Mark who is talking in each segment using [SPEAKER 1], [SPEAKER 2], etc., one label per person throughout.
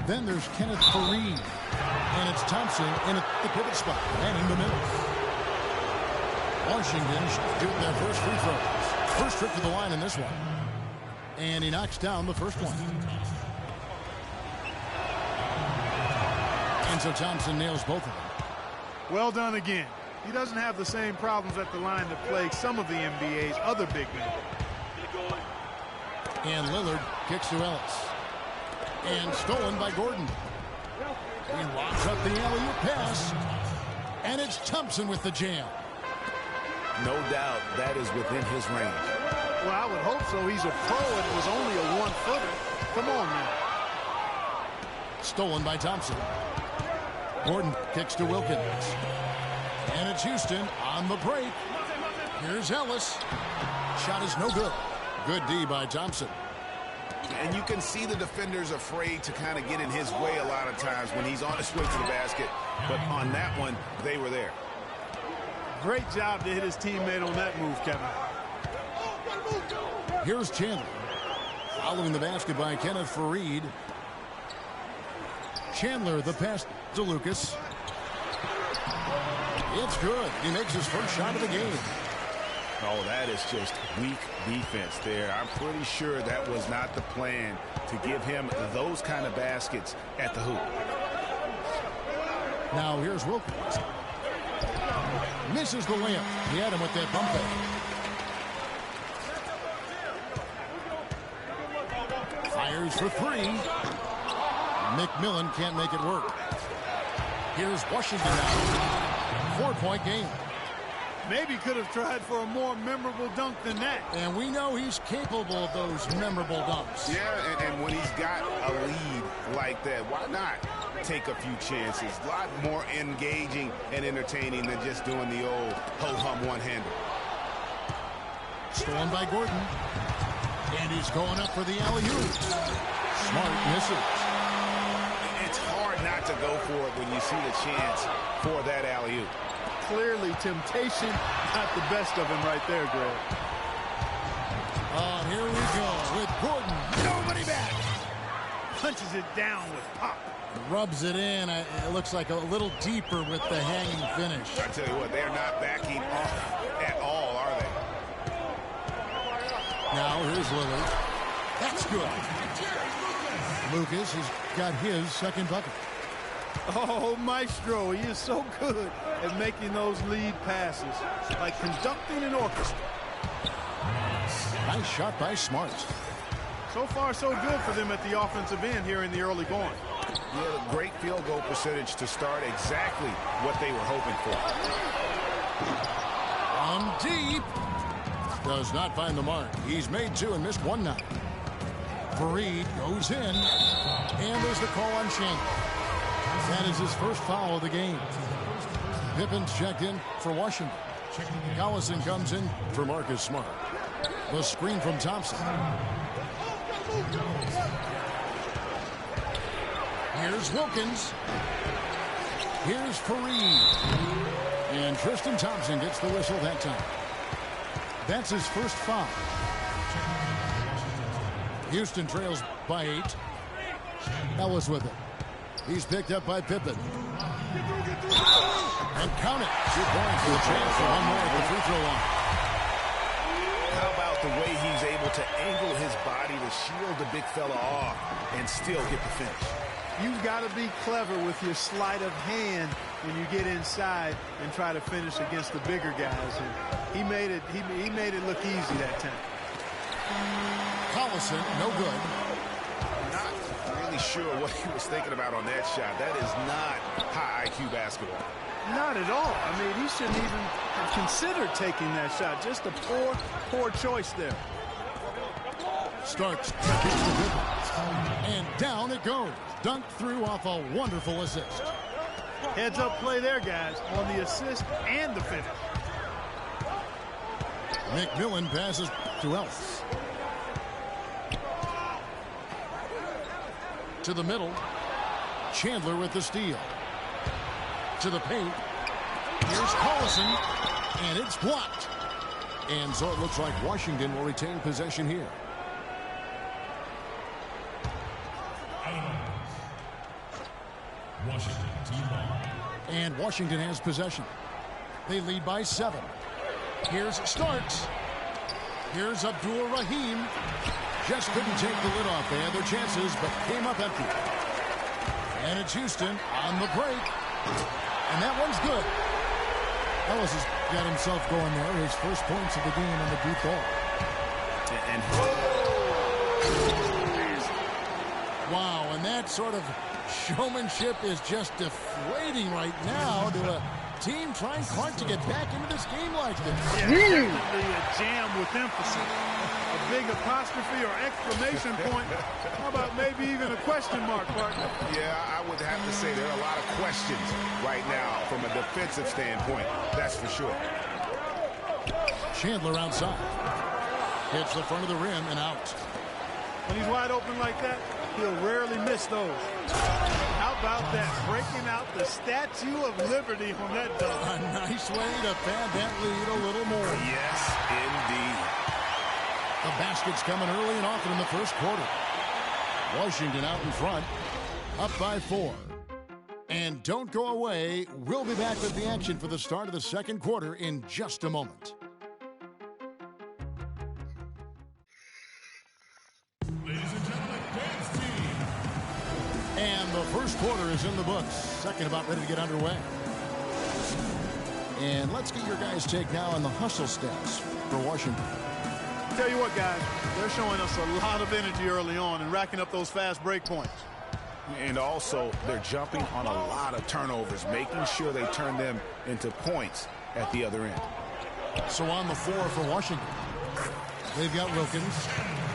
[SPEAKER 1] Then there's Kenneth Fareed. And it's Thompson in the pivot spot, manning the middle. Washington shooting their first free throws. First trip to the line in this one. And he knocks down the first one. And so Thompson nails both of them.
[SPEAKER 2] Well done again. He doesn't have the same problems at the line that plague some of the NBA's other big men.
[SPEAKER 1] And Lillard kicks to Ellis. And stolen by Gordon. He locks up the alley-oop pass. And it's Thompson with the jam.
[SPEAKER 3] No doubt that is within his range.
[SPEAKER 2] Well, I would hope so. He's a pro and it was only a one-footer. Come on, man.
[SPEAKER 1] Stolen by Thompson. Gordon kicks to Wilkins. And it's Houston on the break. Here's Ellis. Shot is no good. Good D by Thompson.
[SPEAKER 3] And you can see the defenders afraid to kind of get in his way a lot of times when he's on his way to the basket. But on that one, they were there.
[SPEAKER 2] Great job to hit his teammate on that move, Kevin.
[SPEAKER 1] Here's Chandler. Following the basket by Kenneth Fareed. Chandler, the pass to Lucas. It's good. He makes his first shot of the game.
[SPEAKER 3] Oh, that is just weak defense there. I'm pretty sure that was not the plan to give him those kind of baskets at the hoop.
[SPEAKER 1] Now here's Wilkins. Misses the layup. He had him with that bump fake. Fires for three. McMillan can't make it work. Here's Washington now. 4-point game.
[SPEAKER 2] Maybe could have tried for a more memorable dunk than that.
[SPEAKER 1] And we know he's capable of those memorable dunks.
[SPEAKER 3] Yeah, and when he's got a lead like that, why not take a few chances? A lot more engaging and entertaining than just doing the old ho-hum one-hander.
[SPEAKER 1] Stolen by Gordon. And he's going up for the alley-oop. Smart misses.
[SPEAKER 3] It's hard not to go for it when you see the chance for that alley-oop.
[SPEAKER 2] Clearly, temptation got the best of him right there, Greg.
[SPEAKER 1] Oh, here we go with Gordon. Nobody back.
[SPEAKER 2] Punches it down with pop.
[SPEAKER 1] Rubs it in. It looks like a little deeper with the hanging finish.
[SPEAKER 3] I tell you what, they're not backing off at all, are they?
[SPEAKER 1] Now here's Lillard. That's good. Lucas has got his second bucket.
[SPEAKER 2] Oh, Maestro, he is so good at making those lead passes, like conducting an orchestra.
[SPEAKER 1] Nice shot by Smart.
[SPEAKER 2] So far, so good for them at the offensive end here in the early going.
[SPEAKER 3] Yeah, great field goal percentage to start exactly what they were hoping for.
[SPEAKER 1] Deep. Does not find the mark. He's made two and missed one now. Fareed goes in. And there's the call on Chandler. That is his first foul of the game. Pippen's checked in for Washington. Collison comes in for Marcus Smart. The screen from Thompson. Here's Wilkins. Here's Fareed. And Tristan Thompson gets the whistle that time. That's his first foul. Houston trails by 8. Ellis with it. He's picked up by Pippen. And count it. 2 points with a chance for one more at the free throw line.
[SPEAKER 3] How about the way he's able to angle his body to shield the big fella off and still get the finish?
[SPEAKER 2] You've got to be clever with your sleight of hand when you get inside and try to finish against the bigger guys. And he made it look easy that time.
[SPEAKER 1] Collison, no good.
[SPEAKER 3] Not really sure what he was thinking about on that shot. That is not high IQ basketball. Not
[SPEAKER 2] at all. I mean, he shouldn't even have considered taking that shot. Just a poor choice there.
[SPEAKER 1] Starks. And down it goes. Dunked through off a wonderful assist.
[SPEAKER 2] Heads up play there, guys, on the assist and the finish.
[SPEAKER 1] McMillan passes to Ellis. To the middle. Chandler with the steal. To the paint. Here's Collison. And it's blocked. And so it looks like Washington will retain possession here.
[SPEAKER 4] Washington team ball.
[SPEAKER 1] And Washington has possession. They lead by 7. Here's Starks. Here's Abdul Rahim. Just couldn't take the lid off. They had their chances, but came up empty. And it's Houston on the break. And that one's good. Ellis has got himself going there. His first points of the game on the deep ball. Wow, and that sort of showmanship is just deflating right now to a team trying hard to get back into this game like this.
[SPEAKER 2] Yeah, definitely a jam with emphasis. A big apostrophe or exclamation point. How about maybe even a question mark, partner?
[SPEAKER 3] Yeah, I would have to say there are a lot of questions right now from a defensive standpoint. That's for sure.
[SPEAKER 1] Chandler outside. Hits the front of the rim and out.
[SPEAKER 2] When he's wide open like that, he'll rarely miss those. How about that? Breaking out the Statue of Liberty on that dunk.
[SPEAKER 1] A nice way to pad that lead a little more.
[SPEAKER 3] Yes, indeed.
[SPEAKER 1] The basket's coming early and often in the first quarter. Washington out in front, up by 4. And don't go away. We'll be back with the action for the start of the second quarter in just a moment.
[SPEAKER 4] Ladies and gentlemen, dance team.
[SPEAKER 1] And the first quarter is in the books. Second about ready to get underway. And let's get your guys' take now on the hustle stats for Washington.
[SPEAKER 2] Tell you what, guys, they're showing us a lot of energy early on and racking up those fast break points.
[SPEAKER 3] And also, they're jumping on a lot of turnovers, making sure they turn them into points at the other end.
[SPEAKER 1] So on the floor for Washington, they've got Wilkins.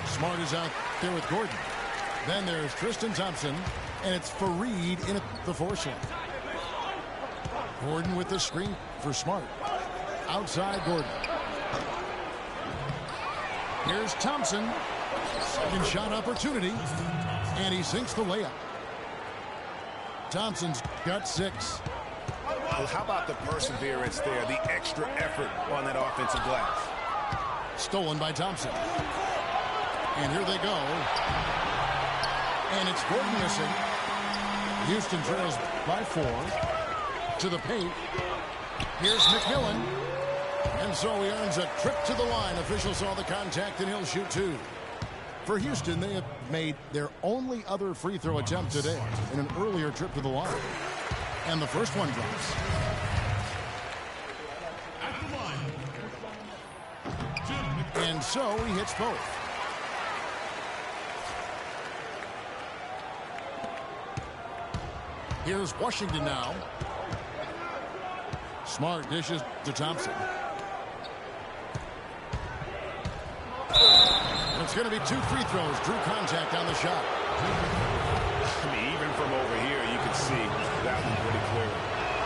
[SPEAKER 1] Smart is out there with Gordon. Then there's Tristan Thompson, and it's Fareed in at the 4 slot. Gordon with the screen for Smart. Outside Gordon. Here's Thompson. Second shot opportunity, and he sinks the layup. Thompson's got 6.
[SPEAKER 3] Well, how about the perseverance there, the extra effort on that offensive glass?
[SPEAKER 1] Stolen by Thompson. And here they go. And it's Gordon missing. Houston trails by 4. To the paint. Here's McMillan. And so he earns a trip to the line. Officials saw the contact, and he'll shoot 2. For Houston, they have made their only other free throw attempt today in an earlier trip to the line. And the first one drops.
[SPEAKER 4] At the line.
[SPEAKER 1] And so he hits both. Here's Washington now. Smart dishes to Thompson. It's going to be 2 free throws. Drew contact on the shot.
[SPEAKER 3] I mean, even from over here, you can see that one pretty clear.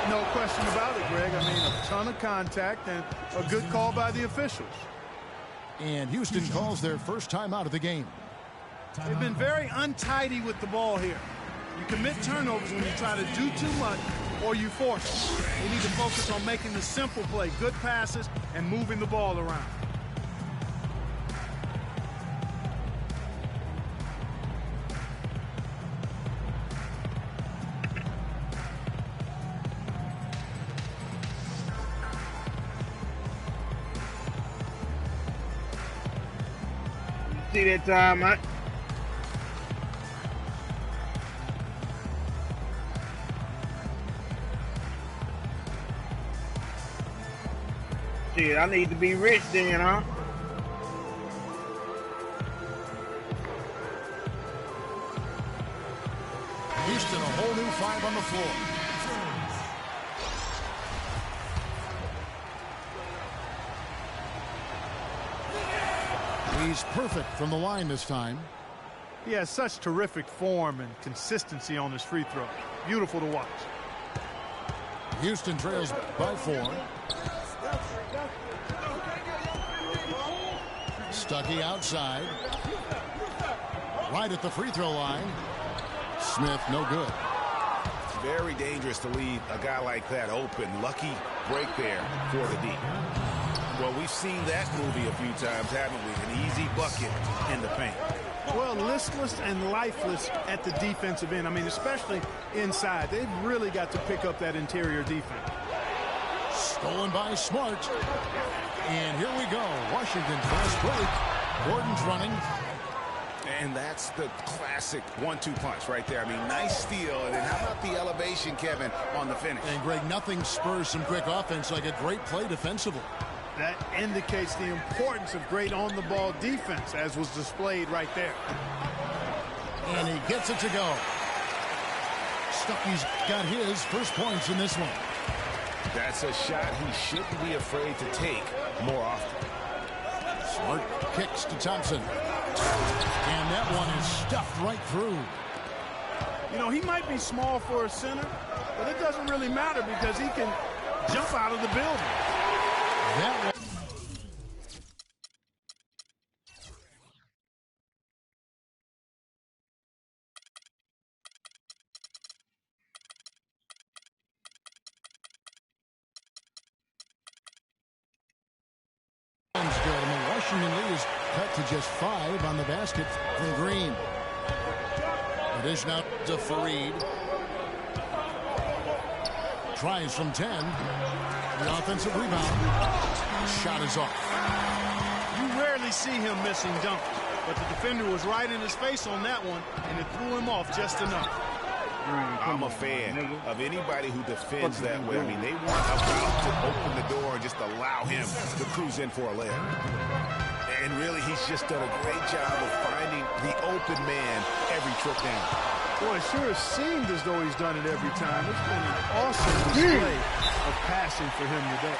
[SPEAKER 2] No question about it, Greg. I mean, a ton of contact and a good call by the officials.
[SPEAKER 1] And Houston calls their first time out of the game.
[SPEAKER 2] They've been very untidy with the ball here. You commit turnovers when you try to do too much or you force it. They need to focus on making the simple play, good passes, and moving the ball around.
[SPEAKER 5] See that time, Mike? Shit, I need to be rich then, huh?
[SPEAKER 1] Houston, a whole new 5 on the floor. He's perfect from the line this time.
[SPEAKER 2] He has such terrific form and consistency on his free throw. Beautiful to watch.
[SPEAKER 1] Houston trails by 4. Stuckey outside. Right at the free throw line. Smith, no good.
[SPEAKER 3] Very dangerous to leave a guy like that open. Lucky break there for the D. Well, we've seen that movie a few times, haven't we? An easy bucket in the paint.
[SPEAKER 2] Well, listless and lifeless at the defensive end. I mean, especially inside. They've really got to pick up that interior defense.
[SPEAKER 1] Stolen by Smart. And here we go. Washington fast break. Gordon's running.
[SPEAKER 3] And that's the classic 1-2 punch right there. I mean, nice steal. And then how about the elevation, Kevin, on the finish?
[SPEAKER 1] And, Greg, nothing spurs some quick offense like a great play defensively.
[SPEAKER 2] That indicates the importance of great on-the-ball defense, as was displayed right there.
[SPEAKER 1] And he gets it to go. Stuckey's got his first points in this one.
[SPEAKER 3] That's a shot he shouldn't be afraid to take more often.
[SPEAKER 1] Smart kicks to Thompson. And that one is stuffed right through.
[SPEAKER 2] You know, he might be small for a center, but it doesn't really matter because he can jump out of the building.
[SPEAKER 1] That one. Good. And the Washington lead is cut to just 5 on the basket from Green. It is now to Fareed. Tries from 10. The offensive rebound. Shot is off.
[SPEAKER 2] You rarely see him missing dunks, but the defender was right in his face on that one, and it threw him off just enough.
[SPEAKER 3] I'm a fan of anybody who defends that way. I mean, they want about to open the door and just allow him to cruise in for a layup. And really, he's just done a great job of finding the open man every trip down.
[SPEAKER 2] Boy, it sure seemed as though he's done it every time. It's been an awesome display of passing for him today.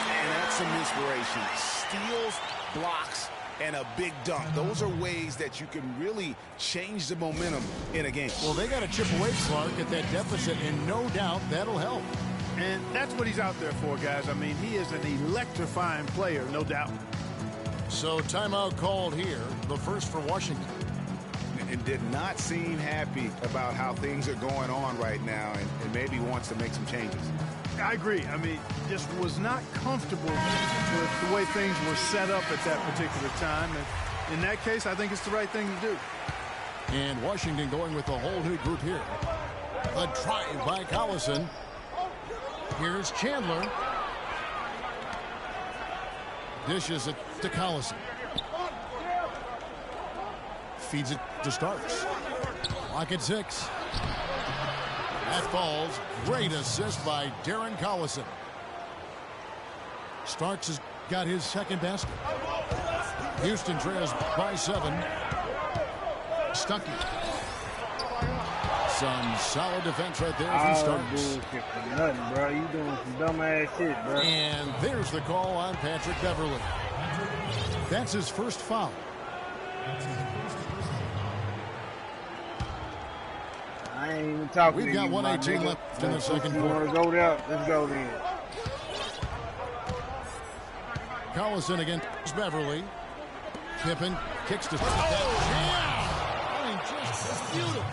[SPEAKER 3] And that's some inspiration. Steals, blocks, and a big dunk. Those are ways that you can really change the momentum in a game.
[SPEAKER 1] Well, they got to chip away, Clark, at that deficit, and no doubt that'll help.
[SPEAKER 2] And that's what he's out there for, guys. I mean, he is an electrifying player, no doubt.
[SPEAKER 1] So timeout called here, the first for Washington.
[SPEAKER 3] And did not seem happy about how things are going on right now, and maybe wants to make some changes.
[SPEAKER 2] I agree. I mean, just was not comfortable with the way things were set up at that particular time. And in that case, I think it's the right thing to do.
[SPEAKER 1] And Washington going with a whole new group here. A drive by Collison. Here's Chandler. Dishes it to Collison. Feeds it to Starks. Clock at 6. That falls. Great assist by Darren Collison. Starks has got his second basket. Houston trails by 7. Stuckey. Some solid defense right there from Starks.
[SPEAKER 5] Nothing, bro. You doing some dumbass shit, bro.
[SPEAKER 1] And there's the call on Patrick Beverly. That's his first foul.
[SPEAKER 5] I ain't even talking to you.
[SPEAKER 1] We've got 1:18 left in the second
[SPEAKER 5] You
[SPEAKER 1] quarter.
[SPEAKER 5] want to go there? Let's go then.
[SPEAKER 1] Collison against Beverly. Pippen kicks to I mean, just beautiful.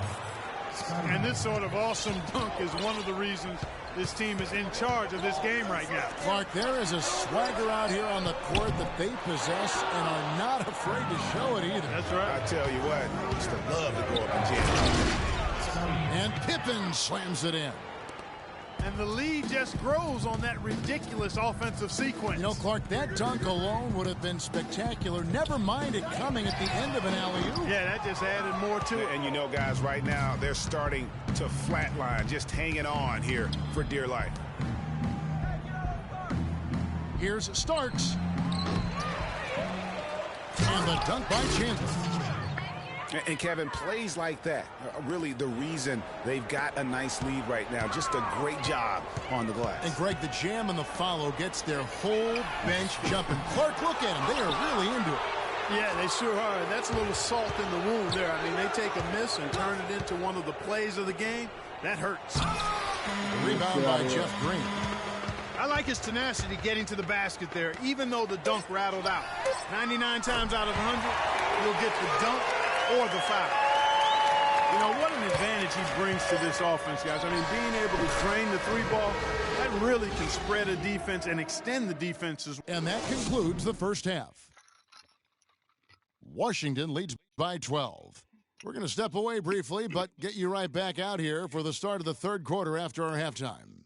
[SPEAKER 2] And this sort of awesome dunk is one of the reasons this team is in charge of this game right now.
[SPEAKER 1] Clark, there is a swagger out here on the court that they possess and are not afraid to show it either.
[SPEAKER 2] That's right.
[SPEAKER 3] I tell you what, I used to love to go up and jam.
[SPEAKER 1] And Pippen slams it in.
[SPEAKER 2] And the lead just grows on that ridiculous offensive sequence.
[SPEAKER 1] You know, Clark, that dunk alone would have been spectacular. Never mind it coming at the end of an alley-oop.
[SPEAKER 2] Yeah, that just added more to it.
[SPEAKER 3] And you know, guys, right now, they're starting to flatline, just hanging on here for dear life.
[SPEAKER 1] Here's Starks. And the dunk by Chandler.
[SPEAKER 3] And Kevin, plays like that are really the reason they've got a nice lead right now. Just a great job on the glass.
[SPEAKER 1] And Greg, the jam and the follow gets their whole bench jumping. Clark, look at them. They are really into it.
[SPEAKER 2] Yeah, they sure are. And that's a little salt in the wound there. I mean, they take a miss and turn it into one of the plays of the game. That hurts.
[SPEAKER 1] Rebound by Jeff Green.
[SPEAKER 2] I like his tenacity getting to the basket there, even though the dunk rattled out. 99 times out of 100, he'll get the dunk or the foul. You know, what an advantage he brings to this offense, guys. I mean, being able to drain the three ball, that really can spread a defense and extend the defenses.
[SPEAKER 1] And that concludes the first half. Washington leads by by 12. We're going to step away briefly, but get you right back out here for the start of the third quarter after our halftime.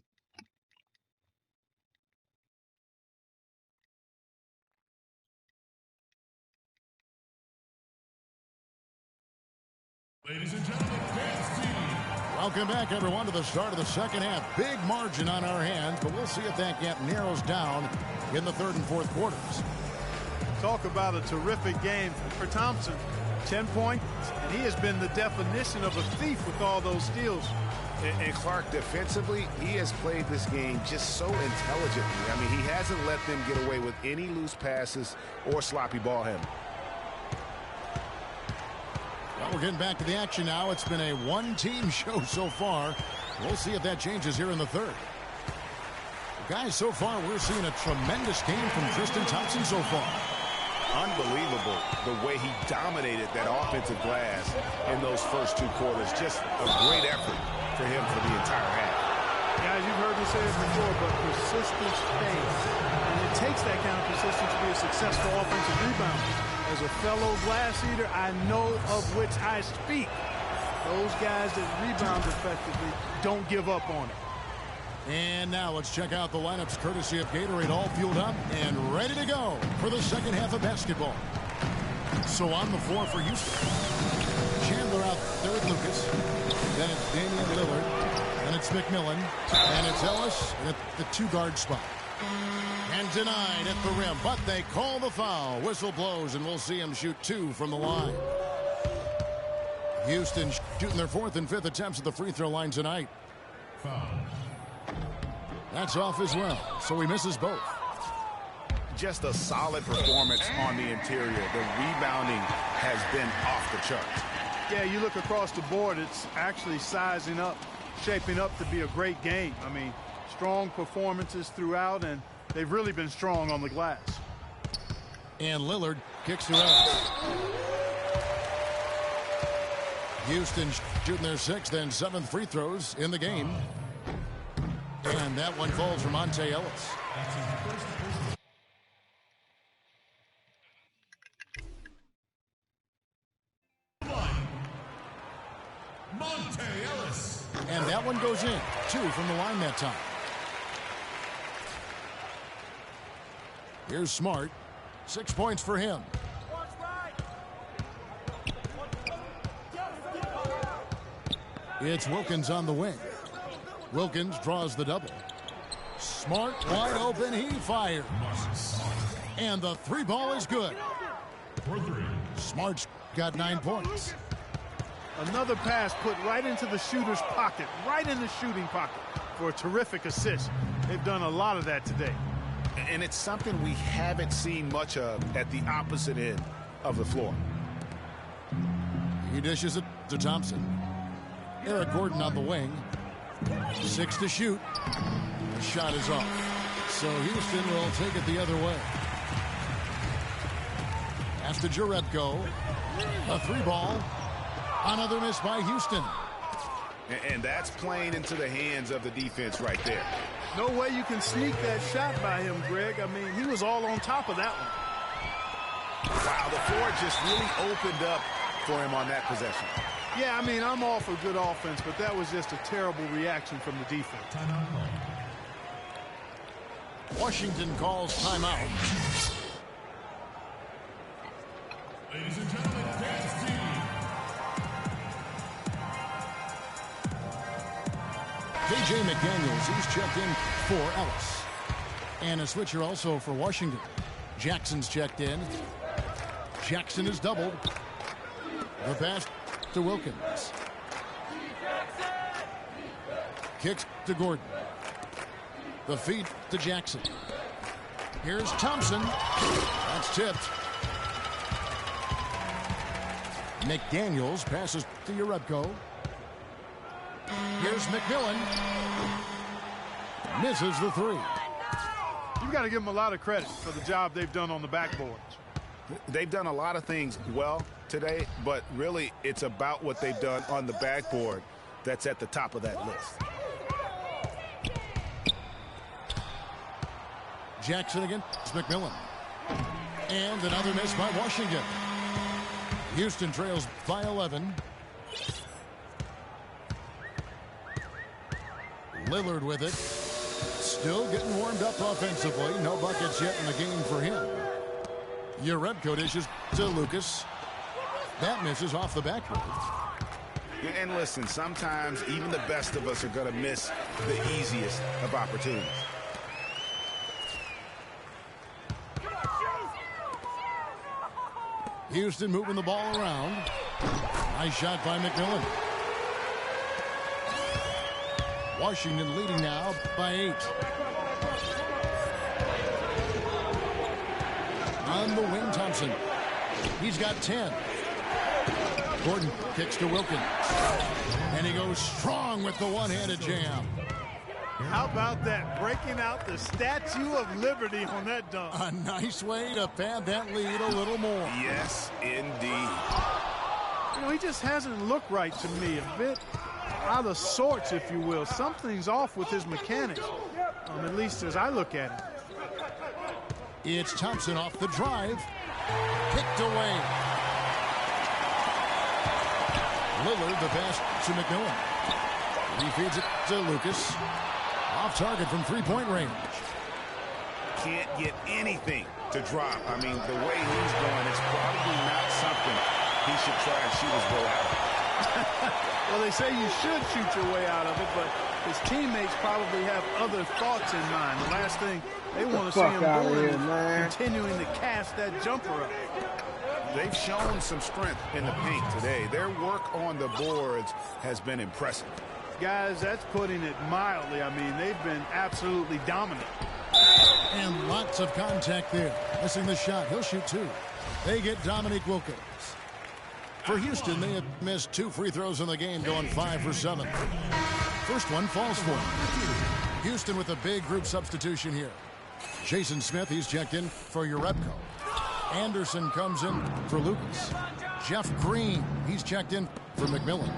[SPEAKER 4] Ladies and gentlemen, dance team.
[SPEAKER 1] Welcome back, everyone, to the start of the second half. Big margin on our hands, but we'll see if that gap narrows down in the third and fourth quarters.
[SPEAKER 2] Talk about a terrific game for Thompson. 10 points, and he has been the definition of a thief with all those steals.
[SPEAKER 3] And Clark, defensively, he has played this game just so intelligently. I mean, he hasn't let them get away with any loose passes or sloppy ball handling.
[SPEAKER 1] Well, we're getting back to the action now. It's been a one-team show so far. We'll see if that changes here in the third. Guys, so far we're seeing a tremendous game from Tristan Thompson so far.
[SPEAKER 3] Unbelievable the way he dominated that offensive glass in those first two quarters. Just a great effort for him for the entire half.
[SPEAKER 2] Guys, you've heard me say it before, but persistence pays. And it takes that kind of persistence to be a successful offensive rebounder. As a fellow glass eater, I know of which I speak. Those guys that rebound effectively don't give up on it.
[SPEAKER 1] And now let's check out the lineups courtesy of Gatorade, all fueled up and ready to go for the second half of basketball. So on the floor for Houston, Chandler out there with Lucas. Then it's Damian Lillard. Then it's McMillan. And it's Ellis at the two-guard spot. And denied at the rim, but they call the foul. Whistle blows, and we'll see him shoot two from the line. Houston shooting their fourth and fifth attempts at the free throw line tonight.
[SPEAKER 4] Foul.
[SPEAKER 1] That's off as well, so he misses both.
[SPEAKER 3] Just a solid performance on the interior. The rebounding has been off the charts.
[SPEAKER 2] Yeah, you look across the board, it's actually sizing up, shaping up to be a great game. I mean, strong performances throughout, and they've really been strong on the glass.
[SPEAKER 1] And Lillard kicks it out. Houston shooting their sixth and seventh free throws in the game. And that one falls for Monte Ellis.
[SPEAKER 4] Monte Ellis.
[SPEAKER 1] And that one goes in. Two from the line that time. Here's Smart. 6 points for him. It's Wilkins on the wing. Wilkins draws the double. Smart wide open. He fires. And the three ball is good. Smart's got 9 points.
[SPEAKER 2] Another pass put right into the shooter's pocket, right in the shooting pocket for a terrific assist. They've done a lot of that today.
[SPEAKER 3] And it's something we haven't seen much of at the opposite end of the floor.
[SPEAKER 1] He dishes it to Thompson. Eric Gordon on the wing. 6 to shoot. The shot is off. So Houston will take it the other way. As to Jerebko. A three ball. Another miss by Houston.
[SPEAKER 3] And that's playing into the hands of the defense right there.
[SPEAKER 2] No way you can sneak that shot by him, Greg. I mean, he was all on top of that one.
[SPEAKER 3] Wow, the floor just really opened up for him on that possession.
[SPEAKER 2] Yeah, I mean, I'm all for good offense, but that was just a terrible reaction from the defense.
[SPEAKER 1] Washington calls timeout.
[SPEAKER 4] Ladies and gentlemen, dance team.
[SPEAKER 1] J.J. McDaniels, he's checked in for Ellis. And a switcher also for Washington. Jackson's checked in. Jackson is doubled. The pass to Wilkins. Kicks to Gordon. The feed to Jackson. Here's Thompson. That's tipped. McDaniels passes to Jerebko. Here's McMillan. Misses the three.
[SPEAKER 2] You've got to give them a lot of credit for the job they've done on the backboards.
[SPEAKER 3] They've done a lot of things well today, but really it's about what they've done on the backboard that's at the top of that list.
[SPEAKER 1] Jackson against McMillan. And another miss by Washington. Houston trails by 11. Lillard with it. Still getting warmed up offensively. No buckets yet in the game for him. Jerebko dishes to Lucas. That misses off the backboard.
[SPEAKER 3] And listen, sometimes even the best of us are going to miss the easiest of opportunities.
[SPEAKER 1] Houston moving the ball around. Nice shot by McMillan. Washington leading now by 8. On the wing, Thompson. He's got 10. Gordon kicks to Wilkins. And he goes strong with the one-handed jam.
[SPEAKER 2] How about that? Breaking out the Statue of Liberty on that dunk.
[SPEAKER 1] A nice way to pad that lead a little more.
[SPEAKER 3] Yes, indeed.
[SPEAKER 2] You know, he just hasn't looked right to me. A bit out of sorts, if you will. Something's off with his mechanics, at least as I look at it.
[SPEAKER 1] It's Thompson off the drive. Picked away. Lillard, the pass to McMillan. He feeds it to Lucas. Off target from three-point range.
[SPEAKER 3] Can't get anything to drop. I mean, the way he's going, it's probably not something he should try and shoot his way out of.
[SPEAKER 2] Well, they say you should shoot your way out of it, but his teammates probably have other thoughts in mind. The last thing they want to see him doing is continuing to cast that jumper up.
[SPEAKER 3] They've shown some strength in the paint today. Their work on the boards has been impressive.
[SPEAKER 2] Guys, that's putting it mildly. I mean, they've been absolutely dominant.
[SPEAKER 1] And lots of contact there. Missing the shot. He'll shoot 2. They get Dominique Wilkins. For Houston, they had missed 2 free throws in the game, going 5 for 7. First one falls for him. Houston with a big group substitution here. Jason Smith, he's checked in for Jerebko. Anderson comes in for Lucas. Jeff Green, he's checked in for McMillan.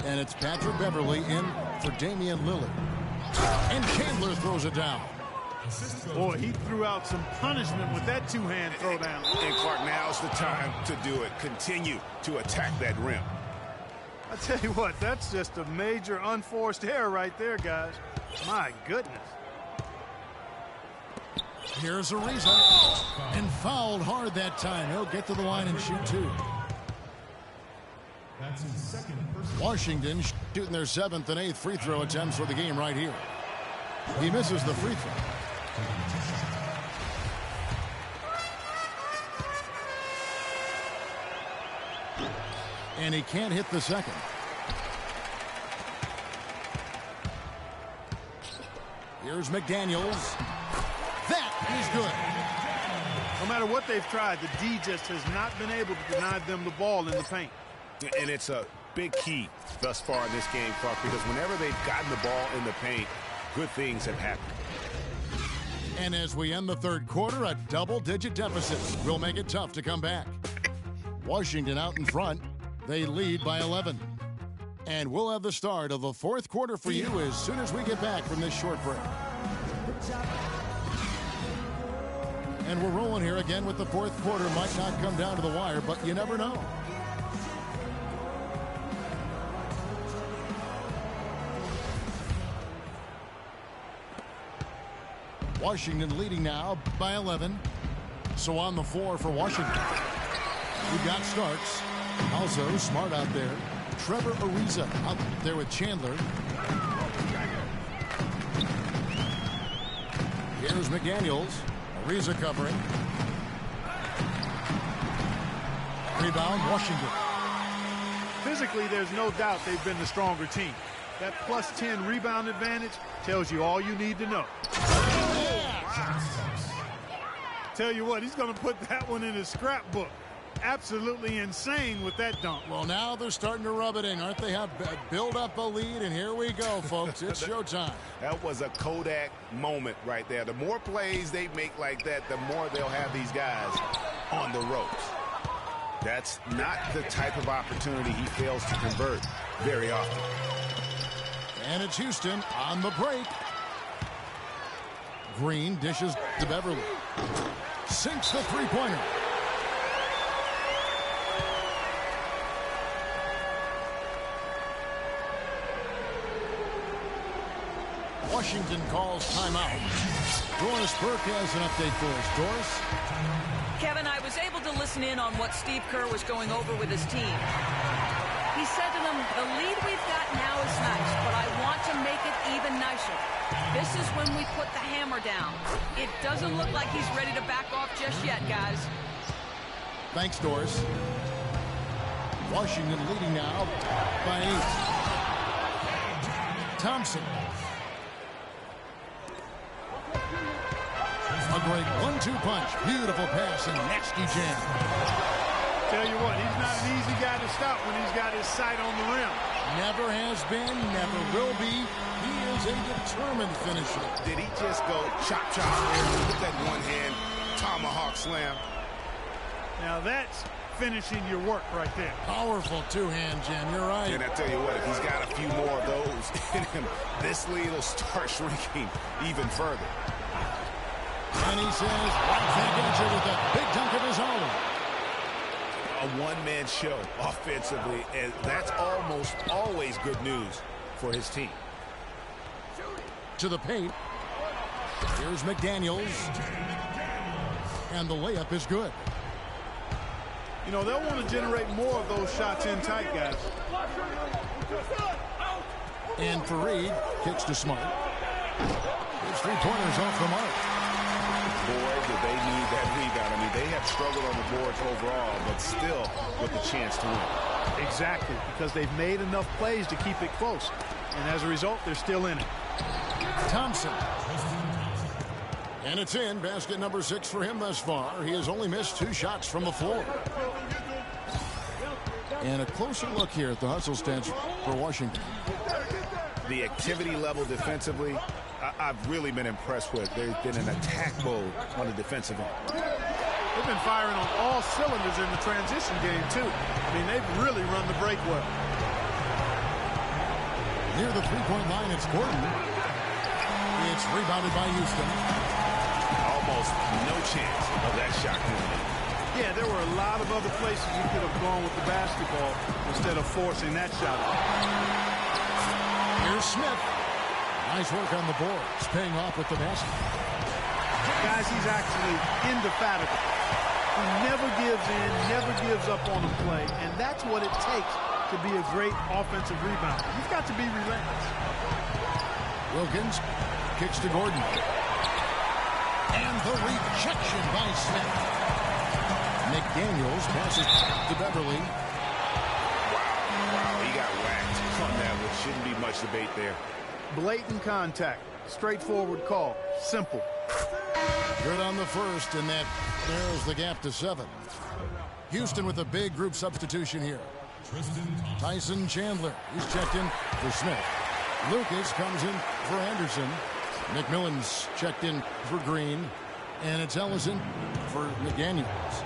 [SPEAKER 1] And it's Patrick Beverly in for Damian Lillard. And Chandler throws it down.
[SPEAKER 2] Boy, he threw out some punishment with that two-hand throwdown.
[SPEAKER 3] And Clark, now's the time to do it. Continue to attack that rim.
[SPEAKER 2] I tell you what, that's just a major unforced error right there, guys. My goodness.
[SPEAKER 1] Here's Ariza. And fouled hard that time. He'll get to the line and shoot 2.
[SPEAKER 4] That's his second personal.
[SPEAKER 1] Washington shooting their 7th and 8th free throw attempts for the game right here. He misses the free throw. And he can't hit the second. Here's McDaniels. That is good.
[SPEAKER 2] No matter what they've tried, the D just has not been able to deny them the ball in the paint.
[SPEAKER 3] And it's a big key thus far in this game, Clark, because whenever they've gotten the ball in the paint, good things have happened.
[SPEAKER 1] And as we end the third quarter, a double-digit deficit will make it tough to come back. Washington out in front. They lead by 11. And we'll have the start of the fourth quarter for you as soon as we get back from this short break. And we're rolling here again with the fourth quarter. Might not come down to the wire, but you never know. Washington leading now by 11. So on the floor for Washington, we've got Starks. Also Smart out there. Trevor Ariza out there with Chandler. Here's McDaniels. Ariza covering. Rebound, Washington.
[SPEAKER 2] Physically, there's no doubt they've been the stronger team. That plus 10 rebound advantage tells you all you need to know. Tell you what, he's going to put that one in his scrapbook. Absolutely insane with that dunk.
[SPEAKER 1] Well, now they're starting to rub it in, aren't they? Have build up a lead, and here we go, folks. It's showtime.
[SPEAKER 3] That was a Kodak moment right there. The more plays they make like that, the more they'll have these guys on the ropes. That's not the type of opportunity he fails to convert very often.
[SPEAKER 1] And it's Houston on the break. Green dishes to Beverly. Sinks the three-pointer. Washington calls timeout. Doris Burke has an update for us. Doris?
[SPEAKER 6] Kevin, I was able to listen in on what Steve Kerr was going over with his team. He said to them, the lead we've got now is nice, but I want to make it even nicer. This is when we put the hammer down. It doesn't look like he's ready to back off just yet, guys.
[SPEAKER 1] Thanks, Doris. Washington leading now by 8. Thompson. A great 1-2 punch. Beautiful pass and nasty jam.
[SPEAKER 2] Tell you what, he's not an easy guy to stop when he's got his sight on the rim.
[SPEAKER 1] Never has been, never will be. He is a determined finisher.
[SPEAKER 3] Did he just go chop, chop, with that one hand tomahawk slam?
[SPEAKER 2] Now that's finishing your work right there.
[SPEAKER 1] Powerful two-hand jam, you're right.
[SPEAKER 3] And I tell you what, if he's got a few more of those in him, this lead will start shrinking even further.
[SPEAKER 1] And he says, I can't answer with a big dunk of his own.
[SPEAKER 3] A one-man show offensively, and that's almost always good news for his team.
[SPEAKER 1] To the paint. Here's McDaniels. And the layup is good.
[SPEAKER 2] You know, they'll want to generate more of those shots in tight, guys.
[SPEAKER 1] And Fareed kicks to Smart. His three-pointers off the mark.
[SPEAKER 3] Boy, do they need that rebound. I mean, they have struggled on the boards overall, but still with the chance to win.
[SPEAKER 2] Exactly, because they've made enough plays to keep it close. And as a result, they're still in it.
[SPEAKER 1] Thompson. And it's in. Basket number 6 for him thus far. He has only missed 2 shots from the floor. And a closer look here at the hustle stats for Washington.
[SPEAKER 3] The activity level defensively, I've really been impressed with. There's been an attack mode on the defensive end.
[SPEAKER 2] They've been firing on all cylinders in the transition game, too. I mean, they've really run the break well.
[SPEAKER 1] Near the three-point line, it's Gordon. It's rebounded by Houston.
[SPEAKER 3] Almost no chance of that shot going in.
[SPEAKER 2] Yeah, there were a lot of other places you could have gone with the basketball instead of forcing that shot.
[SPEAKER 1] Here's Smith. Nice work on the boards, paying off with the basket.
[SPEAKER 2] Guys, he's actually indefatigable. He never gives in, never gives up on a play, and that's what it takes to be a great offensive rebounder. You've got to be relentless.
[SPEAKER 1] Wilkins kicks to Gordon. And the rejection by Smith. McDaniels passes to Beverly.
[SPEAKER 3] Wow, he got whacked on that, which shouldn't be much debate there.
[SPEAKER 2] Blatant contact, straightforward call, simple.
[SPEAKER 1] Good on the first, and that narrows the gap to 7. Houston with a big group substitution here. Tyson Chandler, he's checked in for Smith. Lucas comes in for Anderson. McMillan's checked in for Green. And it's Ellison for McDaniels.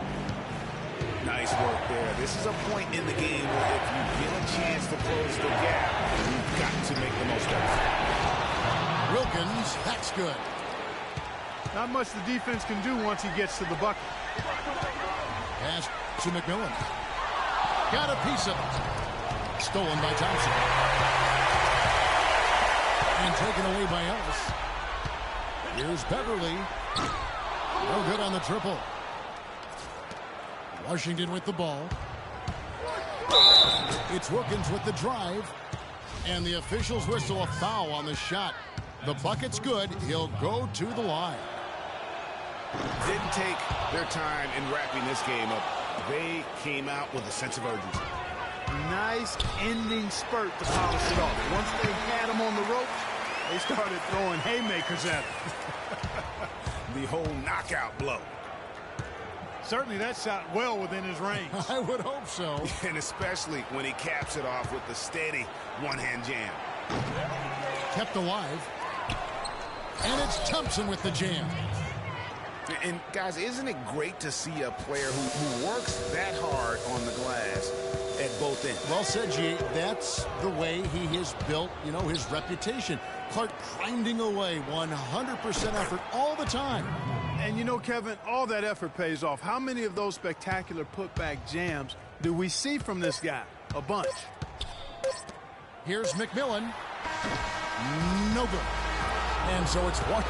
[SPEAKER 3] Nice work there. This is a point in the game where if you get a chance to close the gap, you've got to make the most of it.
[SPEAKER 1] Wilkins, that's good.
[SPEAKER 2] Not much the defense can do once he gets to the bucket.
[SPEAKER 1] Pass to McMillan. Got a piece of it. Stolen by Thompson. And taken away by Ellis. Here's Beverly. No good on the triple. Washington with the ball. It's Wilkins with the drive. And the officials whistle a foul on the shot. The bucket's good. He'll go to the line.
[SPEAKER 3] Didn't take their time in wrapping this game up. They came out with a sense of urgency.
[SPEAKER 2] Nice ending spurt to polish it off. Once they had him on the ropes, they started throwing haymakers at him.
[SPEAKER 3] The whole knockout blow.
[SPEAKER 2] Certainly that shot well within his range.
[SPEAKER 1] I would hope so.
[SPEAKER 3] And especially when he caps it off with the steady one-hand jam.
[SPEAKER 1] Kept alive. And it's Thompson with the jam.
[SPEAKER 3] And, guys, isn't it great to see a player who works that hard on the glass at both ends?
[SPEAKER 1] Well said, G. That's the way he has built, you know, his reputation. Clark grinding away, 100% effort all the time.
[SPEAKER 2] And, you know, Kevin, all that effort pays off. How many of those spectacular putback jams do we see from this guy? A bunch.
[SPEAKER 1] Here's McMillan. No good. And so it's one.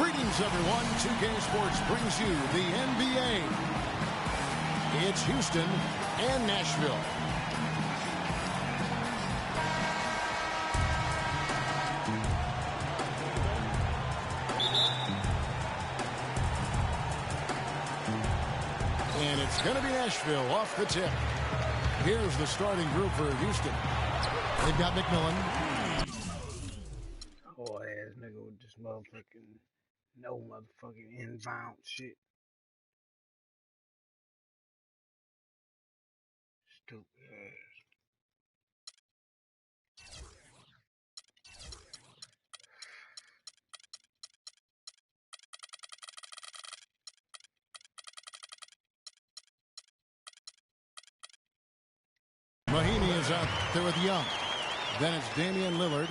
[SPEAKER 1] Greetings, everyone. 2K Sports brings you the NBA. It's Houston and Nashville. And it's going to be Nashville off the tip. Here's the starting group for Houston. They've got McMillan.
[SPEAKER 5] Oh, ass nigga with this motherfucking no motherfucking inbound shit. Stupid ass.
[SPEAKER 1] Mahinmi is out there with Young. Then it's Damian Lillard.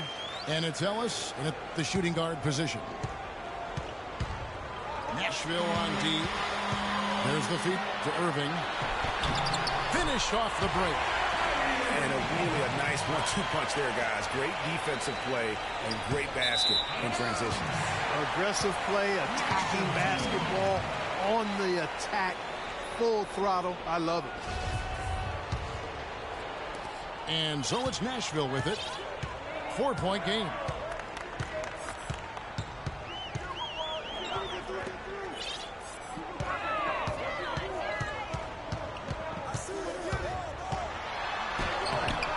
[SPEAKER 1] And it's Ellis in the shooting guard position. Nashville on D. There's the feed to Irving. Finish off the break.
[SPEAKER 3] And really a nice 1-2 punch there, guys. Great defensive play and great basket in transition.
[SPEAKER 2] Aggressive play, attacking basketball, on the attack, full throttle. I love it.
[SPEAKER 1] And so it's Nashville with it. 4-point game.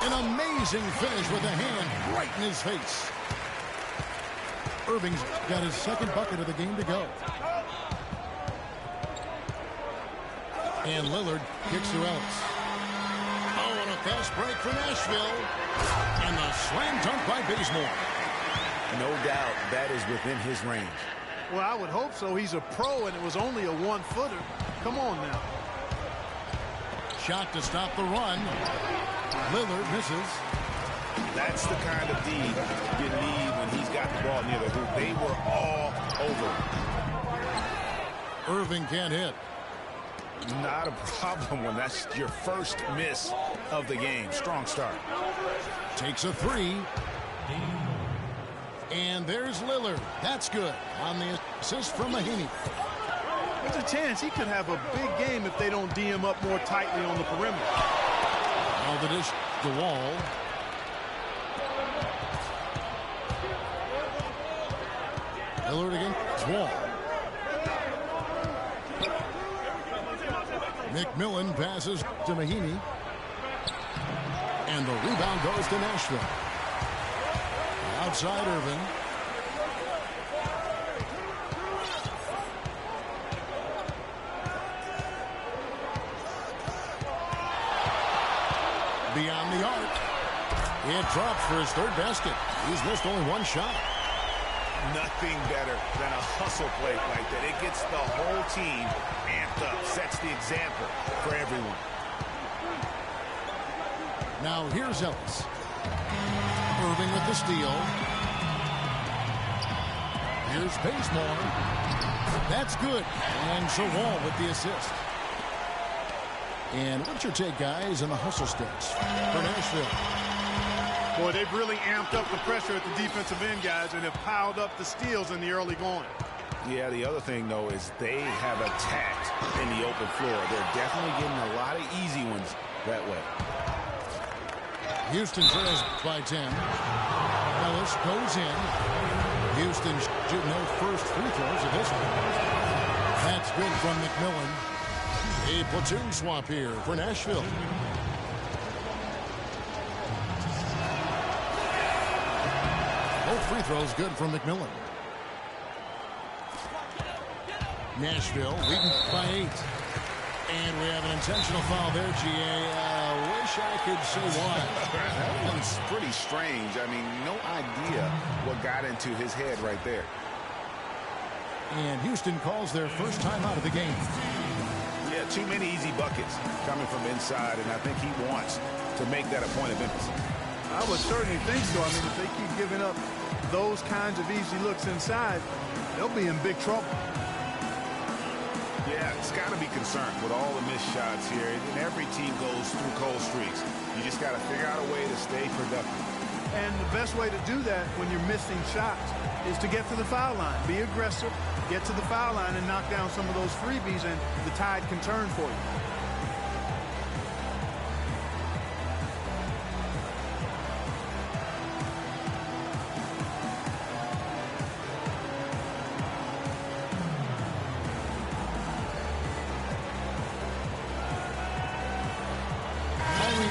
[SPEAKER 1] An amazing finish with a hand right in his face. Irving's got his second bucket of the game to go. And Lillard kicks to Ellis. Oh, and a fast break for Nashville. And the slam dunk by Bazemore.
[SPEAKER 3] No doubt that is within his range.
[SPEAKER 2] Well, I would hope so. He's a pro, and it was only a one-footer. Come on now.
[SPEAKER 1] Shot to stop the run. Lillard misses.
[SPEAKER 3] That's the kind of D you need when he's got the ball near the hoop. They were all over.
[SPEAKER 1] Irving can't hit.
[SPEAKER 3] Not a problem when that's your first miss of the game. Strong start.
[SPEAKER 1] Takes a three. And there's Lillard. That's good on the assist from Mahinmi.
[SPEAKER 2] There's a chance he could have a big game if they don't D him up more tightly on the perimeter.
[SPEAKER 1] Now the dish to Wall. Lillard against Wall. McMillan passes to Mahinmi. And the rebound goes to Nashville. Outside Irving. Beyond the arc. It drops for his third basket. He's missed only one shot.
[SPEAKER 3] Nothing better than a hustle play like that. It gets the whole team amped up, sets the example for everyone.
[SPEAKER 1] Now here's Ellis. Irving with the steal. Here's Bazemore. That's good. And so Wall with the assist. And what's your take, guys, in the hustle sticks for Nashville?
[SPEAKER 2] Boy, they've really amped up the pressure at the defensive end, guys, and have piled up the steals in the early going.
[SPEAKER 3] Yeah, the other thing, though, is they have attacked in the open floor. They're definitely getting a lot of easy ones that way.
[SPEAKER 1] Houston trails by 10. Ellis goes in. Houston shooting their first free throws of this one. That's good from McMillan. A platoon swap here for Nashville. Both free throws good from McMillan. Nashville leading by 8. And we have an intentional foul there, GA. Wish I could say why.
[SPEAKER 3] That one's pretty strange. I mean, no idea what got into his head right there.
[SPEAKER 1] And Houston calls their first time out of the game.
[SPEAKER 3] Yeah, too many easy buckets coming from inside, and I think he wants to make that a point of emphasis.
[SPEAKER 2] I would certainly think so. I mean, if they keep giving up those kinds of easy looks inside, they'll be in big trouble.
[SPEAKER 3] Yeah, it's got to be concerned with all the missed shots here. And every team goes through cold streaks. You just got to figure out a way to stay productive.
[SPEAKER 2] And the best way to do that when you're missing shots is to get to the foul line. Be aggressive, get to the foul line, and knock down some of those freebies, and the tide can turn for you.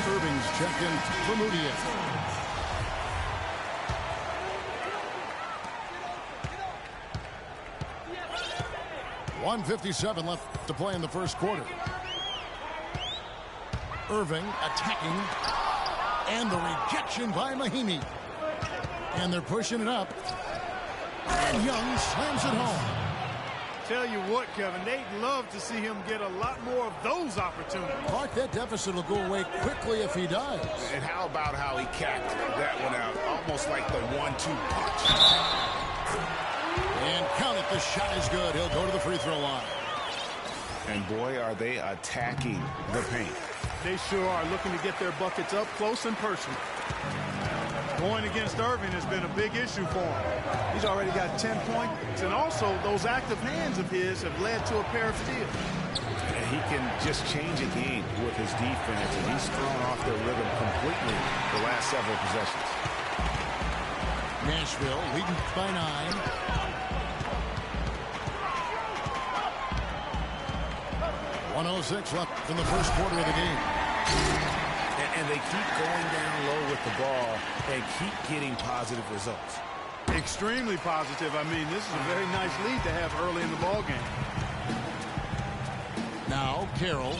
[SPEAKER 1] Irving's checked in for Moutier. .157 left to play in the first quarter. Irving attacking. And the rejection by Mahimi. And they're pushing it up. And Young slams it home.
[SPEAKER 2] Tell you what, Kevin, they'd love to see him get a lot more of those opportunities.
[SPEAKER 1] Clark, that deficit will go away quickly if he does.
[SPEAKER 3] And how about how he capped that one out? Almost like the 1-2 punch.
[SPEAKER 1] And count it, the shot is good. He'll go to the free throw line.
[SPEAKER 3] And boy, are they attacking the paint.
[SPEAKER 2] They sure are, looking to get their buckets up close and personal. Going against Irving has been a big issue for him. He's already got 10 points, and also those active hands of his have led to a pair of steals.
[SPEAKER 3] And he can just change a game with his defense, and he's thrown off their rhythm completely the last several possessions.
[SPEAKER 1] Nashville leading by 9. .106 left in the first quarter of the game.
[SPEAKER 3] And they keep going down low with the ball and keep getting positive results.
[SPEAKER 2] Extremely positive. I mean, this is a very nice lead to have early in the ball game.
[SPEAKER 1] Now Carroll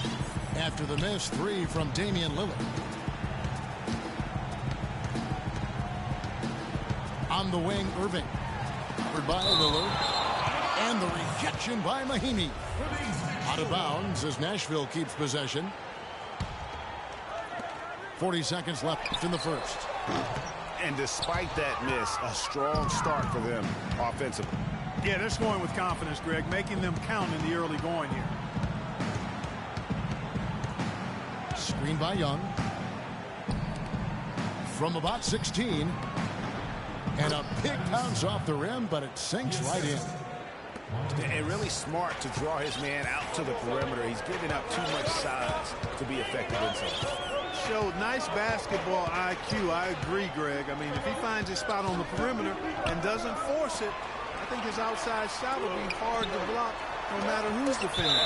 [SPEAKER 1] after the missed 3 from Damian Lillard. On the wing, Irving. Covered by Lillard. And the rejection by Mahimi. Out of bounds as Nashville keeps possession. 40 seconds left in the first.
[SPEAKER 3] And despite that miss, a strong start for them offensively.
[SPEAKER 2] Yeah, they're scoring with confidence, Greg, making them count in the early going here.
[SPEAKER 1] Screen by Young. From about 16. And a big bounce off the rim, but it sinks right in.
[SPEAKER 3] And really smart to draw his man out to the perimeter. He's giving up too much size to be effective inside.
[SPEAKER 2] Showed nice basketball IQ. I agree, Greg. I mean, if he finds his spot on the perimeter and doesn't force it, I think his outside shot will be hard to block no matter who's defending.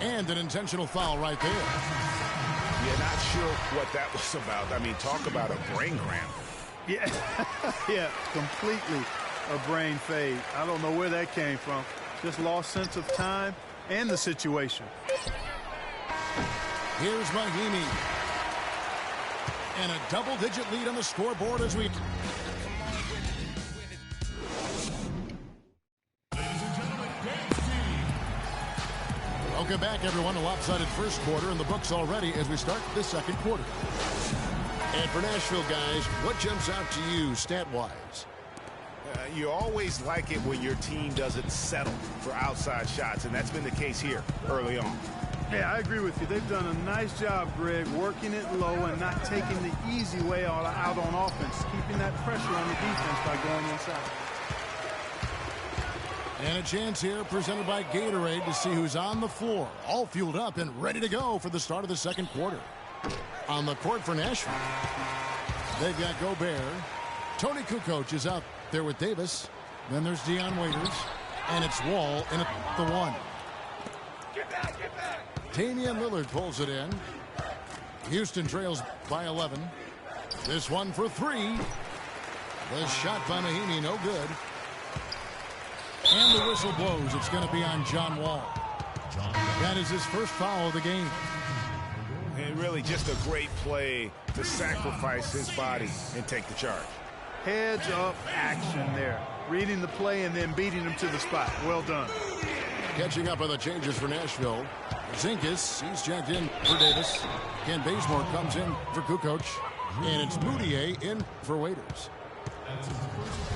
[SPEAKER 1] And an intentional foul right there.
[SPEAKER 3] Yeah, not sure what that was about. I mean, talk about a brain cramp.
[SPEAKER 2] Yeah, yeah, completely a brain fade. I don't know where that came from. Just lost sense of time and the situation.
[SPEAKER 1] Here's Mahimi. And a double-digit lead on the scoreboard as we... Welcome back, everyone. A lopsided first quarter in the books already as we start the second quarter. And for Nashville, guys, what jumps out to you stat-wise?
[SPEAKER 3] You always like it when your team doesn't settle for outside shots, and that's been the case here early on.
[SPEAKER 2] Yeah, I agree with you. They've done a nice job, Greg, working it low and not taking the easy way out on offense, keeping that pressure on the defense by going inside.
[SPEAKER 1] And a chance here presented by Gatorade to see who's on the floor, all fueled up and ready to go for the start of the second quarter. On the court for Nashville, they've got Gobert. Tony Kukoc is out there with Davis. Then there's Dion Waiters, and it's Wall in at the one. Damian Lillard pulls it in. Houston trails by 11. This one for three. The shot by Mahinmi, no good. And the whistle blows. It's going to be on John Wall. That is his first foul of the game.
[SPEAKER 3] And really just a great play to sacrifice his body and take the charge.
[SPEAKER 2] Heads-up action there. Reading the play and then beating him to the spot. Well done.
[SPEAKER 1] Catching up on the changes for Nashville. Zinkas, he's checked in for Davis. Ken Bazemore comes in for Kukoc. And it's Moutier in for Waiters.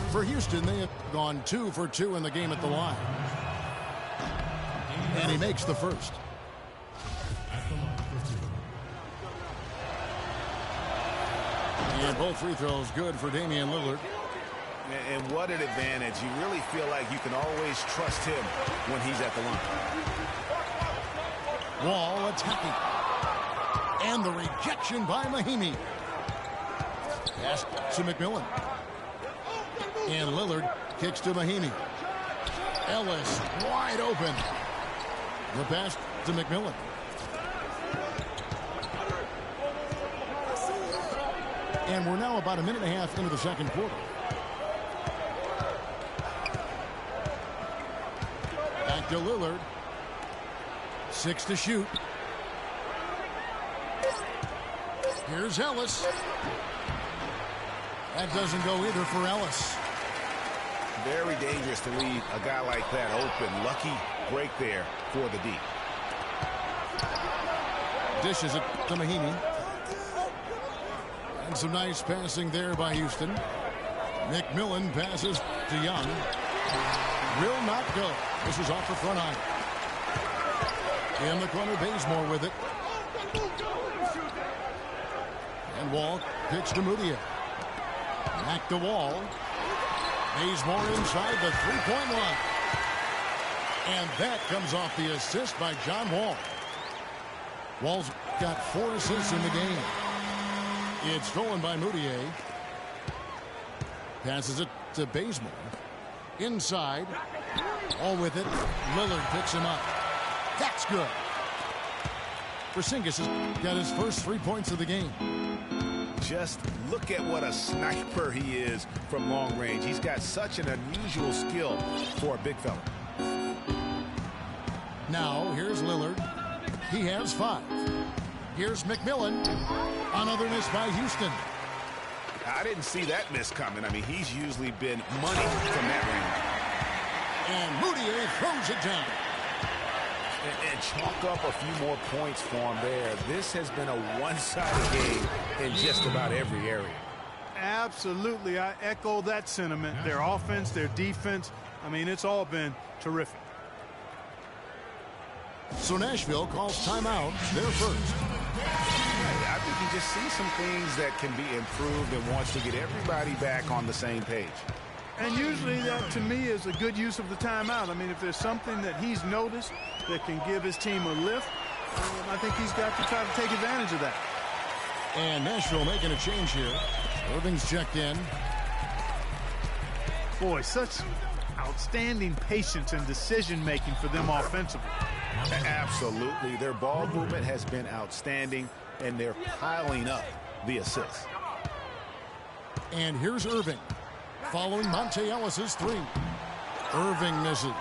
[SPEAKER 1] For Houston, they have gone 2 for 2 in the game at the line. And he makes the first. And both free throws good for Damian Lillard.
[SPEAKER 3] And what an advantage. You really feel like you can always trust him when he's at the line.
[SPEAKER 1] Wall attacking. And the rejection by Mahinmi. Pass to McMillan. And Lillard kicks to Mahinmi. Ellis wide open. The pass to McMillan. And we're now about a minute and a half into the second quarter. Back to Lillard. 6 to shoot. Here's Ellis. That doesn't go either for Ellis.
[SPEAKER 3] Very dangerous to leave a guy like that open. Lucky break there for the D.
[SPEAKER 1] Dishes it to Mahinmi. And some nice passing there by Houston. McMillan passes to Young. Will not go. This is off the front eye. In the corner, Bazemore with it. And Wall kicks to Moutier. Back to Wall. Bazemore inside the three-point line. And that comes off the assist by John Wall. Wall's got 4 assists in the game. It's stolen by Moutier. Passes it to Bazemore. Inside. All with it. Lillard picks him up. That's good. Porzingis has got his first 3 points of the game.
[SPEAKER 3] Just look at what a sniper he is from long range. He's got such an unusual skill for a big fella.
[SPEAKER 1] Now, here's Lillard. He has 5. Here's McMillan. Another miss by Houston.
[SPEAKER 3] I didn't see that miss coming. I mean, he's usually been money from that range.
[SPEAKER 1] And Moutier throws it down.
[SPEAKER 3] And chalk up a few more points for him there. This has been a one-sided game in just about every area.
[SPEAKER 2] Absolutely. I echo that sentiment. Their offense, their defense. I mean, it's all been terrific.
[SPEAKER 1] So Nashville calls timeout, their first.
[SPEAKER 3] I think you just see some things that can be improved and wants to get everybody back on the same page.
[SPEAKER 2] And usually that, to me, is a good use of the timeout. I mean, if there's something that he's noticed that can give his team a lift, I think he's got to try to take advantage of that.
[SPEAKER 1] And Nashville making a change here. Irving's checked in.
[SPEAKER 2] Boy, such outstanding patience and decision-making for them offensively.
[SPEAKER 3] Absolutely. Their ball movement has been outstanding, and they're piling up the assists.
[SPEAKER 1] And here's Irving, following Monte Ellis's 3. Irving misses.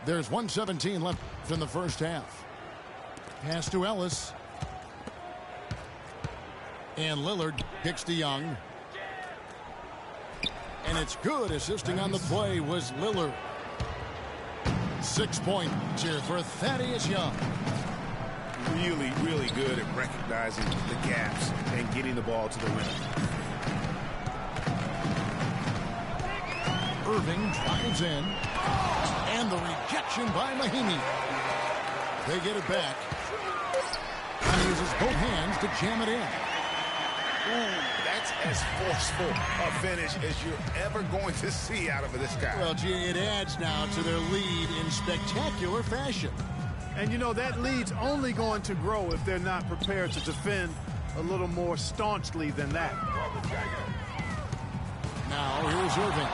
[SPEAKER 1] There's 1:17 left in the first half. Pass to Ellis. And Lillard kicks to Young. And it's good. Assisting on the play was Lillard. 6 points here for Thaddeus Young.
[SPEAKER 3] Really, really good at recognizing the gaps and getting the ball to the rim.
[SPEAKER 1] Irving drives in. And the rejection by Mahimi. They get it back. And he uses both hands to jam it in.
[SPEAKER 3] Ooh, that's as forceful a finish as you're ever going to see out of this guy.
[SPEAKER 1] Well, gee, it adds now to their lead in spectacular fashion.
[SPEAKER 2] And, you know, that lead's only going to grow if they're not prepared to defend a little more staunchly than that.
[SPEAKER 1] Now, here's Irving.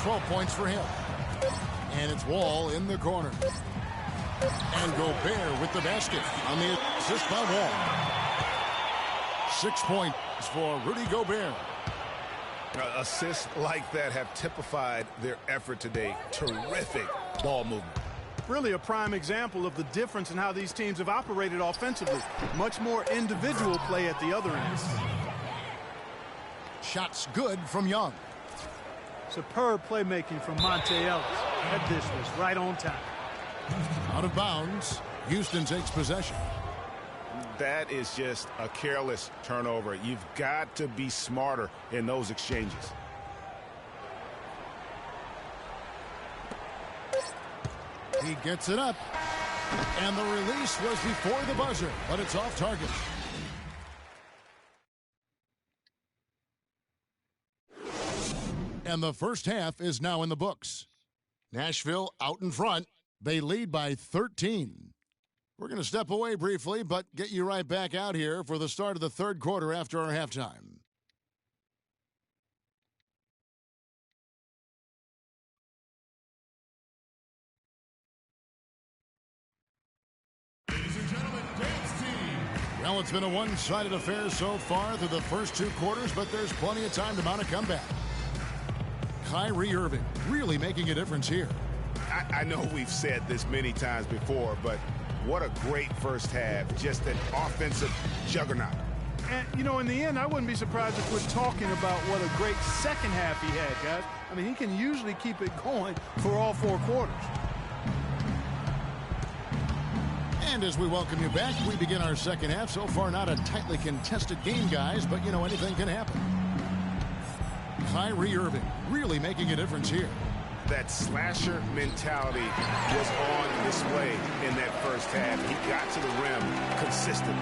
[SPEAKER 1] 12 points for him. And it's Wall in the corner. And Gobert with the basket on the assist by Wall. 6 points for Rudy Gobert.
[SPEAKER 3] Assists like that have typified their effort today. Terrific ball movement.
[SPEAKER 2] Really a prime example of the difference in how these teams have operated offensively. Much more individual play at the other end.
[SPEAKER 1] Shots good from Young.
[SPEAKER 2] Superb playmaking from Monte Ellis. That dish was right on time.
[SPEAKER 1] Out of bounds. Houston takes possession.
[SPEAKER 3] That is just a careless turnover. You've got to be smarter in those exchanges.
[SPEAKER 1] He gets it up. And the release was before the buzzer, but it's off target. And the first half is now in the books. Nashville out in front. They lead by 13. We're going to step away briefly, but get you right back out here for the start of the third quarter after our halftime.
[SPEAKER 4] Ladies and gentlemen, dance team.
[SPEAKER 1] Well, it's been a one-sided affair so far through the first two quarters, but there's plenty of time to mount a comeback. Kyrie Irving really making a difference here.
[SPEAKER 3] I know we've said this many times before, but what a great first half. Just an offensive juggernaut.
[SPEAKER 2] And, you know, in the end, I wouldn't be surprised if we're talking about what a great second half he had, guys. I mean, he can usually keep it going for all four quarters.
[SPEAKER 1] And as we welcome you back, we begin our second half. So far, not a tightly contested game, guys, but, you know, anything can happen. Kyrie Irving really making a difference here.
[SPEAKER 3] That slasher mentality was on display in that first half. He got to the rim consistently.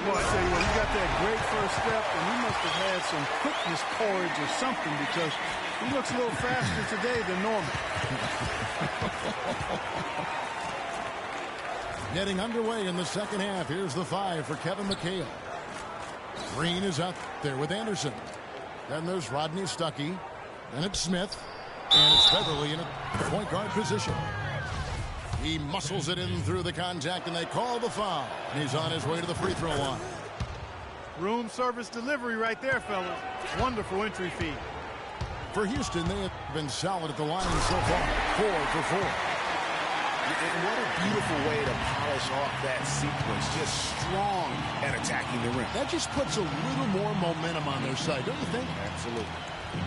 [SPEAKER 2] Well, I tell you what, he got that great first step, and he must have had some quickness porridge or something because he looks a little faster today than normal.
[SPEAKER 1] Getting underway in the second half. Here's the 5 for Kevin McHale. Green is out there with Anderson. Then there's Rodney Stuckey. Then it's Smith. And it's Beverly in a point guard position. He muscles it in through the contact, and they call the foul. And he's on his way to the free throw line.
[SPEAKER 2] Room service delivery right there, fellas. Wonderful entry feed.
[SPEAKER 1] For Houston, they have been solid at the line so far. 4 for 4.
[SPEAKER 3] And what a beautiful way to polish off that sequence. Just strong at attacking the rim.
[SPEAKER 1] That just puts a little more momentum on their side, don't you think?
[SPEAKER 3] Absolutely.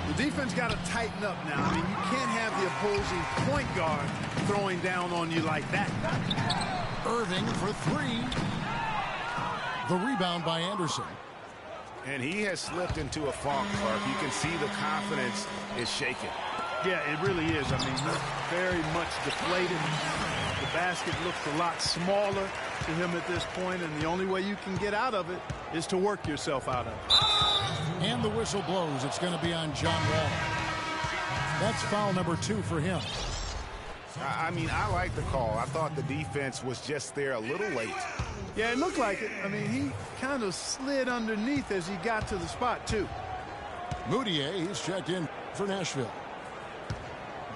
[SPEAKER 2] The defense got to tighten up now. I mean, you can't have the opposing point guard throwing down on you like that.
[SPEAKER 1] Irving for 3. The rebound by Anderson.
[SPEAKER 3] And he has slipped into a funk, Clark. You can see the confidence is shaken.
[SPEAKER 2] Yeah, it really is. I mean, he's very much deflated. The basket looks a lot smaller to him at this point, and the only way you can get out of it is to work yourself out of it.
[SPEAKER 1] And the whistle blows. It's going to be on John Wall. That's foul number 2 for him.
[SPEAKER 3] I mean, I like the call. I thought the defense was just there a little late.
[SPEAKER 2] Yeah, it looked like it. I mean, he kind of slid underneath as he got to the spot, too.
[SPEAKER 1] Moutier, he's checked in for Nashville.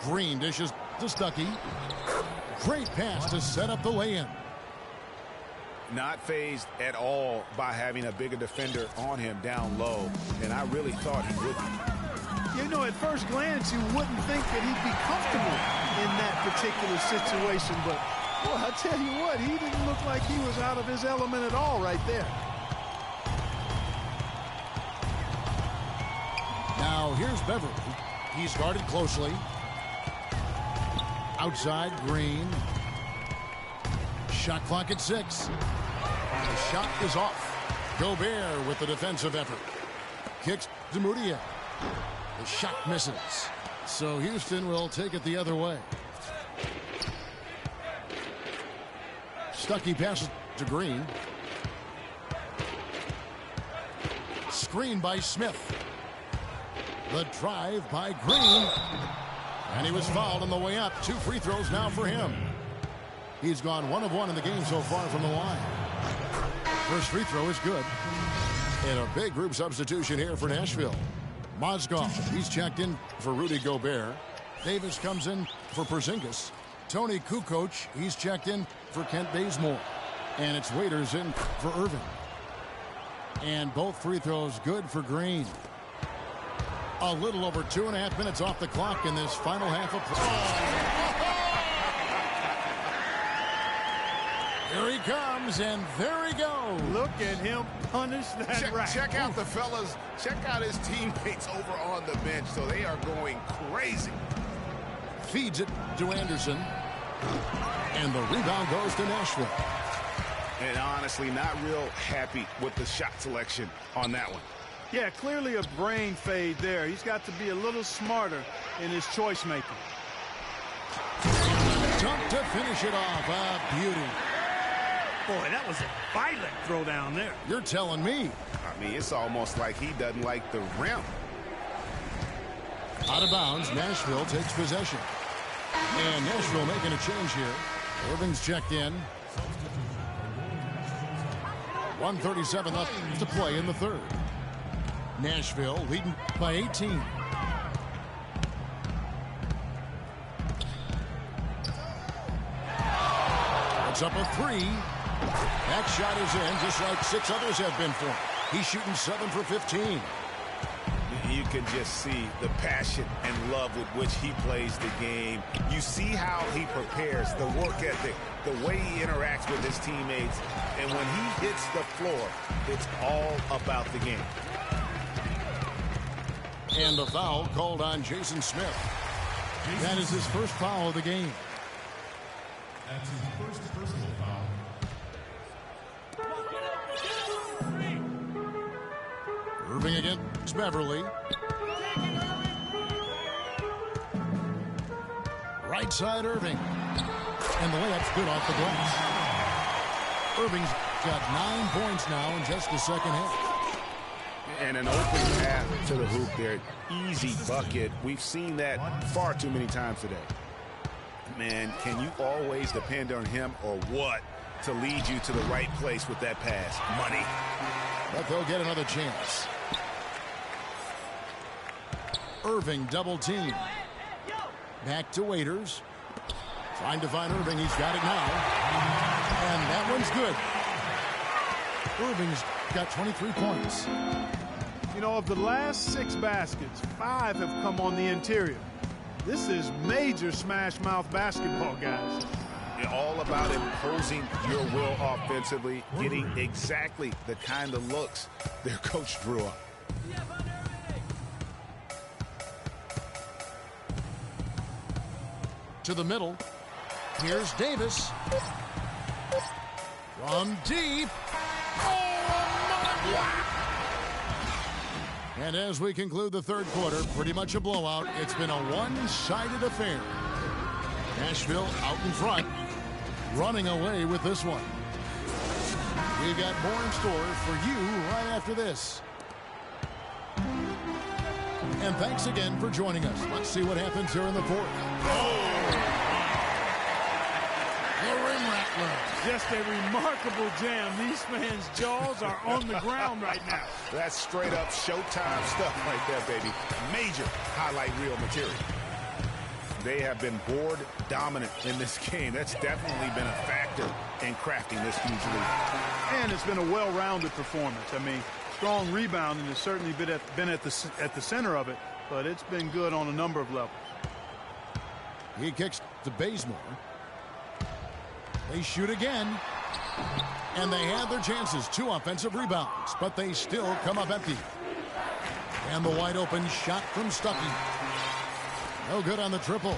[SPEAKER 1] Green dishes to Stuckey. Great pass to set up the lay-in.
[SPEAKER 3] Not fazed at all by having a bigger defender on him down low, and I really thought he would be.
[SPEAKER 2] You know, at first glance, you wouldn't think that he'd be comfortable in that particular situation, but, well, I tell you what, he didn't look like he was out of his element at all right there. Now,
[SPEAKER 1] here's Beverly. He's guarded closely. Outside, Green. Shot clock at 6. The shot is off. Gobert with the defensive effort. Kicks to Mudiay. The shot misses. So Houston will take it the other way. Stuckey passes to Green. Screen by Smith. The drive by Green. And he was fouled on the way up. 2 free throws now for him. He's gone 1 of 1 in the game so far from the line. First free throw is good. And a big group substitution here for Nashville. Mozgov, he's checked in for Rudy Gobert. Davis comes in for Porzingis. Tony Kukoc, he's checked in for Kent Bazemore. And it's Waiters in for Irving. And both free throws good for Green. A little over 2.5 minutes off the clock in this final half of play. Here he comes, and there he goes.
[SPEAKER 2] Look at him punish that rack.
[SPEAKER 3] Check out the fellas. Check out his teammates over on the bench. So they are going crazy.
[SPEAKER 1] Feeds it to Anderson. And the rebound goes to Nashville.
[SPEAKER 3] And honestly, not real happy with the shot selection on that one.
[SPEAKER 2] Yeah, clearly a brain fade there. He's got to be a little smarter in his choice making.
[SPEAKER 1] Dunk to finish it off. A beauty.
[SPEAKER 2] Boy, that was a violent throw down there.
[SPEAKER 1] You're telling me.
[SPEAKER 3] I mean, it's almost like he doesn't like the rim.
[SPEAKER 1] Out of bounds, Nashville takes possession. And Nashville making a change here. Irving's checked in. 1:37 left to play in the third. Nashville leading by 18. It's up a 3. That shot is in just like 6 others have been for him. He's shooting 7 for 15.
[SPEAKER 3] You can just see the passion and love with which he plays the game. You see how he prepares, the work ethic, the way he interacts with his teammates. And when he hits the floor, it's all about the game.
[SPEAKER 1] And the foul called on Jason Smith. That is his first foul of the game.
[SPEAKER 4] That's his first personal foul.
[SPEAKER 1] Irving against Beverly. Right side Irving. And the layup's good off the glass. Irving's got 9 points now in just the second half.
[SPEAKER 3] And an open path to the hoop there. Easy bucket. We've seen that far too many times today. Man, can you always depend on him or what to lead you to the right place with that pass? Money.
[SPEAKER 1] But they'll get another chance. Irving double team. Back to Waiters. Trying to find Irving. He's got it now. And that one's good. Irving's got 23 points.
[SPEAKER 2] You know, of the last 6 baskets, 5 have come on the interior. This is major smash mouth basketball, guys.
[SPEAKER 3] All about imposing your will offensively, getting exactly the kind of looks their coach drew up.
[SPEAKER 1] To the middle. Here's Davis. From deep. And as we conclude the third quarter, pretty much a blowout. It's been a one-sided affair. Nashville out in front, running away with this one. We've got more in store for you right after this. And thanks again for joining us. Let's see what happens here in the fourth. The rim rattler.
[SPEAKER 2] Just a remarkable jam. These fans' jaws are on the ground right now.
[SPEAKER 3] That's straight up Showtime stuff right there, baby. Major highlight reel material. They have been board dominant in this game. That's definitely been a factor in crafting this huge lead.
[SPEAKER 2] And it's been a well-rounded performance. I mean, strong rebounding has certainly been at the center of it, but it's been good on a number of levels.
[SPEAKER 1] He kicks to Bazemore. They shoot again. And they had their chances. 2 offensive rebounds, but they still come up empty. And the wide open shot from Stuckey. No good on the triple.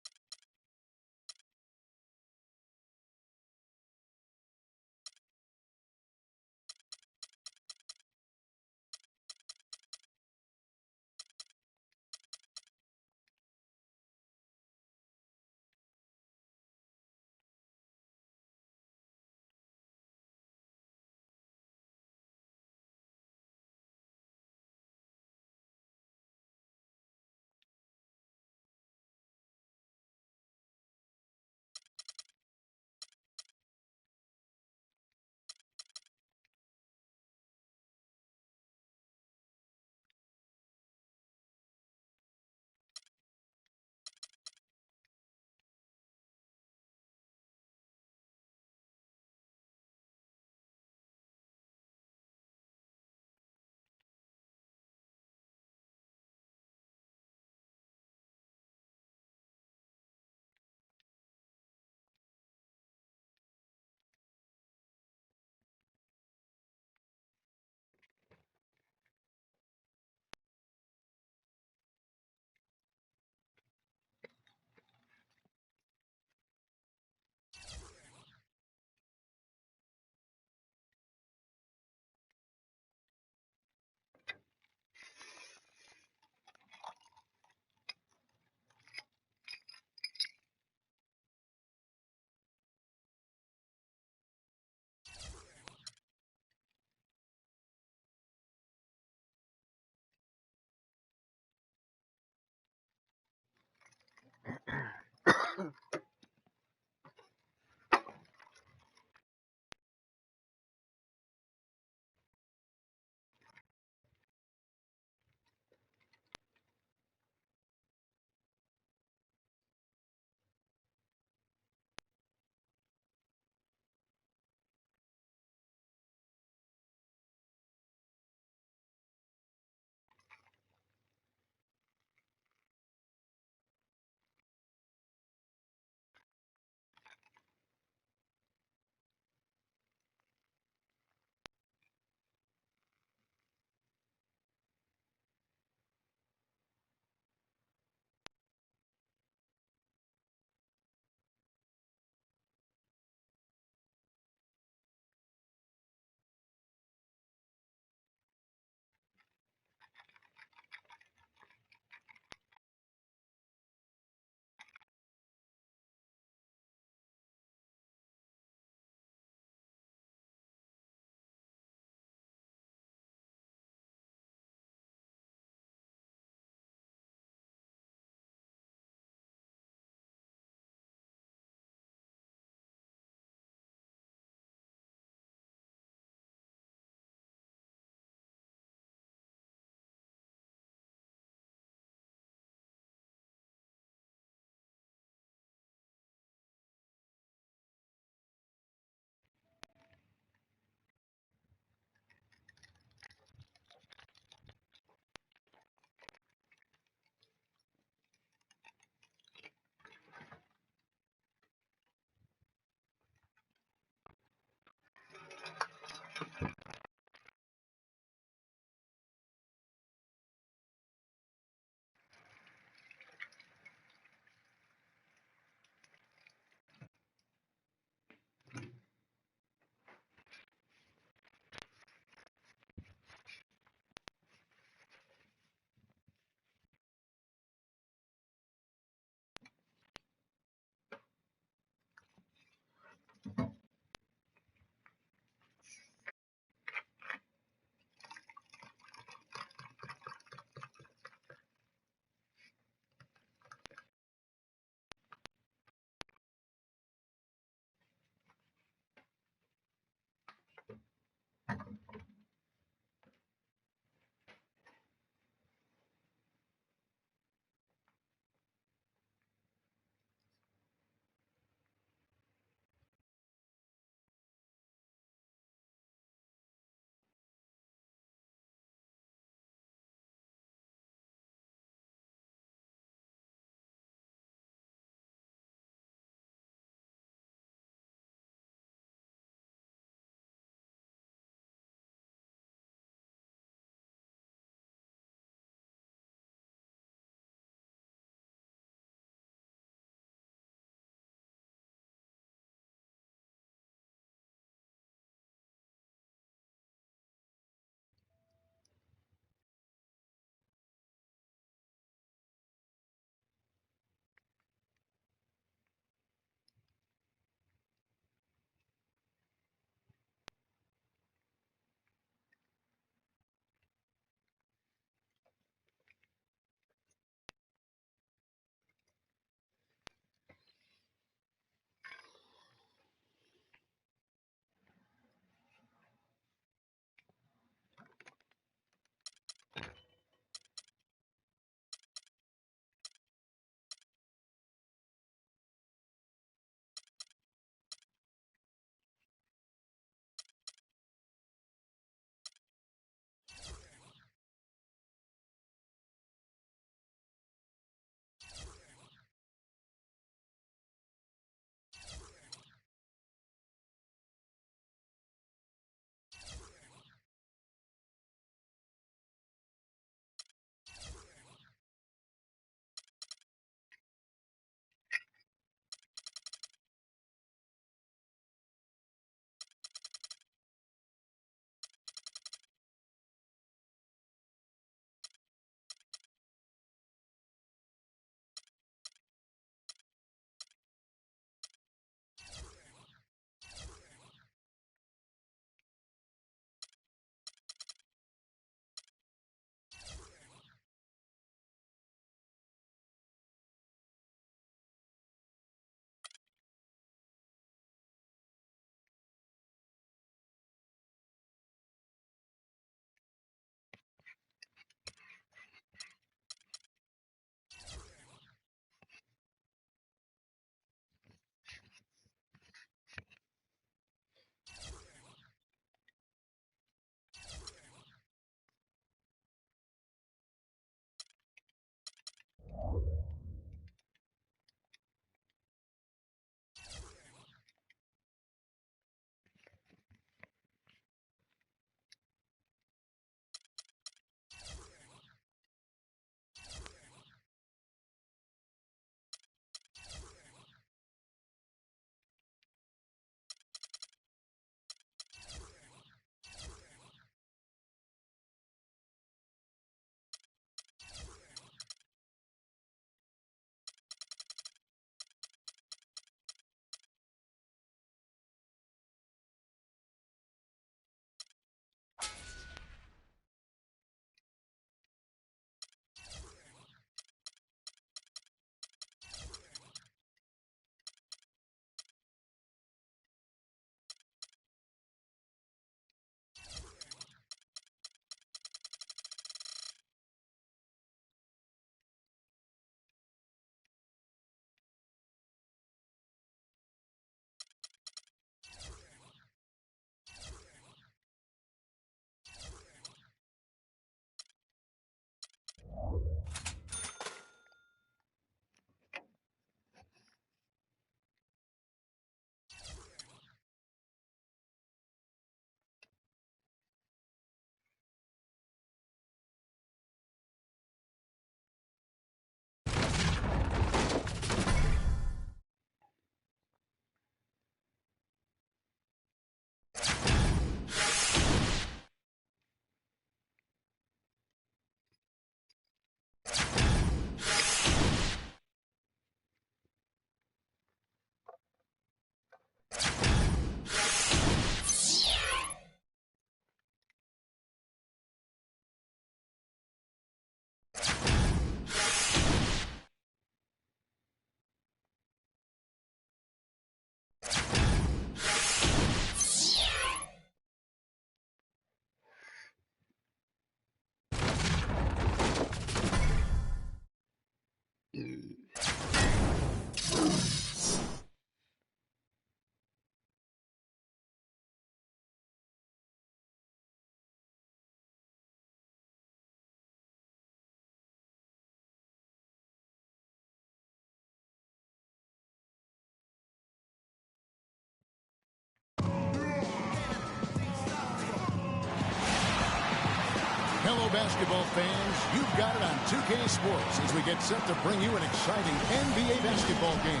[SPEAKER 1] basketball fans, you've got it on 2K Sports as we get set to bring you an exciting NBA basketball game.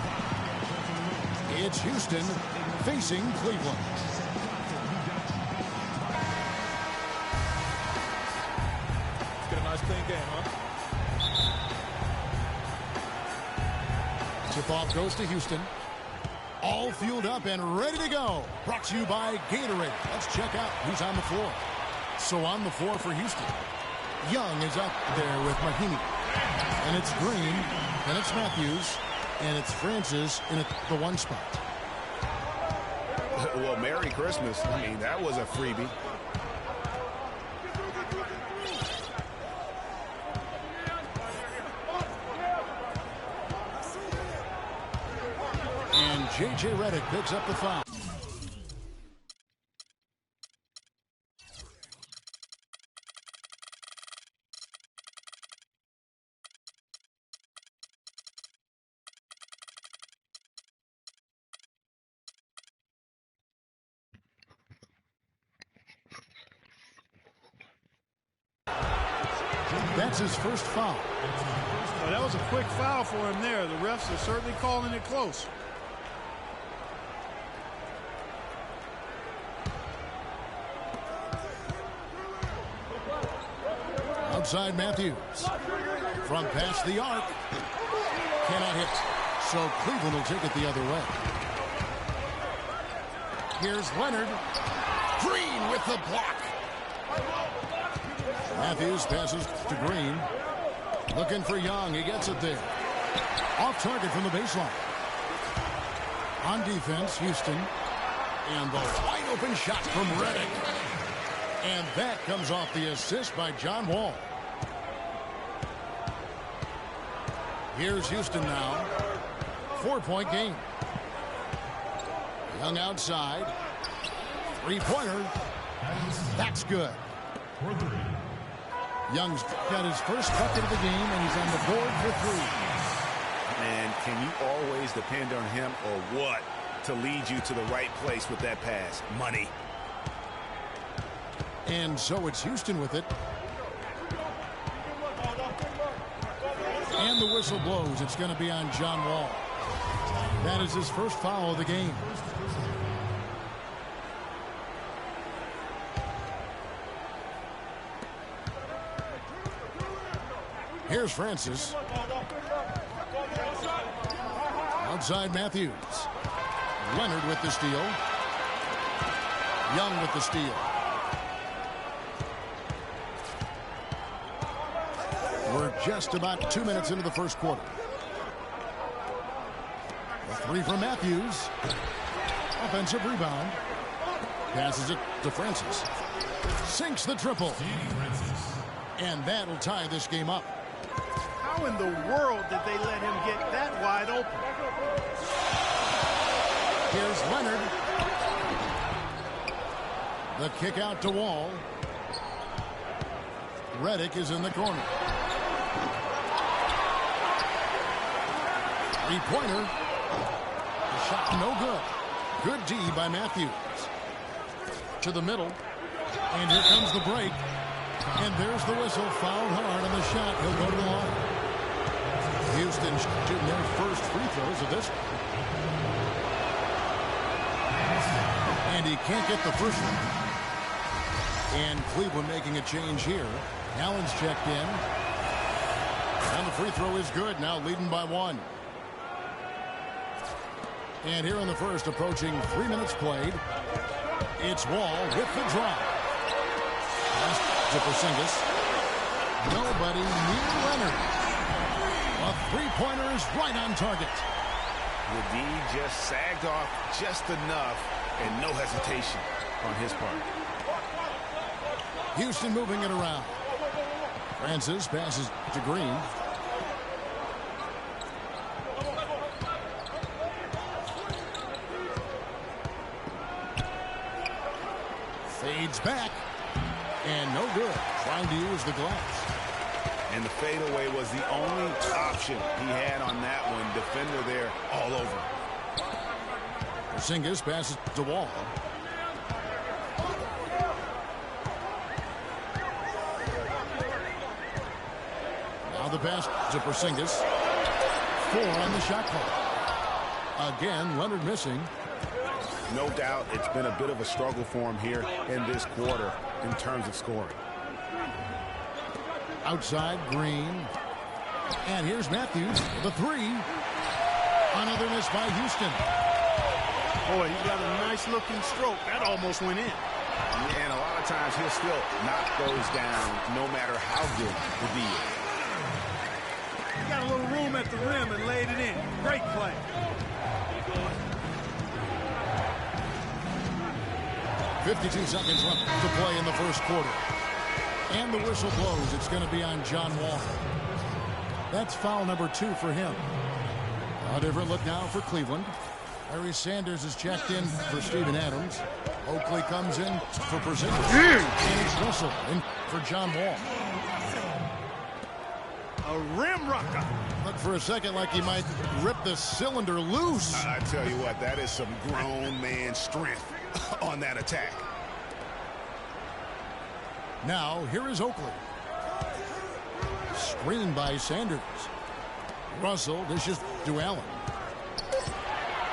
[SPEAKER 1] It's Houston facing Cleveland.
[SPEAKER 7] Let's get a nice clean game, huh?
[SPEAKER 1] Tip-off goes to Houston. All fueled up and ready to go. Brought to you by Gatorade. Let's check out who's on the floor. So on the floor for Houston, Young is up there with Mahimi. And it's Green, and it's Matthews, and it's Francis in the one spot.
[SPEAKER 3] Well, Merry Christmas. I mean, that was a freebie.
[SPEAKER 1] And J.J. Redick picks up the foul. That's his first foul.
[SPEAKER 2] Well, that was a quick foul for him there. The refs are certainly calling it close.
[SPEAKER 1] Outside Matthews. From past the arc. Cannot hit. So Cleveland will take it the other way. Here's Leonard. Green with the block. Matthews passes to Green. Looking for Young. He gets it there. Off target from the baseline. On defense, Houston. And the wide open shot from Redick. And that comes off the assist by John Wall. Here's Houston now. 4-point game. Young outside. Three-pointer. That's good. Young's got his first bucket of the game, and he's on the board for three.
[SPEAKER 3] Man, can you always depend on him or what to lead you to the right place with that pass? Money.
[SPEAKER 1] And so it's Houston with it. And the whistle blows. It's going to be on John Wall. That is his first foul of the game. Here's Francis. Outside Matthews. Leonard with the steal. Young with the steal. We're just about 2 minutes into the first quarter. A three from Matthews. Offensive rebound. Passes it to Francis. Sinks the triple. And that'll tie this game up.
[SPEAKER 2] How in the world did they let him get that wide open?
[SPEAKER 1] Here's Leonard. The kick out to Wall. Redick is in the corner. Three-pointer. The shot no good. Good D by Matthews. To the middle. And here comes the break. And there's the whistle. Fouled hard on the shot. He'll go to the line. Houston shooting their first free throws of this. And he can't get the first one. And Cleveland making a change here. Allen's checked in. And the free throw is good. Now leading by one. And here in the first, approaching 3 minutes played. It's Wall with the drop. To Porzingis. Nobody near Leonard. A three-pointer is right on target.
[SPEAKER 3] The D just sagged off just enough and no hesitation on his part.
[SPEAKER 1] Houston moving it around. Francis passes to Green. Fades back. And no good. Trying to use the glass.
[SPEAKER 3] And the fadeaway was the only option he had on that one. Defender there all over.
[SPEAKER 1] Porzingis passes to Wall. pass to Porzingis. 4 on the shot clock. Again, Leonard missing.
[SPEAKER 3] No doubt it's been a bit of a struggle for him here in this quarter in terms of scoring.
[SPEAKER 1] Outside, Green. And here's Matthews, the 3. Another miss by Houston.
[SPEAKER 2] Boy, he got a nice-looking stroke. That almost went in.
[SPEAKER 3] Yeah, and a lot of times he'll still knock those down no matter how good the D is.
[SPEAKER 2] He got a little room at the rim and laid it in. Great play.
[SPEAKER 1] .52 seconds left to play in the first quarter. And the whistle blows. It's going to be on John Wall. That's foul number 2 for him. A different look now for Cleveland. Larry Sanders is checked in for Steven Adams. Oakley comes in for Porzingis. And it's Russell in for John Wall.
[SPEAKER 2] A rim rocker.
[SPEAKER 1] Looked for a second like he might rip the cylinder loose.
[SPEAKER 3] I tell you what, that is some grown man strength on that attack.
[SPEAKER 1] Now, here is Oakley. Screened by Sanders. Russell dishes to Allen.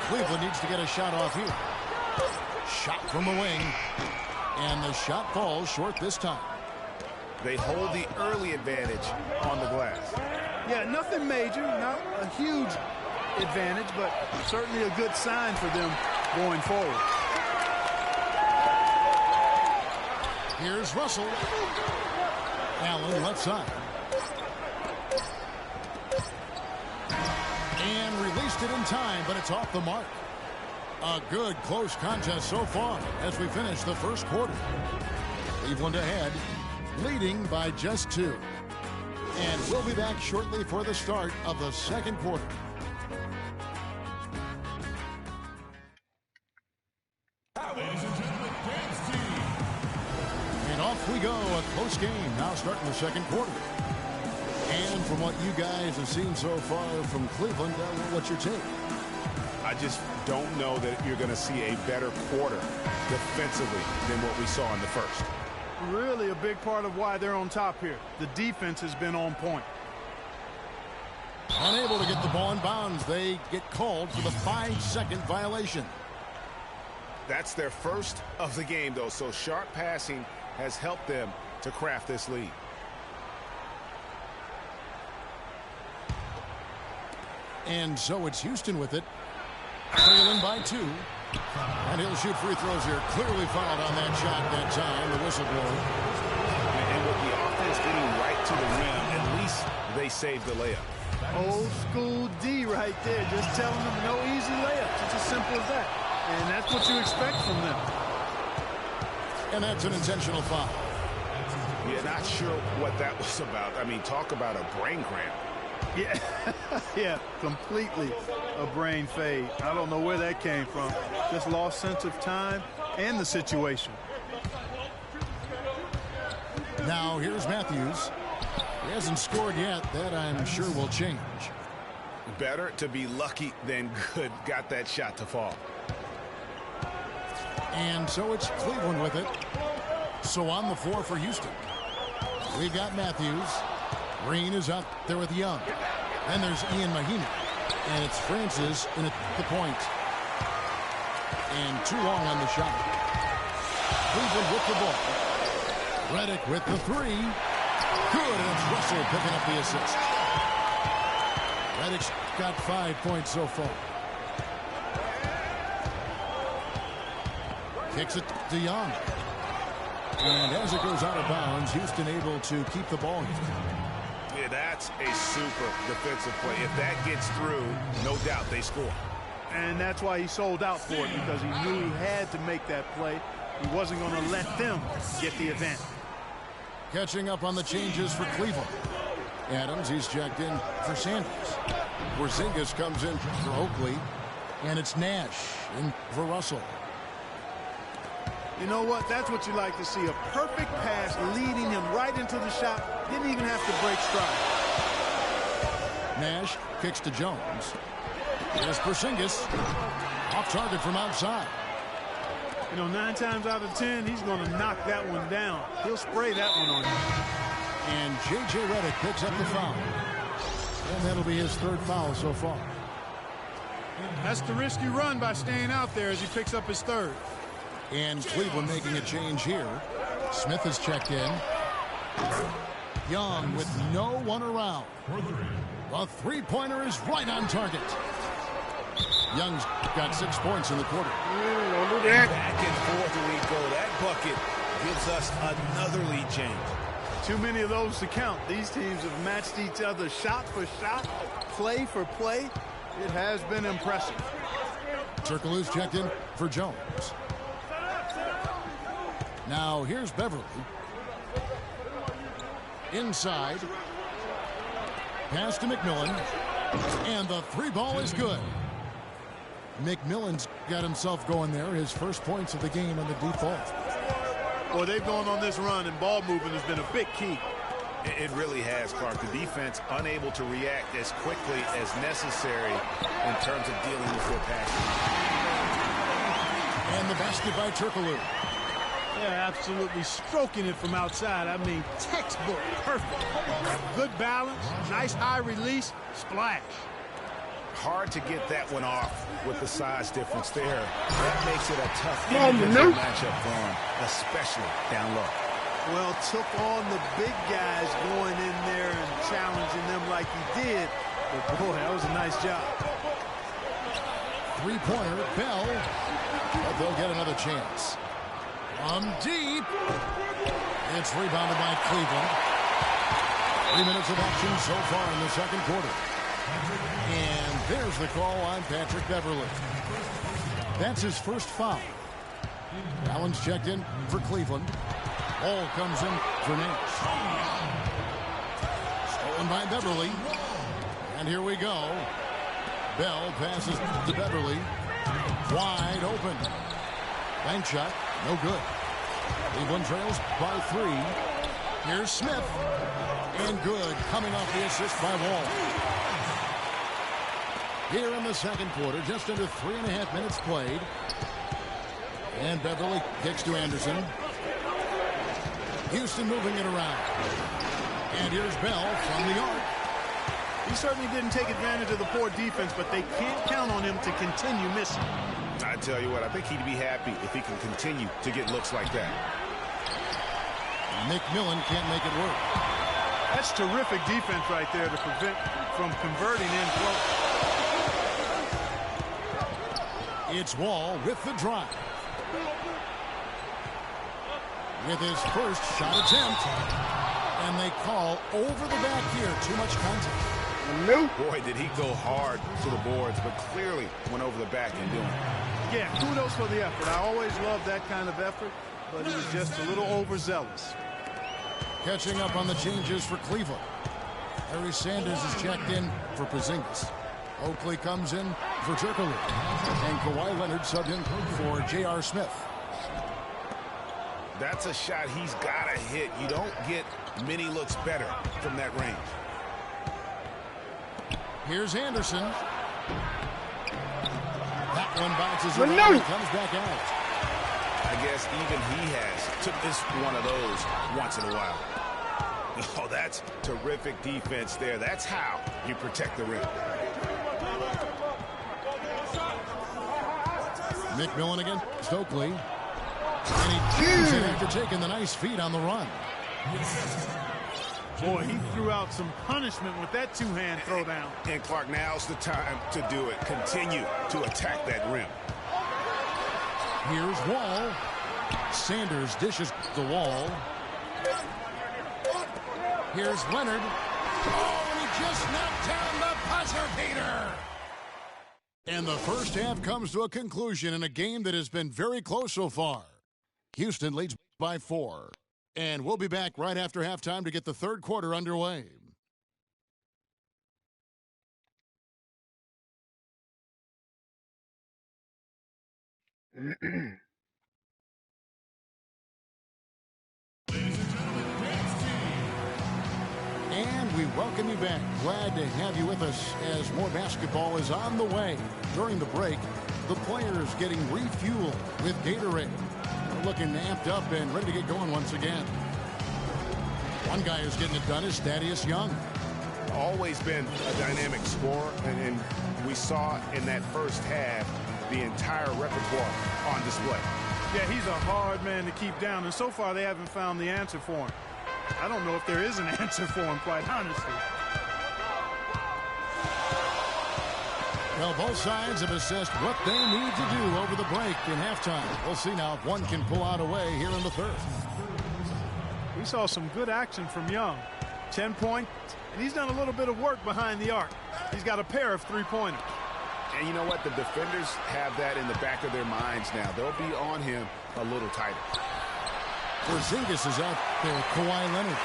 [SPEAKER 1] Cleveland needs to get a shot off here. Shot from the wing. And the shot falls short this time.
[SPEAKER 3] They hold the early advantage on the glass.
[SPEAKER 2] Yeah, nothing major, not a huge advantage, but certainly a good sign for them going forward.
[SPEAKER 1] Here's Russell. Allen left side. And released it in time, but it's off the mark. A good close contest so far as we finish the first quarter. Cleveland ahead, leading by just 2. And we'll be back shortly for the start of the second quarter.
[SPEAKER 4] Ladies and gentlemen, dance team.
[SPEAKER 1] And off we go, a close game now starting the second quarter. And from what you guys have seen so far from Cleveland, what's your take?
[SPEAKER 3] I just don't know that you're going to see a better quarter defensively than what we saw in the first.
[SPEAKER 2] Really a big part of why they're on top here. The defense has been on point.
[SPEAKER 1] Unable to get the ball in bounds. They get called for the 5-second violation.
[SPEAKER 3] That's their first of the game, though, so sharp passing has helped them to craft this lead.
[SPEAKER 1] And so it's Houston with it. Trailing by 2. And he'll shoot free throws here. Clearly fouled on that shot that time. The whistle blows.
[SPEAKER 3] And with the offense getting right to the rim, at least they saved the layup.
[SPEAKER 2] Old school D right there. Just telling them no easy layups. It's as simple as that. And that's what you expect from them.
[SPEAKER 1] And that's an intentional foul.
[SPEAKER 3] Yeah, not sure what that was about. I mean, talk about a brain cramp.
[SPEAKER 2] Yeah, yeah, completely a brain fade. I don't know where that came from. Just lost sense of time and the situation.
[SPEAKER 1] Now here's Matthews. He hasn't scored yet. That I'm sure will change.
[SPEAKER 3] Better to be lucky than good. Got that shot to fall.
[SPEAKER 1] And so it's Cleveland with it. So on the floor for Houston. We've got Matthews. Green is out there with Young. And there's Ian Mahimi. And it's Francis in at the point. And too long on the shot. Cleveland with the ball. Redick with the 3. Good, and it's Russell picking up the assist. Redick's got 5 points so far. Kicks it to Young. And as it goes out of bounds, Houston able to keep the ball.
[SPEAKER 3] Yeah, that's a super defensive play. If that gets through, no doubt they score.
[SPEAKER 2] And that's why he sold out for it, because he knew he had to make that play. He wasn't going to let them get the advantage.
[SPEAKER 1] Catching up on the changes for Cleveland. Adams, he's checked in for Sanders. Porzingis comes in for Oakley. And it's Nash in for Russell.
[SPEAKER 2] You know what? That's what you like to see. A perfect pass leading him right into the shot. Didn't even have to break stride.
[SPEAKER 1] Nash kicks to Jones. Here's Porzingis. Off target from outside.
[SPEAKER 2] You know, 9 times out of 10, he's going to knock that one down. He'll spray that one on you.
[SPEAKER 1] And J.J. Redick picks up the foul. And that'll be his third foul so far.
[SPEAKER 2] That's the risk you run by staying out there as he picks up his third.
[SPEAKER 1] And Cleveland making a change here. Smith has checked in. Young with no one around. The three-pointer is right on target. Young's got 6 points in the quarter.
[SPEAKER 5] Don't do that.
[SPEAKER 3] Back and forth we go. That bucket gives us another lead change.
[SPEAKER 2] Too many of those to count. These teams have matched each other shot for shot, play for play. It has been impressive.
[SPEAKER 1] Turkoglu's checked in for Jones. Now here's Beverly. Inside. Pass to McMillan. And the three ball is good. McMillan's got himself going there. His first points of the game on the default.
[SPEAKER 2] Boy, they've gone on this run, and ball movement has been a big key.
[SPEAKER 3] It really has, Clark. The defense unable to react as quickly as necessary in terms of dealing with their passion.
[SPEAKER 1] And the basket by Turkoglu.
[SPEAKER 2] Yeah, absolutely stroking it from outside. I mean, textbook, perfect. Good balance, nice high release, splash.
[SPEAKER 3] Hard to get that one off with the size difference there. That makes it a tough matchup for him, especially down low.
[SPEAKER 2] Well, took on the big guys going in there and challenging them like he did. But boy, that was a nice job.
[SPEAKER 1] Three-pointer, Bell. But they'll get another chance. From deep. It's rebounded by Cleveland. 3 minutes of action so far in the second quarter. And there's the call on Patrick Beverly. That's his first foul. Allen's checked in for Cleveland. Ball comes in for Nash. Stolen by Beverly. And here we go. Bell passes to Beverly. Wide open. Bank shot. No good. Cleveland trails by 3. Here's Smith. And good. Coming off the assist by Wall. Here in the second quarter, just under 3.5 minutes played. And Beverly kicks to Anderson. Houston moving it around. And here's Bell from the arc.
[SPEAKER 2] He certainly didn't take advantage of the poor defense, but they can't count on him to continue missing.
[SPEAKER 3] I tell you what, I think he'd be happy if he can continue to get looks like that.
[SPEAKER 1] McMillan can't make it work.
[SPEAKER 2] That's terrific defense right there to prevent from converting in close.
[SPEAKER 1] It's Wall with the drive. With his first shot attempt. And they call over the back here. Too much contact.
[SPEAKER 3] Boy, did he go hard to the boards, but clearly went over the back in doing it. Yeah,
[SPEAKER 2] kudos for the effort. I always love that kind of effort, but he was just a little overzealous.
[SPEAKER 1] Catching up on the changes for Cleveland. Harry Sanders is checked in for Porzingis. Oakley comes in for Turkoglu. And Kawhi Leonard subbed in for J.R. Smith.
[SPEAKER 3] That's a shot he's got to hit. You don't get many looks better from that range.
[SPEAKER 1] Here's Anderson. That one bounces around and comes back out.
[SPEAKER 3] I guess even he has took this one of those once in a while. Oh, that's terrific defense there. That's how you protect the rim.
[SPEAKER 1] McMillan again. Stokely. And he jams it after taking the nice feed on the run.
[SPEAKER 2] Boy, he threw out some punishment with that two-hand throwdown.
[SPEAKER 3] And Clark, now's the time to do it. Continue to attack that rim.
[SPEAKER 1] Here's Wall. Sanders dishes the Wall. Here's Leonard. Oh, and he just knocked down the buzzer beater. And the first half comes to a conclusion in a game that has been very close so far. Houston leads by 4. And we'll be back right after halftime to get the third quarter underway. And we welcome you back. Glad to have you with us as more basketball is on the way. During the break, the players getting refueled with Gatorade. They're looking amped up and ready to get going once again. One guy who's getting it done is Thaddeus Young.
[SPEAKER 3] Always been a dynamic scorer, and we saw in that first half the entire repertoire on display.
[SPEAKER 2] Yeah, he's a hard man to keep down, and so far they haven't found the answer for him. I don't know if there is an answer for him, quite honestly.
[SPEAKER 1] Well, both sides have assessed what they need to do over the break in halftime. We'll see now if one can pull out a way here in the third.
[SPEAKER 2] We saw some good action from Young. 10 points, and he's done a little bit of work behind the arc. He's got a pair of three-pointers.
[SPEAKER 3] And you know what? The defenders have that in the back of their minds now. They'll be on him a little tighter.
[SPEAKER 1] Porzingis is out there. Kawhi Leonard.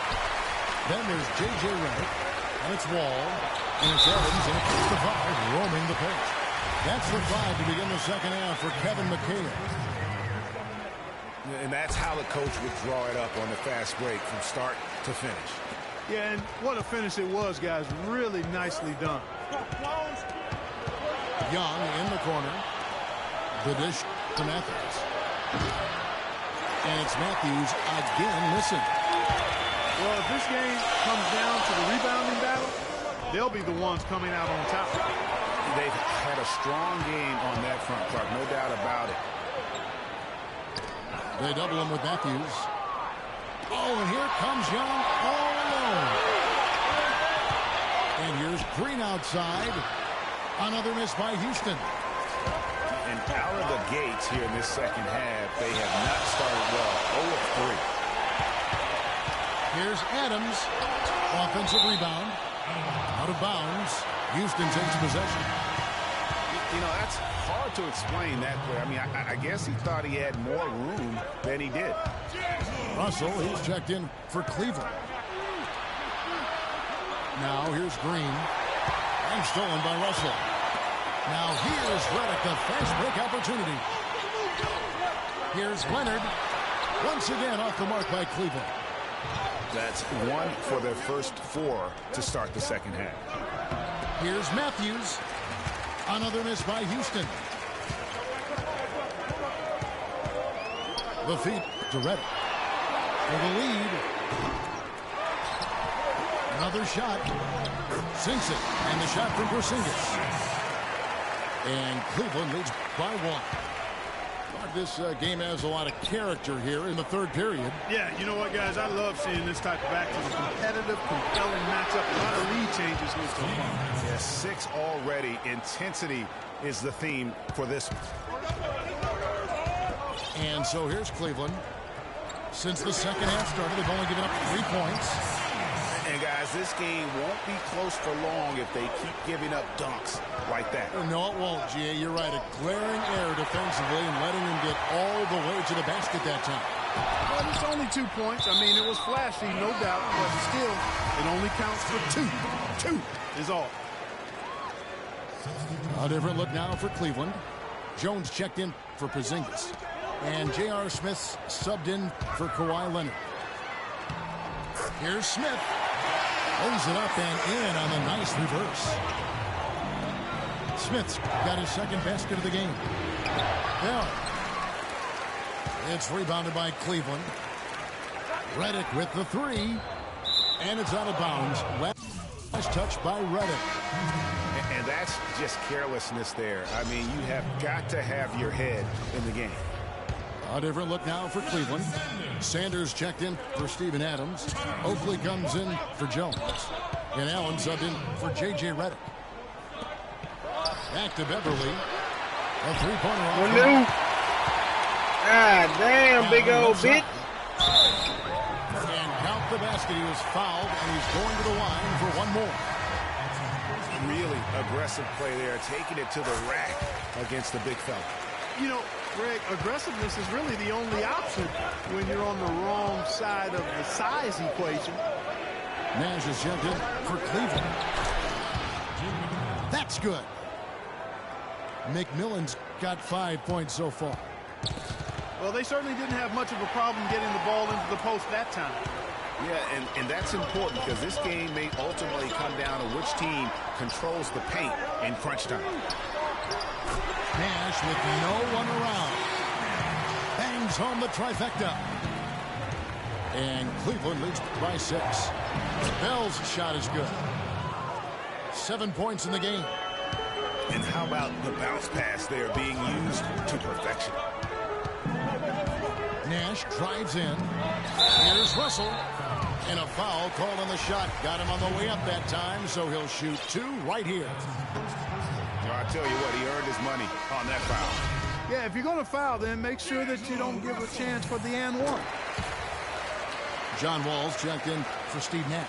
[SPEAKER 1] Then there's J.J. Redick. And it's Wall. And it's Evans. And it's the 5 roaming the paint. That's the 5 to begin the second half for Kevin McHale.
[SPEAKER 3] And that's how the coach would draw it up on the fast break from start to finish.
[SPEAKER 2] Yeah, and what a finish it was, guys. Really nicely done.
[SPEAKER 1] Young in the corner. The dish to Matthews. And it's Matthews again missing.
[SPEAKER 2] Well, if this game comes down to the rebounding battle, they'll be the ones coming out on top.
[SPEAKER 3] They've had a strong game on that front, Clark, no doubt about it.
[SPEAKER 1] They double him with Matthews. Oh, and here comes Young all alone. And here's Green outside. Another miss by Houston.
[SPEAKER 3] And out of the gates here in this second half, they have not started well. 0 of 3.
[SPEAKER 1] Here's Adams. Offensive rebound. Out of bounds. Houston takes possession.
[SPEAKER 3] You know, that's hard to explain that way. I mean, I guess he thought he had more room than he did.
[SPEAKER 1] Russell, he's checked in for Cleveland. Now here's Green. And stolen by Russell. Now here's Redick, the fast break opportunity. Here's Leonard. Once again off the mark by Cleveland.
[SPEAKER 3] That's 1 for their first 4 to start the second half.
[SPEAKER 1] Here's Matthews. Another miss by Houston. The feed to Redick. For the lead. Another shot. Sinks it. And the shot from Porzingis. And Cleveland leads by 1. This game has a lot of character here in the third period.
[SPEAKER 2] Yeah, you know what, guys? I love seeing this type of action. Competitive, compelling matchup. A lot of lead changes here so far.
[SPEAKER 3] Yeah, 6 already. Intensity is the theme for this one.
[SPEAKER 1] And so here's Cleveland. Since the second half started, they've only given up 3 points.
[SPEAKER 3] And, guys, this game won't be close for long if they keep giving up dunks like that.
[SPEAKER 1] No, it won't, G.A. You're right. A glaring error defensively and letting them get all the way to the basket that time.
[SPEAKER 2] Well, it's only 2 points. I mean, it was flashy, no doubt, but still, it only counts for 2. 2 is all.
[SPEAKER 1] A different look now for Cleveland. Jones checked in for Porzingis. And J.R. Smith subbed in for Kawhi Leonard. Here's Smith. Lays it up and in on the nice reverse. Smith's got his second basket of the game. Yeah. It's rebounded by Cleveland. Redick with the 3. And it's out of bounds. Last touch by Redick.
[SPEAKER 3] And that's just carelessness there. I mean, you have got to have your head in the game.
[SPEAKER 1] A different look now for Cleveland. Sanders checked in for Steven Adams. Oakley comes in for Jones. And Allen subbed in for J.J. Redick. Back to Beverly. A three-pointer off.
[SPEAKER 5] God damn, big old bitch.
[SPEAKER 1] And count the basket. He was fouled, and he's going to the line for one more.
[SPEAKER 3] Really aggressive play there, taking it to the rack against the big fella.
[SPEAKER 2] You know, Greg, aggressiveness is really the only option when you're on the wrong side of the size equation.
[SPEAKER 1] Nash is checked in for Cleveland. That's good. McMillan's got 5 points so far.
[SPEAKER 2] Well, they certainly didn't have much of a problem getting the ball into the post that time.
[SPEAKER 3] Yeah, and that's important because this game may ultimately come down to which team controls the paint in crunch time.
[SPEAKER 1] Nash with no one around. Bangs home the trifecta. And Cleveland leads by 6. Bell's shot is good. 7 points in the game.
[SPEAKER 3] And how about the bounce pass there being used to perfection?
[SPEAKER 1] Nash drives in. Here's Russell. And a foul called on the shot. Got him on the way up that time, so he'll shoot 2 right here.
[SPEAKER 3] I tell you what, he earned his money on that foul.
[SPEAKER 2] Yeah, if you're going to foul, then make sure that you don't give a chance for the and one.
[SPEAKER 1] John Wall's checked in for Steve Nash.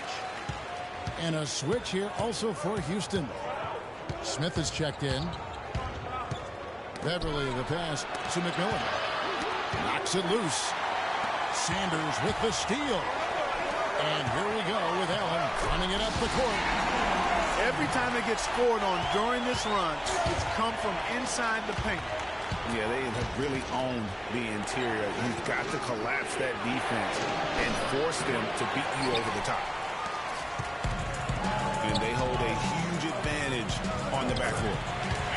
[SPEAKER 1] And a switch here also for Houston. Smith is checked in. Beverly the pass to McMillan. Knocks it loose. Sanders with the steal. And here we go with Allen running it up the court.
[SPEAKER 2] Every time it gets scored on during this run, it's come from inside the paint.
[SPEAKER 3] Yeah, they have really owned the interior. You've got to collapse that defense and force them to beat you over the top. And they hold a huge advantage on the backcourt.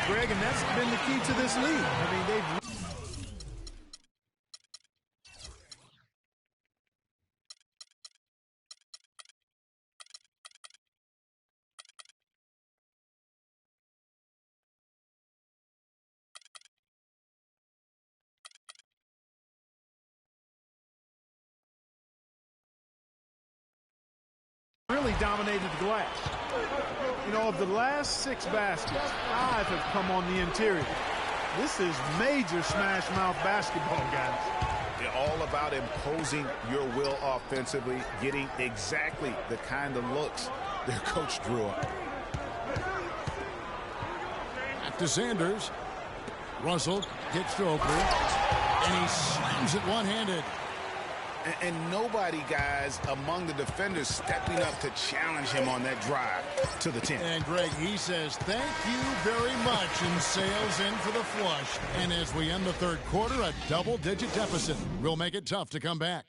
[SPEAKER 2] Greg, and that's been the key to this league. I mean, they've... really dominated the glass. You know, of the last 6 baskets, 5 have come on the interior. This is major smash mouth basketball, guys.
[SPEAKER 3] They're all about imposing your will offensively, getting exactly the kind of looks their coach drew up.
[SPEAKER 1] Back to Sanders. Russell gets to Oakley, and he slams it one-handed.
[SPEAKER 3] And nobody, guys, among the defenders stepping up to challenge him on that drive to the 10.
[SPEAKER 1] And, Greg, he says thank you very much and sails in for the flush. And as we end the third quarter, a double-digit deficit will make it tough to come back.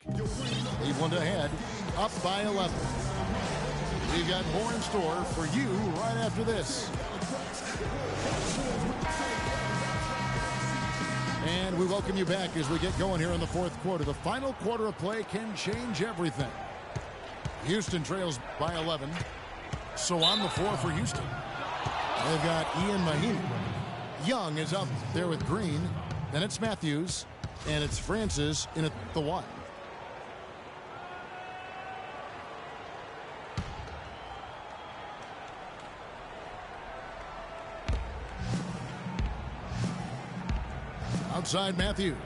[SPEAKER 1] Cleveland ahead, up by 11. We've got more in store for you right after this. And we welcome you back as we get going here in the fourth quarter. The final quarter of play can change everything. Houston trails by 11. So on the floor for Houston, they've got Ian Mahinmi. Young is up there with Green. Then it's Matthews. And it's Francis in at the 1. Outside Matthews.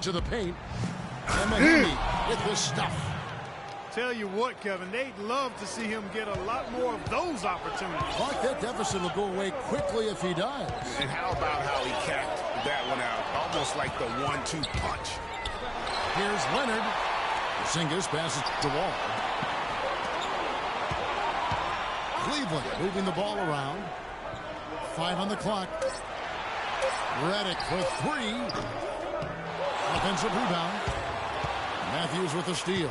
[SPEAKER 1] To the paint. And Mahinmi with the stuff.
[SPEAKER 2] Tell you what, Kevin, they'd love to see him get a lot more of those opportunities.
[SPEAKER 1] Clark, that deficit will go away quickly if he does.
[SPEAKER 3] And how about how he capped that one out? Almost like the 1-2 punch.
[SPEAKER 1] Here's Leonard. Porzingis passes to Wall. Cleveland moving the ball around. 5 on the clock. Redick for 3. Offensive rebound. Matthews with the steal.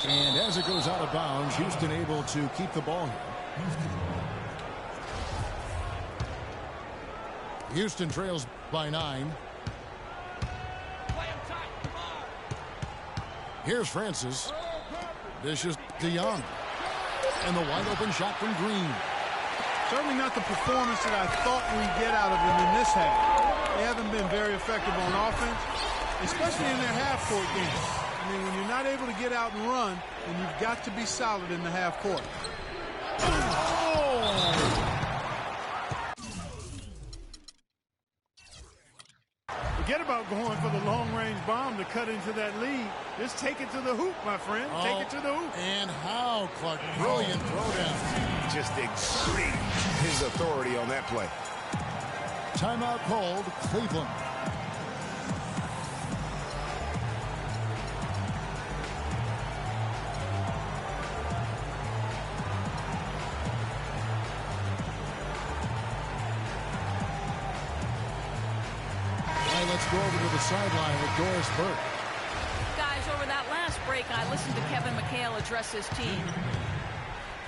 [SPEAKER 1] And as it goes out of bounds, Houston able to keep the ball here. Houston trails by 9. Here's Francis. Dishes to Young. And the wide open shot from Green.
[SPEAKER 2] Certainly not the performance that I thought we'd get out of them in this half. They haven't been very effective on offense, especially in their half-court games. I mean, when you're not able to get out and run, then you've got to be solid in the half-court. Oh! Forget about going for the long-range bomb to cut into that lead. Just take it to the hoop, my friend. Take it to the hoop.
[SPEAKER 1] And how, Clark. Brilliant throwdown.
[SPEAKER 3] Just extreme his authority on that play.
[SPEAKER 1] Timeout called, Cleveland. Let's go over to the sideline with Doris Burke.
[SPEAKER 6] Guys, over that last break, I listened to Kevin McHale address his team.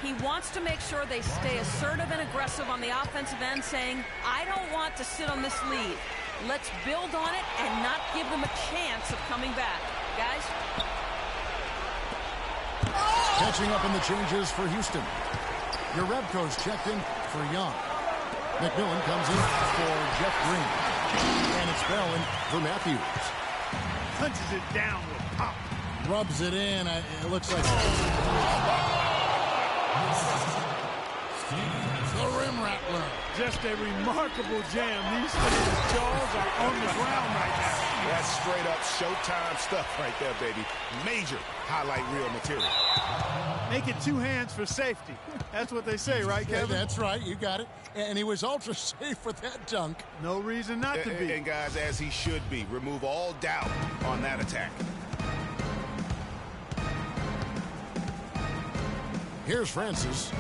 [SPEAKER 6] He wants to make sure they stay assertive and aggressive on the offensive end, saying, I don't want to sit on this lead. Let's build on it and not give them a chance of coming back. Guys?
[SPEAKER 1] Catching up in the changes for Houston. Yarebko's checked in for Young. McMillan comes in for Jeff Green. And it's Bell in for Matthews.
[SPEAKER 2] Punches it down with pop.
[SPEAKER 1] Rubs it in. It looks like the rim rattler.
[SPEAKER 2] Just a remarkable jam. These fans' jaws are on the ground right now.
[SPEAKER 3] That's straight up Showtime stuff right there, baby. Major highlight reel material.
[SPEAKER 2] Make it two hands for safety. That's what they say, right, Kevin?
[SPEAKER 1] That's right. You got it. And he was ultra safe with that dunk.
[SPEAKER 2] No reason not to be.
[SPEAKER 3] And guys, as he should be. Remove all doubt on that attack.
[SPEAKER 1] Here's Francis.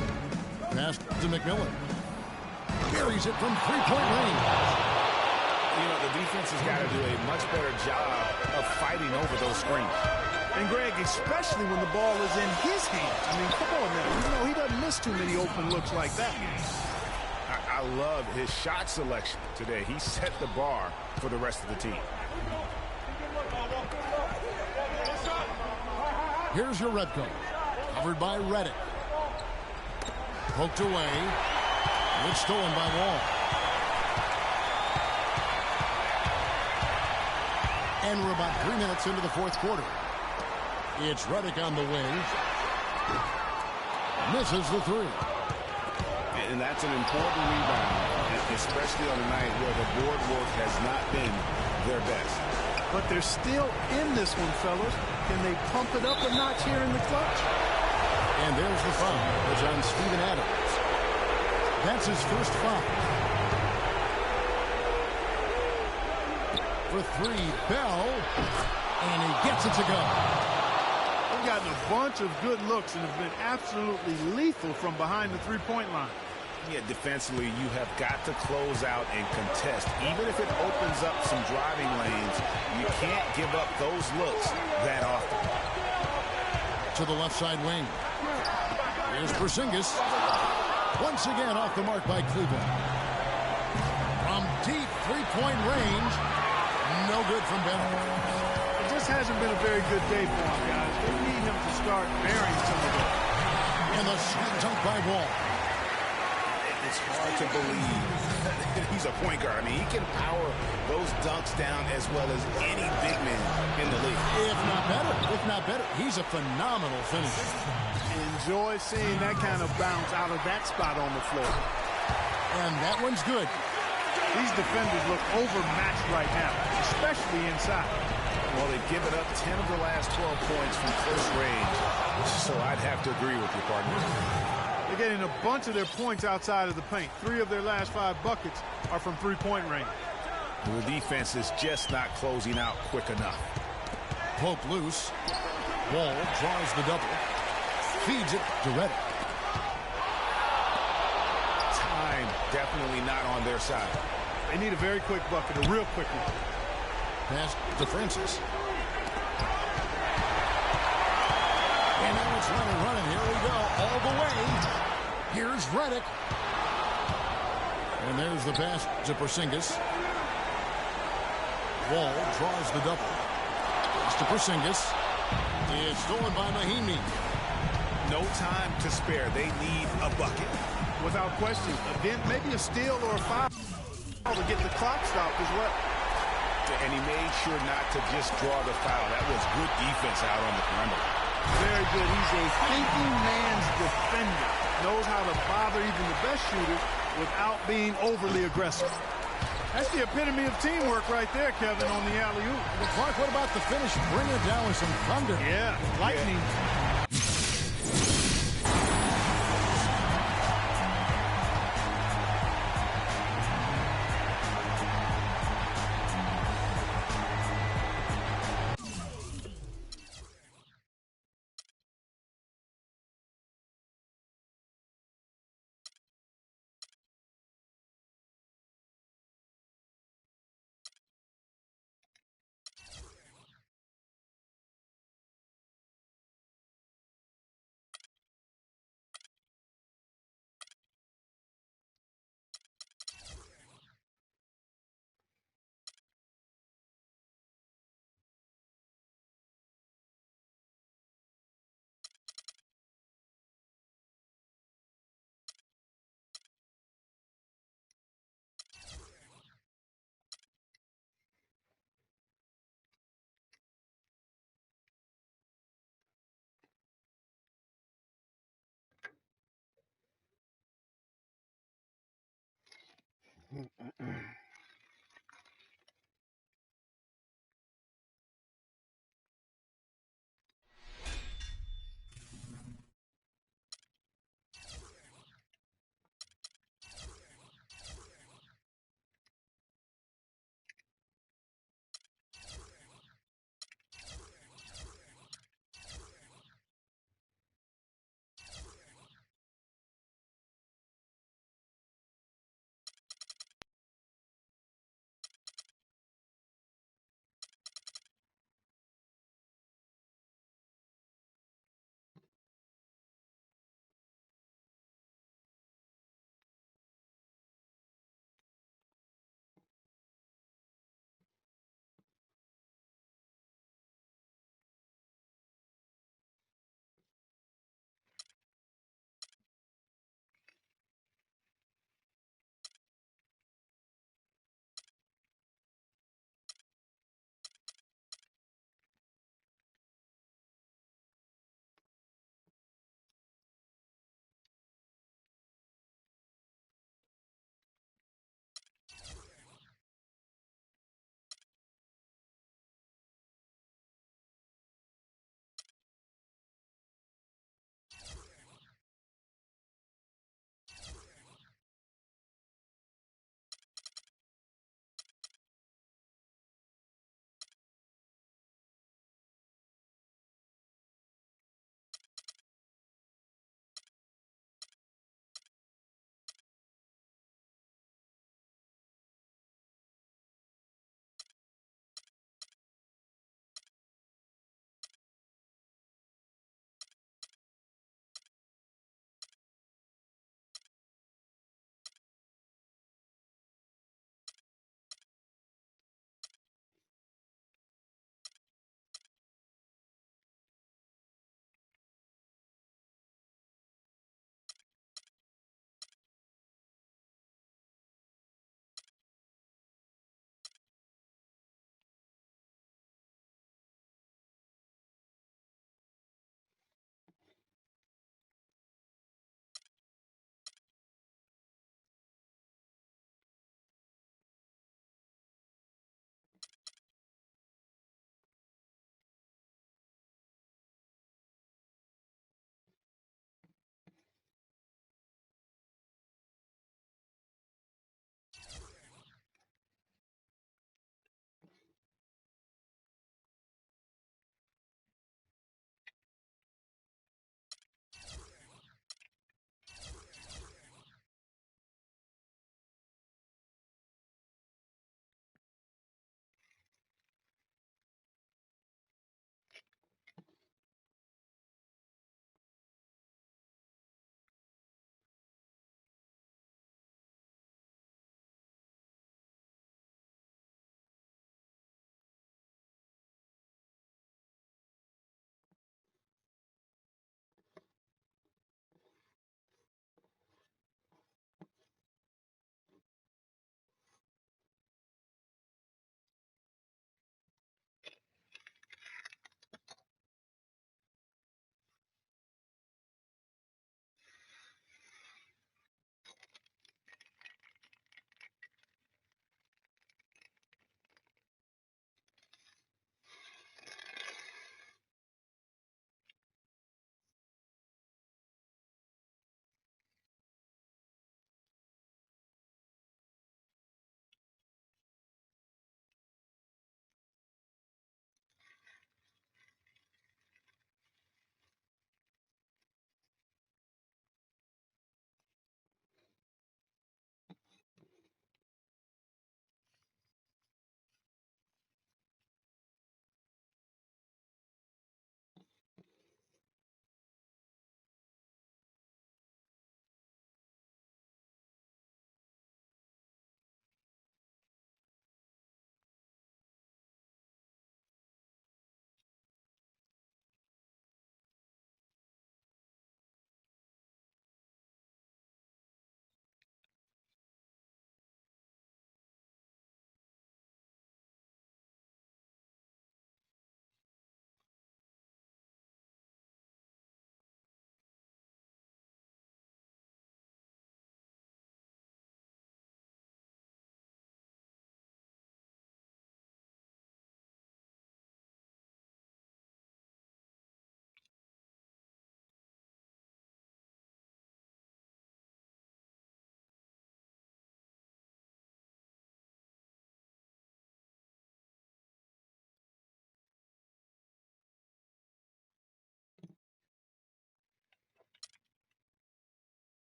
[SPEAKER 1] Pass to McMillan. Carries it from three-point range.
[SPEAKER 3] You know, the defense has got to do a much better job of fighting over those screens.
[SPEAKER 2] And, Greg, especially when the ball is in his hands. I mean, come on now. You know, he doesn't miss too many open looks like that.
[SPEAKER 3] I love his shot selection today. He set the bar for the rest of the team.
[SPEAKER 1] Here's Yarebko. Covered by Reddick. Poked away. It's stolen by Wall. And we're about 3 minutes into the fourth quarter. It's Reddick on the wing. Misses the three.
[SPEAKER 3] And that's an important rebound, especially on a night where the board work has not been their best.
[SPEAKER 2] But they're still in this one, fellas. Can they pump it up a notch here in the clutch?
[SPEAKER 1] And there's the foul. It's on Steven Adams. That's his first foul. For three, Bell. And he gets it to go.
[SPEAKER 2] They've gotten a bunch of good looks and have been absolutely lethal from behind the three-point line.
[SPEAKER 3] Yeah, defensively, you have got to close out and contest. Even if it opens up some driving lanes, you can't give up those looks that often.
[SPEAKER 1] To the left side wing. Here's Porzingis. Once again off the mark by Cleveland. From deep three-point range. No good from Bell.
[SPEAKER 2] It just hasn't been a very good day for him, guys. They need him to start bearing some of it.
[SPEAKER 1] And the sweet dunk by Wall.
[SPEAKER 3] It's hard to believe that he's a point guard. I mean, he can power those dunks down as well as any big man in the league.
[SPEAKER 1] If not better. If not better. He's a phenomenal finisher.
[SPEAKER 2] Enjoy seeing that kind of bounce out of that spot on the floor.
[SPEAKER 1] And that one's good.
[SPEAKER 2] These defenders look overmatched right now, especially inside.
[SPEAKER 3] Well, they've given up 10 of the last 12 points from close range, so I'd have to agree with you, partner.
[SPEAKER 2] They're getting a bunch of their points outside of the paint. 3 of their last 5 buckets are from three-point range.
[SPEAKER 3] The defense is just not closing out quick enough.
[SPEAKER 1] Pope loose. Wall draws the double. Feeds it to Reddick.
[SPEAKER 3] Time definitely not on their side.
[SPEAKER 2] They need a very quick bucket, a real quick one.
[SPEAKER 1] Pass to Francis. And now it's running. Here we go. All the way. Here's Reddick. And there's the pass to Porzingis. Wall draws the double. Pass to Porzingis. It's stolen by Mahimi.
[SPEAKER 3] No time to spare. They need a bucket.
[SPEAKER 2] Without question. Again, maybe a steal or a foul to get the clock stopped as well.
[SPEAKER 3] And he made sure not to just draw the foul. That was good defense out on the perimeter.
[SPEAKER 2] Very good. He's a thinking man's defender. Knows how to bother even the best shooters without being overly aggressive. That's the epitome of teamwork right there, Kevin, on the alley-oop.
[SPEAKER 1] Clark, what about the finish? Bring it down with some thunder.
[SPEAKER 2] Yeah, lightning.
[SPEAKER 3] Yeah.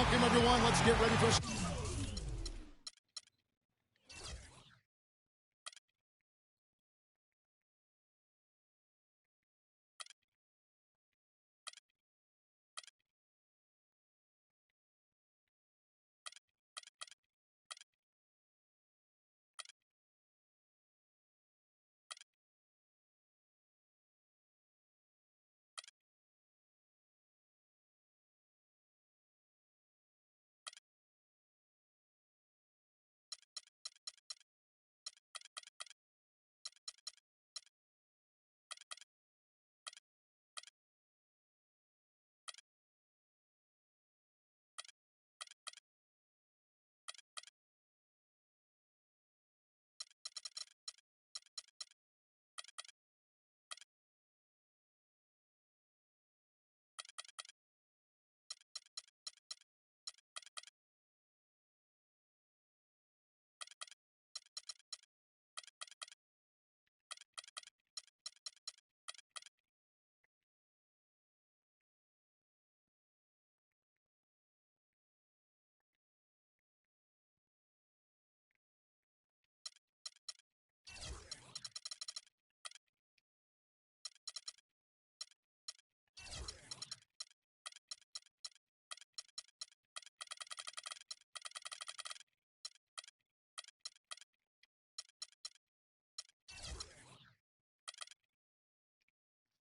[SPEAKER 1] Welcome, everyone. Let's get ready for...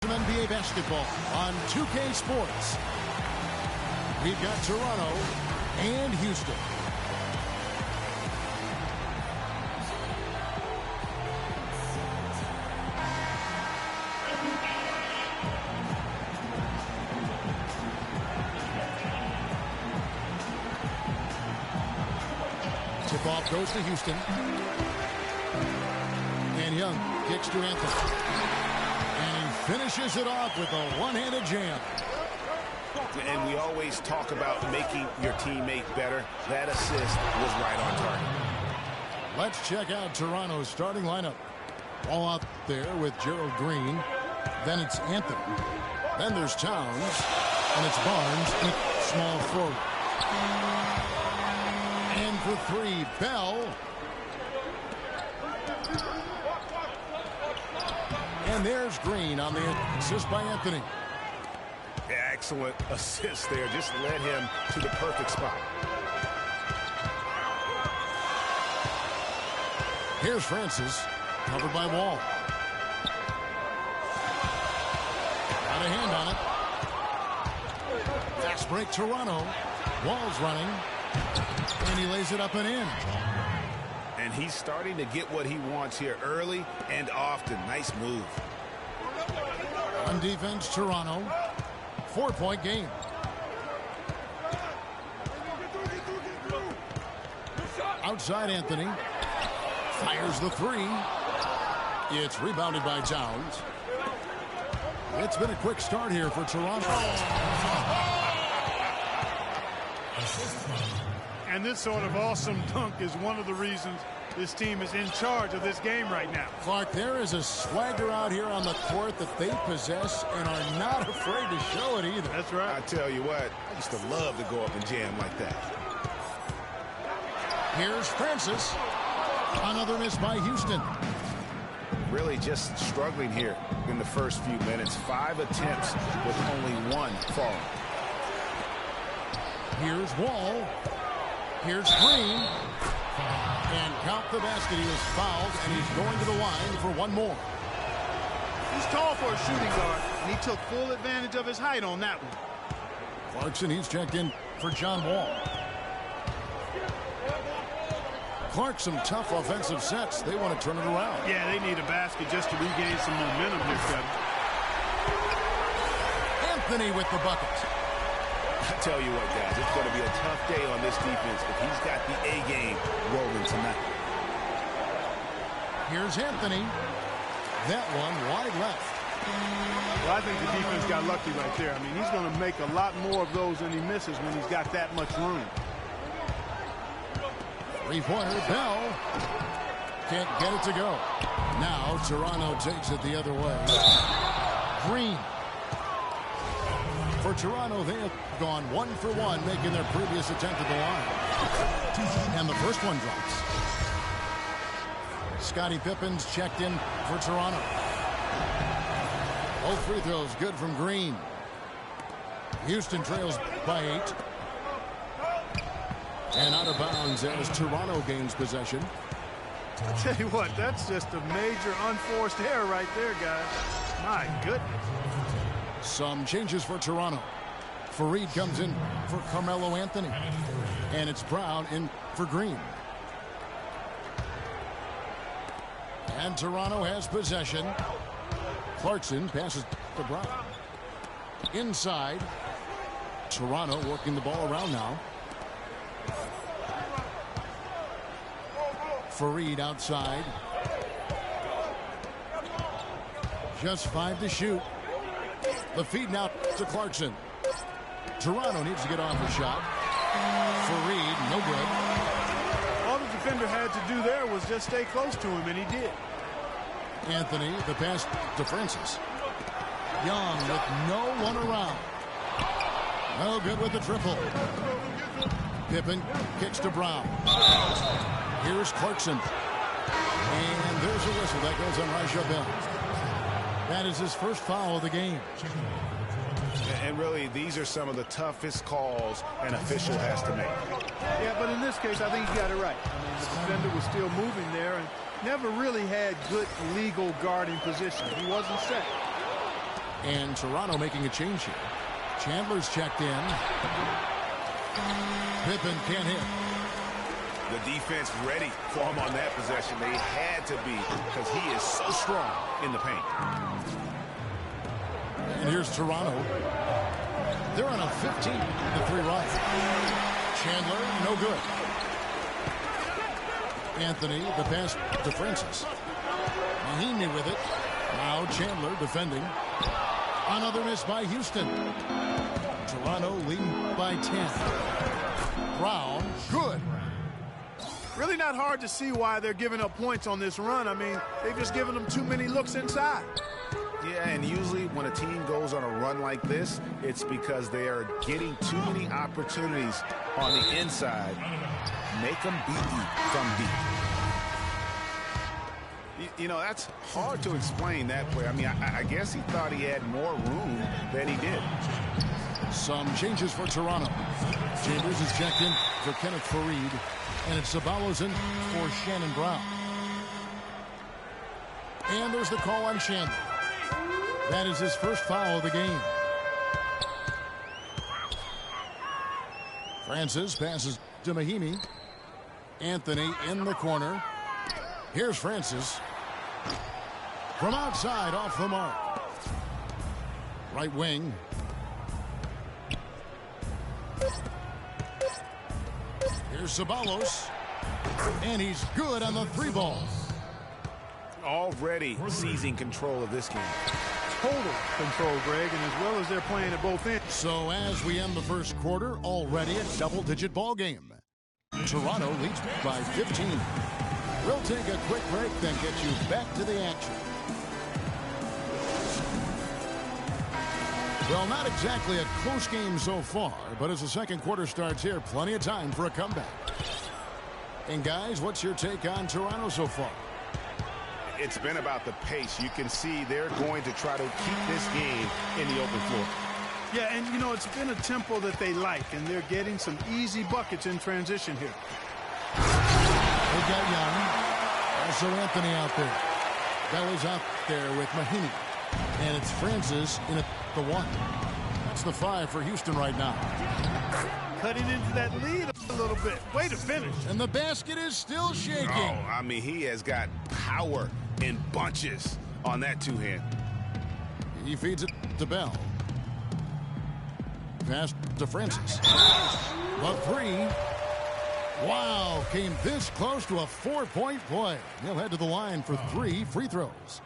[SPEAKER 1] NBA basketball on 2K Sports. We've got Toronto and Houston. Tip-off goes to Houston. And Young kicks to Anthony. Finishes it off with a one-handed jam.
[SPEAKER 3] And we always talk about making your teammate better. That assist was right on target.
[SPEAKER 1] Let's check out Toronto's starting lineup. All out there with Gerald Green. Then it's Anthony. Then there's Towns. And it's Barnes in a small forward. And for three, Bell. And there's Green on the assist by Anthony.
[SPEAKER 3] Excellent assist there. Just led him to the perfect spot.
[SPEAKER 1] Here's Francis, covered by Wall. Got a hand on it. Fast break, Toronto. Wall's running. And he lays it up and in.
[SPEAKER 3] And he's starting to get what he wants here early and often. Nice move.
[SPEAKER 1] On defense, Toronto. 4-point game. Outside, Anthony. Fires the three. It's rebounded by Towns. It's been a quick start here for Toronto.
[SPEAKER 2] And this sort of awesome dunk is one of the reasons this team is in charge of this game right now.
[SPEAKER 1] Clark, there is a swagger out here on the court that they possess and are not afraid to show it either.
[SPEAKER 2] That's right.
[SPEAKER 3] I tell you what, I used to love to go up and jam like that.
[SPEAKER 1] Here's Francis. Another miss by Houston.
[SPEAKER 3] Really just struggling here in the first few minutes. 5 attempts with only 1 fall.
[SPEAKER 1] Here's Wall. Here's Green. And count the basket. He was fouled, and he's going to the line for one more.
[SPEAKER 2] He's tall for a shooting guard, and he took full advantage of his height on that one.
[SPEAKER 1] Clarkson, he's checked in for John Wall. Clark, some tough offensive sets. They want to turn it around.
[SPEAKER 2] Yeah, they need a basket just to regain some momentum here, Kevin.
[SPEAKER 1] Anthony with the bucket.
[SPEAKER 3] I tell you what, guys, it's going to be a tough day on this defense if he's got the A game rolling tonight.
[SPEAKER 1] Here's Anthony. That one wide left.
[SPEAKER 2] Well, I think the defense got lucky right there. I mean, he's going to make a lot more of those than he misses when he's got that much room.
[SPEAKER 1] Three-pointer, Bell. Can't get it to go. Now Toronto takes it the other way. Green. For Toronto, they have gone 1 for 1, making their previous attempt at the line. And the first one drops. Scottie Pippen's checked in for Toronto. Both free throws good from Green. Houston trails by 8. And out of bounds as Toronto gains possession.
[SPEAKER 2] I tell you what, that's just a major unforced error right there, guys. My goodness.
[SPEAKER 1] Some changes for Toronto. Fareed comes in for Carmelo Anthony. And it's Brown in for Green. And Toronto has possession. Clarkson passes to Brown. Inside. Toronto working the ball around now. Fareed outside. Just 5 to shoot. The feed now to Clarkson. Toronto needs to get off the shot. Fareed, no good.
[SPEAKER 2] All the defender had to do there was just stay close to him, and he did.
[SPEAKER 1] Anthony, the pass to Francis. Young with no one around. No good with the triple. Pippen kicks to Brown. Here's Clarkson. And there's a whistle that goes on Raja Bell. That is his first foul of the game.
[SPEAKER 3] And really, these are some of the toughest calls an official has to make.
[SPEAKER 2] Yeah, but in this case, I think he got it right. I mean, the defender was still moving there and never really had good legal guarding position. He wasn't set.
[SPEAKER 1] And Toronto making a change here. Chandler's checked in. Pippen can't hit.
[SPEAKER 3] The defense ready for him on that possession. They had to be because he is so strong in the paint.
[SPEAKER 1] And here's Toronto. They're on a 15-3 run. Chandler, no good. Anthony, the pass to Francis. Mahinmi with it. Now Chandler defending. Another miss by Houston. Toronto leading by 10. Brown, good.
[SPEAKER 2] Really not hard to see why they're giving up points on this run. I mean, they've just given them too many looks inside.
[SPEAKER 3] Yeah, and usually when a team goes on a run like this, it's because they are getting too many opportunities on the inside. Make them beat you from deep. You know, that's hard to explain that play. I mean, I guess he thought he had more room than he did.
[SPEAKER 1] Some changes for Toronto. Chambers is checked in for Kenneth Fareed. And it's Ceballos in for Shannon Brown. And there's the call on Chandler. That is his first foul of the game. Francis passes to Mahinmi. Anthony in the corner. Here's Francis. From outside, off the mark. Right wing. Here's Ceballos. And he's good on the 3 ball.
[SPEAKER 3] Already seizing control of this game.
[SPEAKER 2] Total control, Greg, and as well as they're playing at both ends.
[SPEAKER 1] So as we end the first quarter, already a double-digit ball game. Toronto leads by 15. We'll take a quick break, then get you back to the action. Well, not exactly a close game so far, but as the second quarter starts here, plenty of time for a comeback. And guys, what's your take on Toronto so far?
[SPEAKER 3] It's been about the pace. You can see they're going to try to keep this game in the open floor.
[SPEAKER 2] Yeah, and you know, it's been a tempo that they like, and they're getting some easy buckets in transition here.
[SPEAKER 1] They've got Young. Also Anthony out there. Bella's out there with Mahinmi. And it's Francis in at the 1. That's the 5 for Houston right now.
[SPEAKER 2] Cutting into that lead a little bit. Way to finish.
[SPEAKER 1] And the basket is still shaking.
[SPEAKER 3] Oh, I mean, he has got power in bunches on that 2-hand.
[SPEAKER 1] He feeds it to Bell. Pass to Francis. The 3. Wow, came this close to a 4-point play. He'll head to the line for 3 free throws.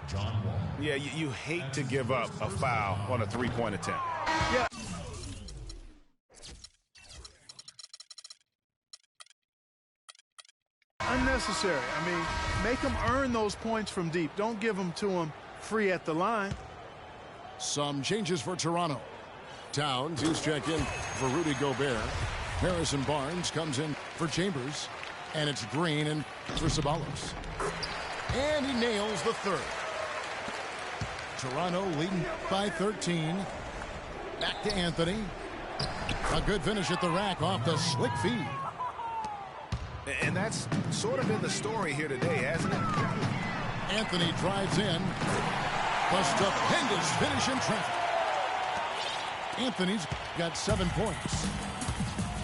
[SPEAKER 4] John Wall.
[SPEAKER 3] Yeah, you hate to give up a foul on a 3-point attempt.
[SPEAKER 2] Yeah. Unnecessary. I mean, make them earn those points from deep. Don't give them to them free at the line.
[SPEAKER 1] Some changes for Toronto. Towns is checked in for Rudy Gobert. Harrison Barnes comes in for Chambers. And it's Green and for Ceballos. And he nails the third. Toronto leading by 13. Back to Anthony. A good finish at the rack off the slick feed.
[SPEAKER 3] And that's sort of been the story here today, hasn't it?
[SPEAKER 1] Anthony drives in. A stupendous finish in traffic. Anthony's got 7 points.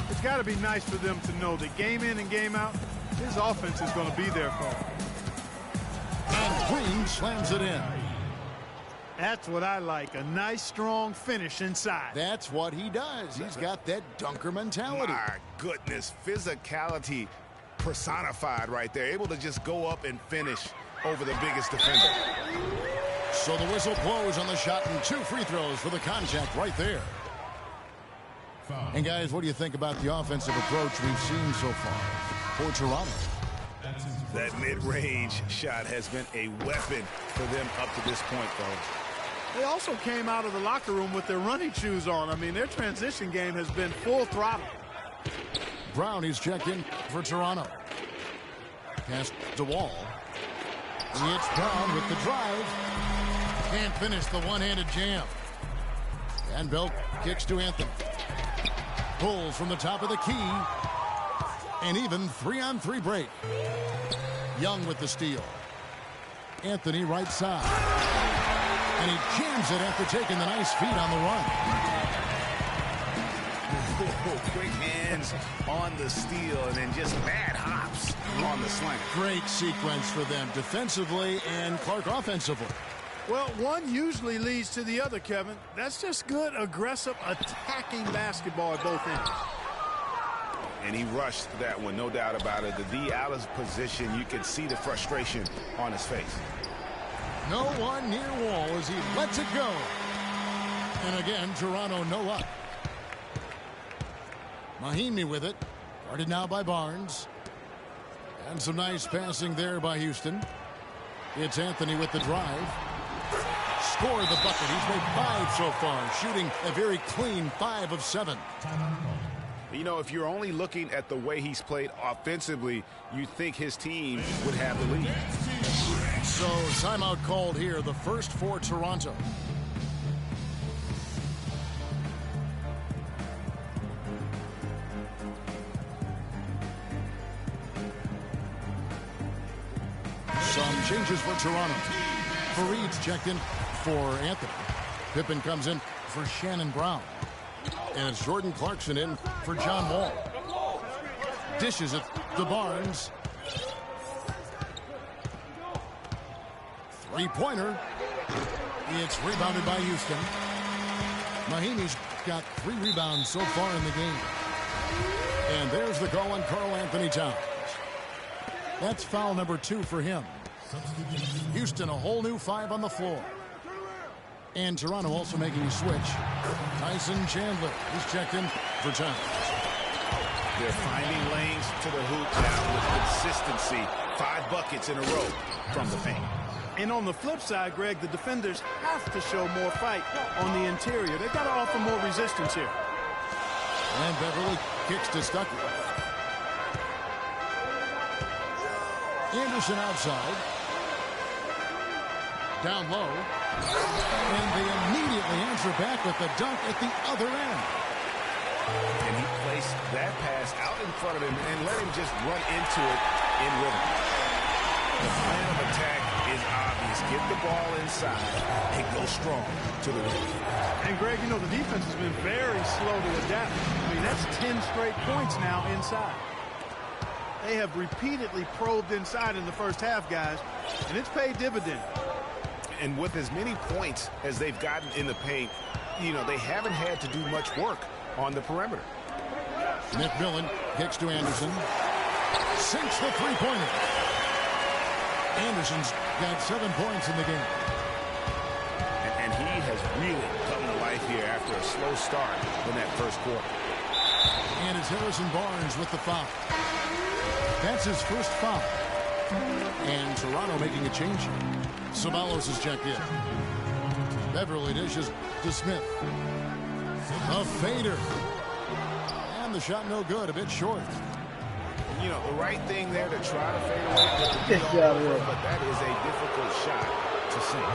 [SPEAKER 2] It's got to be nice for them to know that game in and game out, his offense is going to be there for him.
[SPEAKER 1] And Green slams it in.
[SPEAKER 2] That's what I like, a nice, strong finish inside.
[SPEAKER 1] That's what he does. He's got that dunker mentality.
[SPEAKER 3] My goodness, physicality personified right there. Able to just go up and finish over the biggest defender.
[SPEAKER 1] So the whistle blows on the shot and 2 free throws for the contact right there. And guys, what do you think about the offensive approach we've seen so far for Toronto?
[SPEAKER 3] That mid-range shot has been a weapon for them up to this point, fellas.
[SPEAKER 2] They also came out of the locker room with their running shoes on. I mean, their transition game has been full throttle.
[SPEAKER 1] Brown, he's checked in for Toronto. Pass to Wall. It's Brown with the drive. Can't finish the one-handed jam. And Bell kicks to Anthony. Pulls from the top of the key. And even 3-on-3 break. Young with the steal. Anthony right side. And he jams it after taking the nice feed on the run.
[SPEAKER 3] Quick hands on the steal and then just mad hops on the slant.
[SPEAKER 1] Great sequence for them defensively and Clark offensively.
[SPEAKER 2] Well, one usually leads to the other, Kevin. That's just good, aggressive, attacking basketball at both ends.
[SPEAKER 3] And he rushed that one, no doubt about it. The D out of position, you can see the frustration on his face.
[SPEAKER 1] No one near Wall as he lets it go. And again, Toronto no up. Mahimi with it. Guarded now by Barnes. And some nice passing there by Houston. It's Anthony with the drive. Scored the bucket. He's made 5 so far, shooting a very clean 5 of 7.
[SPEAKER 3] You know, if you're only looking at the way he's played offensively, you think his team would have the lead.
[SPEAKER 1] So, timeout called here, the first for Toronto. Some changes for Toronto. Fareed's checked in for Anthony. Pippen comes in for Shannon Brown. And it's Jordan Clarkson in for John Wall. Dishes it to Barnes. Three-pointer. It's rebounded by Houston. Mahimi's got 3 rebounds so far in the game. And there's the call on Karl Anthony Towns. That's foul number 2 for him. Houston, a whole new 5 on the floor. And Toronto also making a switch. Tyson Chandler is checked in for Towns.
[SPEAKER 3] They're finding lanes to the hoop now with consistency. 5 buckets in a row from the paint.
[SPEAKER 2] And on the flip side, Greg, the defenders have to show more fight on the interior. They've got to offer more resistance here.
[SPEAKER 1] And Beverly kicks to Stuckey. Anderson outside. Down low. And they immediately answer back with the dunk at the other end.
[SPEAKER 3] And he placed that pass out in front of him and let him just run into it in rhythm. The plan of attack is obvious. Get the ball inside and go strong to the rim.
[SPEAKER 2] And, Greg, you know, the defense has been very slow to adapt. I mean, that's 10 straight points now inside. They have repeatedly probed inside in the first half, guys, and it's paid dividends.
[SPEAKER 3] And with as many points as they've gotten in the paint, you know, they haven't had to do much work on the perimeter.
[SPEAKER 1] McMillan kicks to Anderson. Sinks the three-pointer. Anderson's got 7 points in the game.
[SPEAKER 3] And he has really come to life here after a slow start in that first quarter.
[SPEAKER 1] And it's Harrison Barnes with the foul. That's his first foul. And Toronto making a change here. Ceballos is checked in. Beverly dishes to Smith. A fader. And the shot no good, a bit short.
[SPEAKER 3] You know, the right thing there to try to fade away, but that is a difficult shot to sink.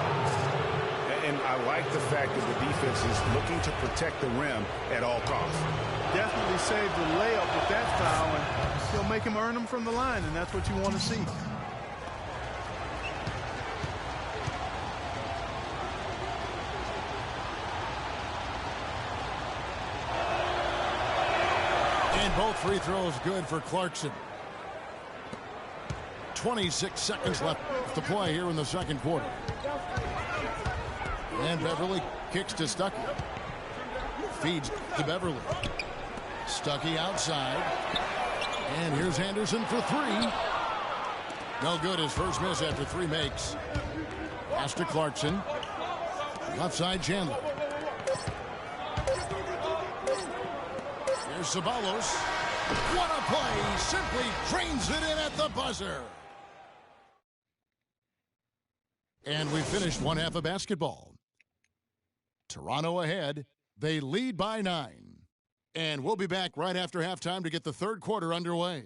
[SPEAKER 3] And I like the fact that the defense is looking to protect the rim at all costs.
[SPEAKER 2] Definitely saved the layup with that foul, and he'll make him earn them from the line, and that's what you want to see.
[SPEAKER 1] And both free throws good for Clarkson. 26 seconds left to play here in the second quarter. And Beverly kicks to Stuckey. Feeds to Beverly. Stuckey outside. And here's Anderson for three. No good. His first miss after three makes. Pass to Clarkson. Left side Chandler. Here's Ceballos. What a play. Simply drains it in at the buzzer. And we finished one half of basketball. Toronto ahead. They lead by 9. And we'll be back right after halftime to get the third quarter underway.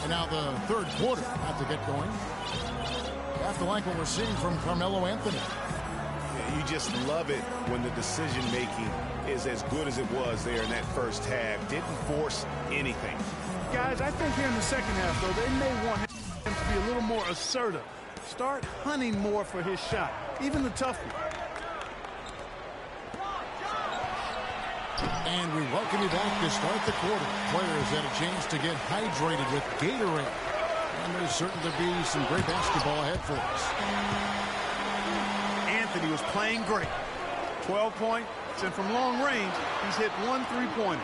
[SPEAKER 1] And now the third quarter about to get going. After like what we're seeing from Carmelo Anthony.
[SPEAKER 3] You just love it when the decision-making is as good as it was there in that first half. Didn't force anything.
[SPEAKER 2] Guys, I think here in the second half, though, they may want him to be a little more assertive. Start hunting more for his shot, even the tough one.
[SPEAKER 1] And we welcome you back to start the quarter. Players had a chance to get hydrated with Gatorade. And there's certain to be some great basketball ahead for us.
[SPEAKER 2] Anthony was playing great. 12 points, and from long range, he's hit 1 3-pointer.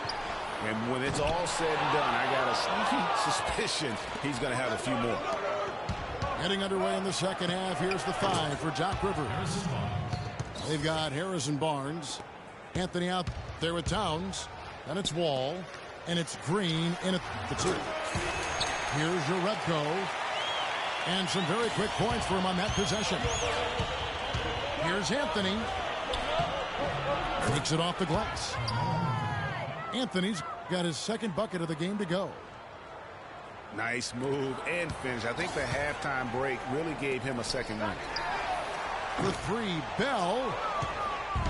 [SPEAKER 3] And when it's all said and done, I got a sneaky suspicion he's going to have a few more.
[SPEAKER 1] Getting underway in the second half. Here's the 5 for Doc Rivers. They've got Harrison Barnes. Anthony out there with Towns. Then it's Wall. And it's Green in at the 2. Here's Jerebko. And some very quick points for him on that possession. Here's Anthony. Takes it off the glass. Anthony's got his second bucket of the game to go.
[SPEAKER 3] Nice move and finish. I think the halftime break really gave him a second win.
[SPEAKER 1] For 3, Bell.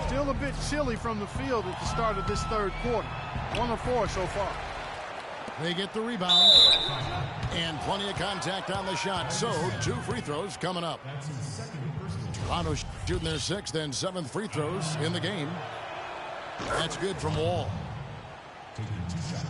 [SPEAKER 2] Still a bit chilly from the field at the start of this third quarter. 1 of 4 so far.
[SPEAKER 1] They get the rebound. And plenty of contact on the shot. So 2 free throws coming up. Toronto shooting their 6th and 7th free throws in the game. That's good from Wall.
[SPEAKER 4] Taking 2 shots.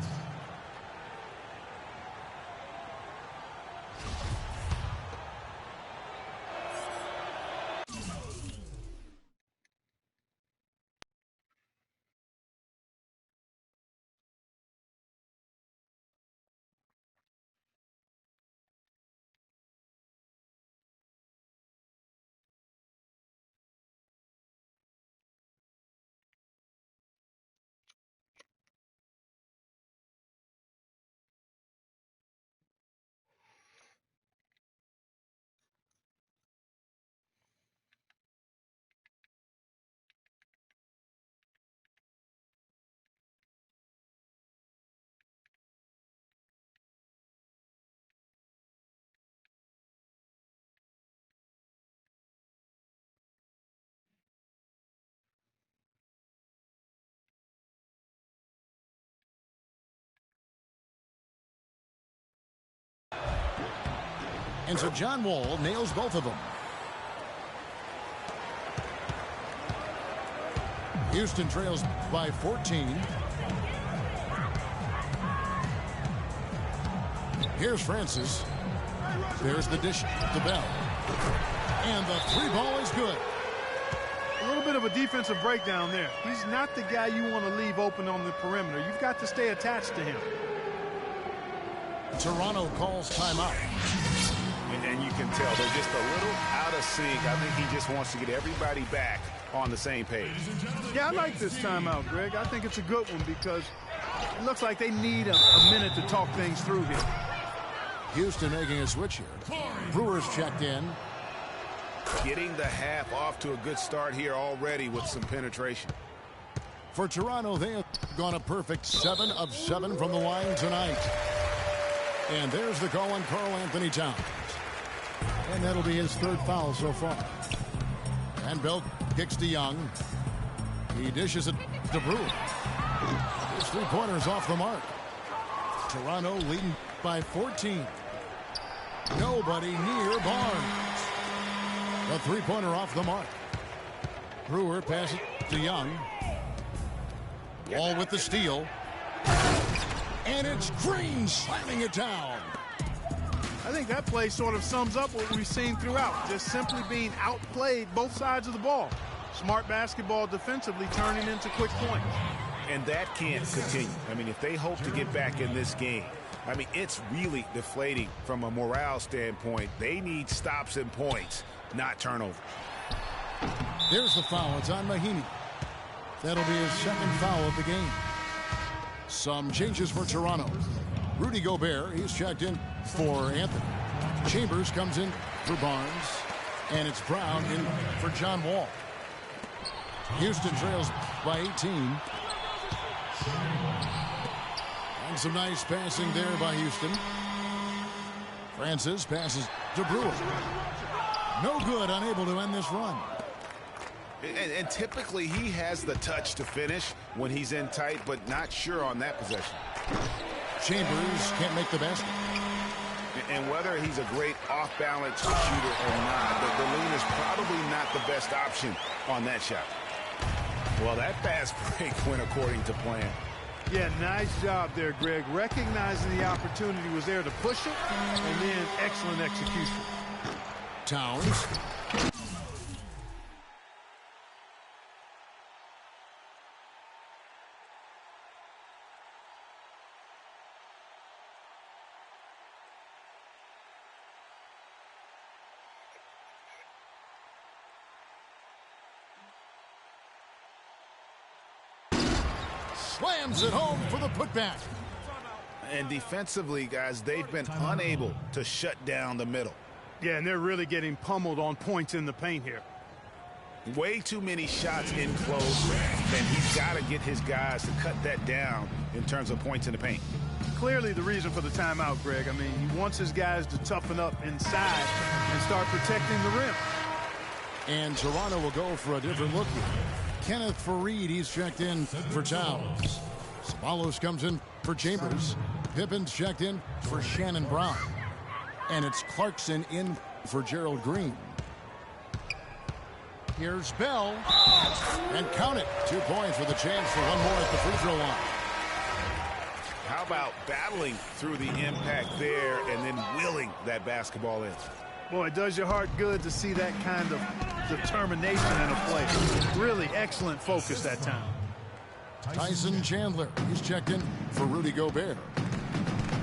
[SPEAKER 1] And so John Wall nails both of them. Houston trails by 14. Here's Francis. There's the dish to Bell. And the 3 ball is good.
[SPEAKER 2] A little bit of a defensive breakdown there. He's not the guy you want to leave open on the perimeter. You've got to stay attached to him.
[SPEAKER 1] Toronto calls timeout.
[SPEAKER 3] And you can tell they're just a little out of sync. I think he just wants to get everybody back on the same page.
[SPEAKER 2] Yeah, I like this timeout, Greg. I think it's a good one because it looks like they need a minute to talk things through here.
[SPEAKER 1] Houston making a switch here. Brewers checked in.
[SPEAKER 3] Getting the half off to a good start here already with some penetration.
[SPEAKER 1] For Toronto, they have gone a perfect 7 of 7 from the line tonight. And there's the call on Karl Anthony Towns. And that'll be his 3rd foul so far. And Bell kicks to Young. He dishes it to Brewer. His 3-pointers off the mark. Toronto leading by 14. Nobody near Barnes. The 3-pointer off the mark. Brewer passes to Young. Wall with the steal. And it's Green slamming it down.
[SPEAKER 2] I think that play sort of sums up what we've seen throughout. Just simply being outplayed both sides of the ball. Smart basketball defensively turning into quick points.
[SPEAKER 3] And that can't continue. I mean, if they hope to get back in this game, I mean, it's really deflating from a morale standpoint. They need stops and points, not turnovers.
[SPEAKER 1] There's the foul. It's on Mahinmi. That'll be his 2nd foul of the game. Some changes for Toronto. Rudy Gobert, he's checked in for Anthony. Chambers comes in for Barnes. And it's Brown in for John Wall. Houston trails by 18. And some nice passing there by Houston. Francis passes to Brewer. No good, unable to end this run.
[SPEAKER 3] And typically he has the touch to finish when he's in tight, but not sure on that possession.
[SPEAKER 1] Chambers can't make the basket.
[SPEAKER 3] And whether he's a great off-balance shooter or not, the lean is probably not the best option on that shot. Well, that fast break went according to plan.
[SPEAKER 2] Yeah, nice job there, Greg. Recognizing the opportunity was there to push it, and then excellent execution.
[SPEAKER 1] Towns. Slams it home for the putback.
[SPEAKER 3] And defensively, guys, they've been unable to shut down the middle.
[SPEAKER 2] Yeah, and they're really getting pummeled on points in the paint here.
[SPEAKER 3] Way too many shots in close, and he's got to get his guys to cut that down in terms of points in the paint.
[SPEAKER 2] Clearly the reason for the timeout, Greg. I mean, he wants his guys to toughen up inside and start protecting the rim.
[SPEAKER 1] And Toronto will go for a different look here. Kenneth Faried, he's checked in for Towns. Ceballos comes in for Chambers. Pippen's checked in for Shannon Brown. And it's Clarkson in for Gerald Green. Here's Bell. And count it. 2 points with a chance for one more at the free throw line.
[SPEAKER 3] How about battling through the impact there and then willing that basketball in?
[SPEAKER 2] Boy, it does your heart good to see that kind of determination in a play. Really excellent focus that time.
[SPEAKER 1] Tyson Chandler, he's checked in for Rudy Gobert.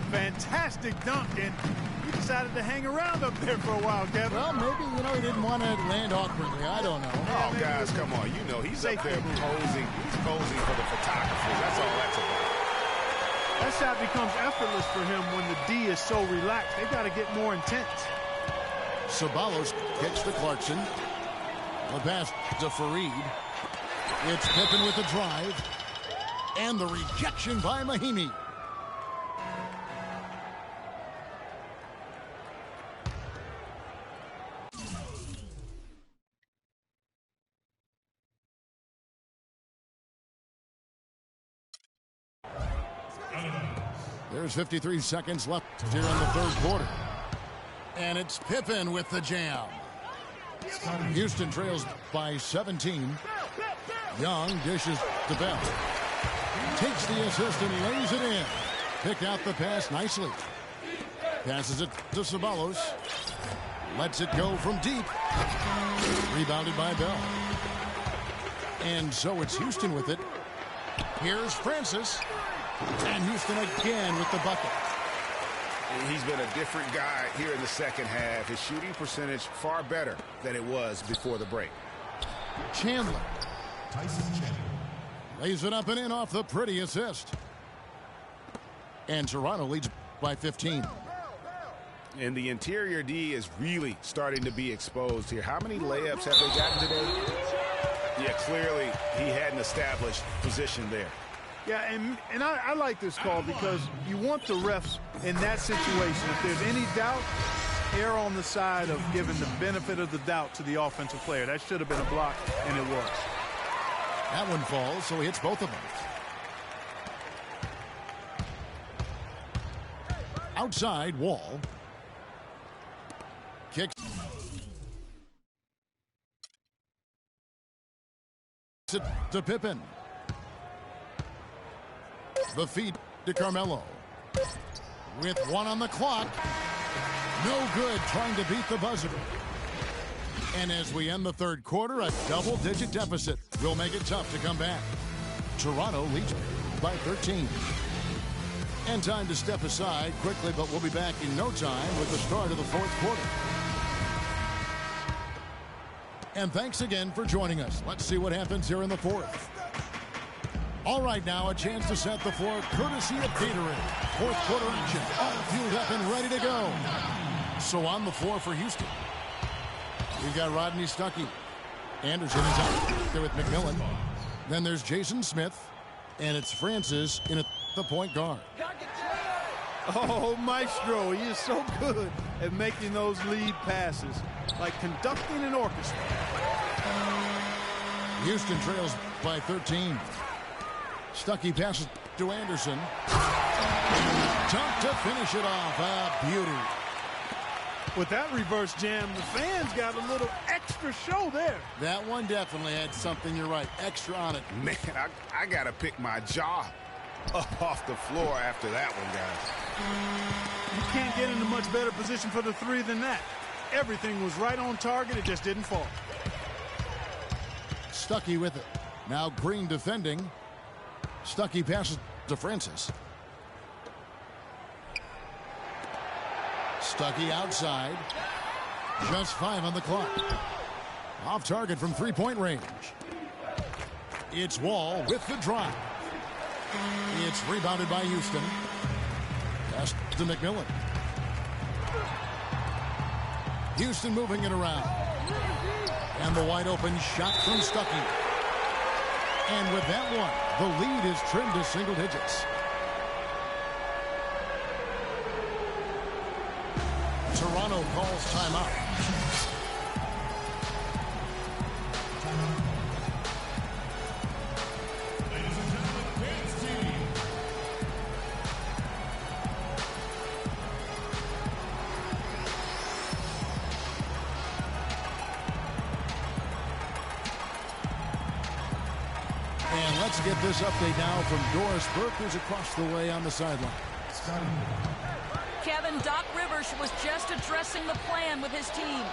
[SPEAKER 2] Fantastic dunk, and he decided to hang around up there for a while, Kevin.
[SPEAKER 1] Well, maybe, he didn't want to land awkwardly. I don't know.
[SPEAKER 3] Oh, guys, come on. He's up there posing. He's posing for the photographers. That's all that's about.
[SPEAKER 2] That shot becomes effortless for him when the D is so relaxed. They've got to get more intense.
[SPEAKER 1] Ceballos kicks to Clarkson. The pass to Faried. It's Pippen with the drive. And the rejection by Mahinmi. There's 53 seconds left here in the 3rd quarter. And it's Pippen with the jam. Houston trails by 17. Young dishes to Bell. Takes the assist and lays it in. Picked out the pass nicely. Passes it to Ceballos. Lets it go from deep. Rebounded by Bell. And so it's Houston with it. Here's Francis. And Houston again with the bucket.
[SPEAKER 3] He's been a different guy here in the second half. His shooting percentage far better than it was before the break.
[SPEAKER 1] Chandler
[SPEAKER 4] Tyson Chandler.
[SPEAKER 1] lays it up and in off the pretty assist. And Toronto leads by 15.
[SPEAKER 3] And the interior D is really starting to be exposed here. How many layups have they gotten today? Yeah, clearly he hadn't established position there.
[SPEAKER 2] Yeah, and I like this call because you want the refs in that situation. If there's any doubt, err on the side of giving the benefit of the doubt to the offensive player. That should have been a block, and it was.
[SPEAKER 1] That one falls, so he hits both of them. Outside, Wall. Kicks it to Pippen. The feed to Carmelo. With one on the clock. No good trying to beat the buzzer. And as we end the third quarter, a double-digit deficit will make it tough to come back. Toronto leads by 13. And time to step aside quickly, but we'll be back in no time with the start of the fourth quarter. And thanks again for joining us. Let's see what happens here in the fourth. All right, now a chance to set the floor courtesy of Gatorade. Fourth quarter action, all fueled up and ready to go. So on the floor for Houston, we've got Rodney Stuckey. Anderson is out there with McMillan. Then there's Jason Smith, and it's Francis in at the point guard.
[SPEAKER 2] Oh, Maestro, he is so good at making those lead passes, like conducting an orchestra.
[SPEAKER 1] Houston trails by 13. Stuckey passes to Anderson. Dunk to finish it off. A beauty.
[SPEAKER 2] With that reverse jam, the fans got a little extra show there.
[SPEAKER 1] That one definitely had something, you're right, extra on it.
[SPEAKER 3] Man, I got to pick my jaw off the floor after that one, guys.
[SPEAKER 2] You can't get in a much better position for the three than that. Everything was right on target. It just didn't fall.
[SPEAKER 1] Stuckey with it. Now Green defending. Stuckey passes to Francis. Stuckey outside. Just 5 on the clock. Off target from three-point range. It's Wall with the drive. It's rebounded by Houston. Pass to McMillan. Houston moving it around. And the wide open shot from Stuckey. And with that one, the lead is trimmed to single digits. Toronto calls timeout.
[SPEAKER 4] Ladies and gentlemen, dance team.
[SPEAKER 1] And let's get this update now from Doris Burke, who's across the way on the sideline.
[SPEAKER 6] Kevin, Doc Rivers was just addressing the plan with his team.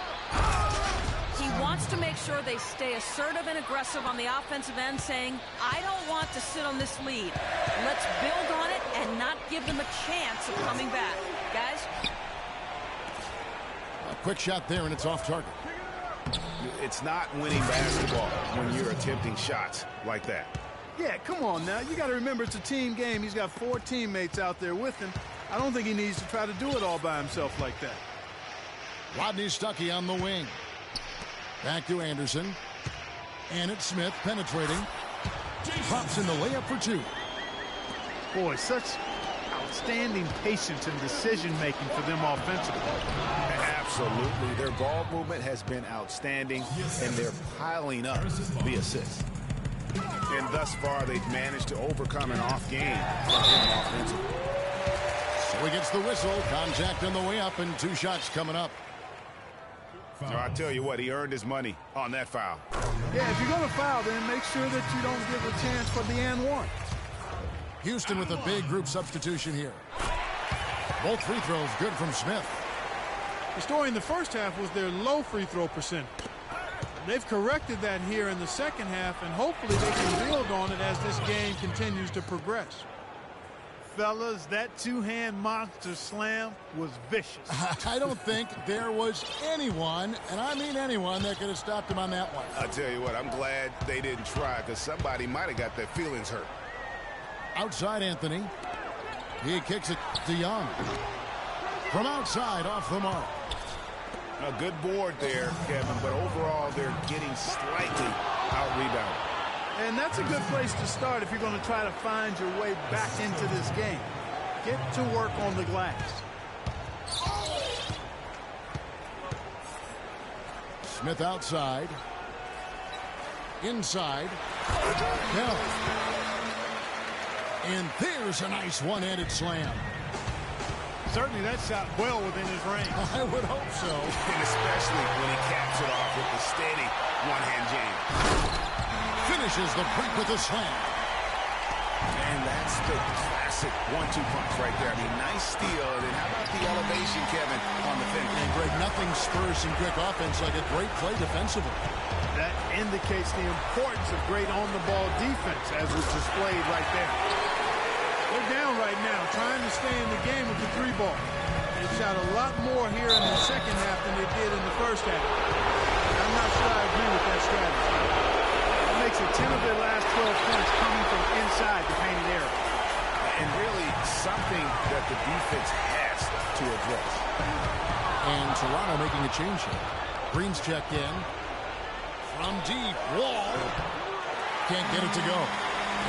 [SPEAKER 6] He wants to make sure they stay assertive and aggressive on the offensive end, saying, I don't want to sit on this lead. Let's build on it and not give them a chance of coming back. Guys?
[SPEAKER 1] A quick shot there, and it's off target.
[SPEAKER 3] It's not winning basketball when you're attempting shots like that.
[SPEAKER 2] Yeah, come on now. You got to remember it's a team game. He's got 4 teammates out there with him. I don't think he needs to try to do it all by himself like that.
[SPEAKER 1] Rodney Stuckey on the wing. Back to Anderson. And it's Smith penetrating. Pops in the layup for 2.
[SPEAKER 2] Boy, such outstanding patience and decision-making for them offensively.
[SPEAKER 3] Absolutely. Their ball movement has been outstanding, and they're piling up the assists. And thus far, they've managed to overcome an off game offensively.
[SPEAKER 1] So he gets the whistle. Contact on the way up, and 2 shots coming up.
[SPEAKER 3] I tell you what, he earned his money on that foul.
[SPEAKER 2] Yeah, if you're going to foul, then make sure that you don't give a chance for the and one.
[SPEAKER 1] Houston with a big group substitution here. Both free throws good from Smith.
[SPEAKER 2] The story in the first half was their low free throw percentage. They've corrected that here in the second half, and hopefully they can build on it as this game continues to progress. fellas. That two-hand monster slam was vicious.
[SPEAKER 1] I don't think there was anyone, and I mean anyone, that could have stopped him on that one.
[SPEAKER 3] I'll tell you what, I'm glad they didn't try, because somebody might have got their feelings hurt.
[SPEAKER 1] Outside Anthony. He kicks it to Young. From outside, off the mark.
[SPEAKER 3] A good board there, Kevin, but overall they're getting slightly out-rebounded.
[SPEAKER 2] And that's a good place to start if you're going to try to find your way back into this game. Get to work on the glass.
[SPEAKER 1] Smith outside. Inside. Bell. And there's a nice one-handed slam.
[SPEAKER 2] Certainly that shot well within his range.
[SPEAKER 1] I would hope so.
[SPEAKER 3] And especially when he caps it off with the steady one-hand jam.
[SPEAKER 1] Finishes the break with a slam.
[SPEAKER 3] And that's the classic 1-2 punch right there. I mean, nice steal. And then how about the elevation, Kevin, on the finish?
[SPEAKER 1] And Greg, nothing spurs some quick offense like a great play defensively.
[SPEAKER 2] That indicates the importance of great on-the-ball defense as was displayed right there. They're down right now, trying to stay in the game with the three ball. They shot a lot more here in the second half than they did in the first half. And I'm not sure I agree with that strategy. That makes it 10 of their last 12 points coming from inside the painted area.
[SPEAKER 3] And really something that the defense has to address.
[SPEAKER 1] And Toronto making a change here. Green's checked in. From deep, Wall. Can't get it to go.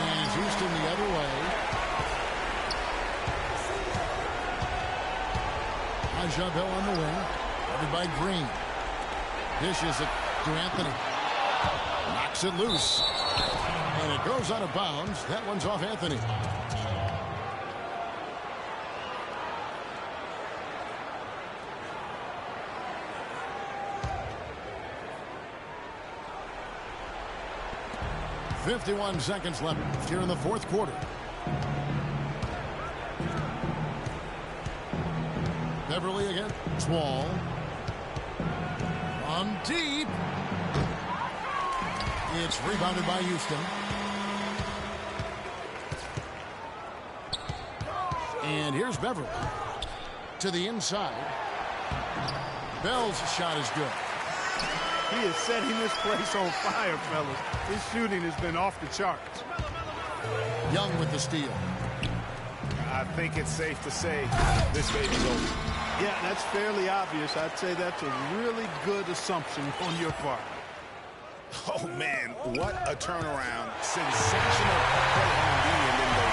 [SPEAKER 1] And Houston the other way. Bell on the wing. Covered by Green. Dishes it to Anthony. Knocks it loose. And it goes out of bounds. That one's off Anthony. .51 seconds left here in the fourth quarter. Beverly against Wall. From deep. It's rebounded by Houston. And here's Beverly. To the inside. Bell's shot is good.
[SPEAKER 2] He is setting this place on fire, fellas. His shooting has been off the charts.
[SPEAKER 1] Young with the steal.
[SPEAKER 3] I think it's safe to say this baby's over.
[SPEAKER 2] Yeah, that's fairly obvious. I'd say that's a really good assumption on your part.
[SPEAKER 3] Oh, man, what a turnaround. Sensational play on D, and then they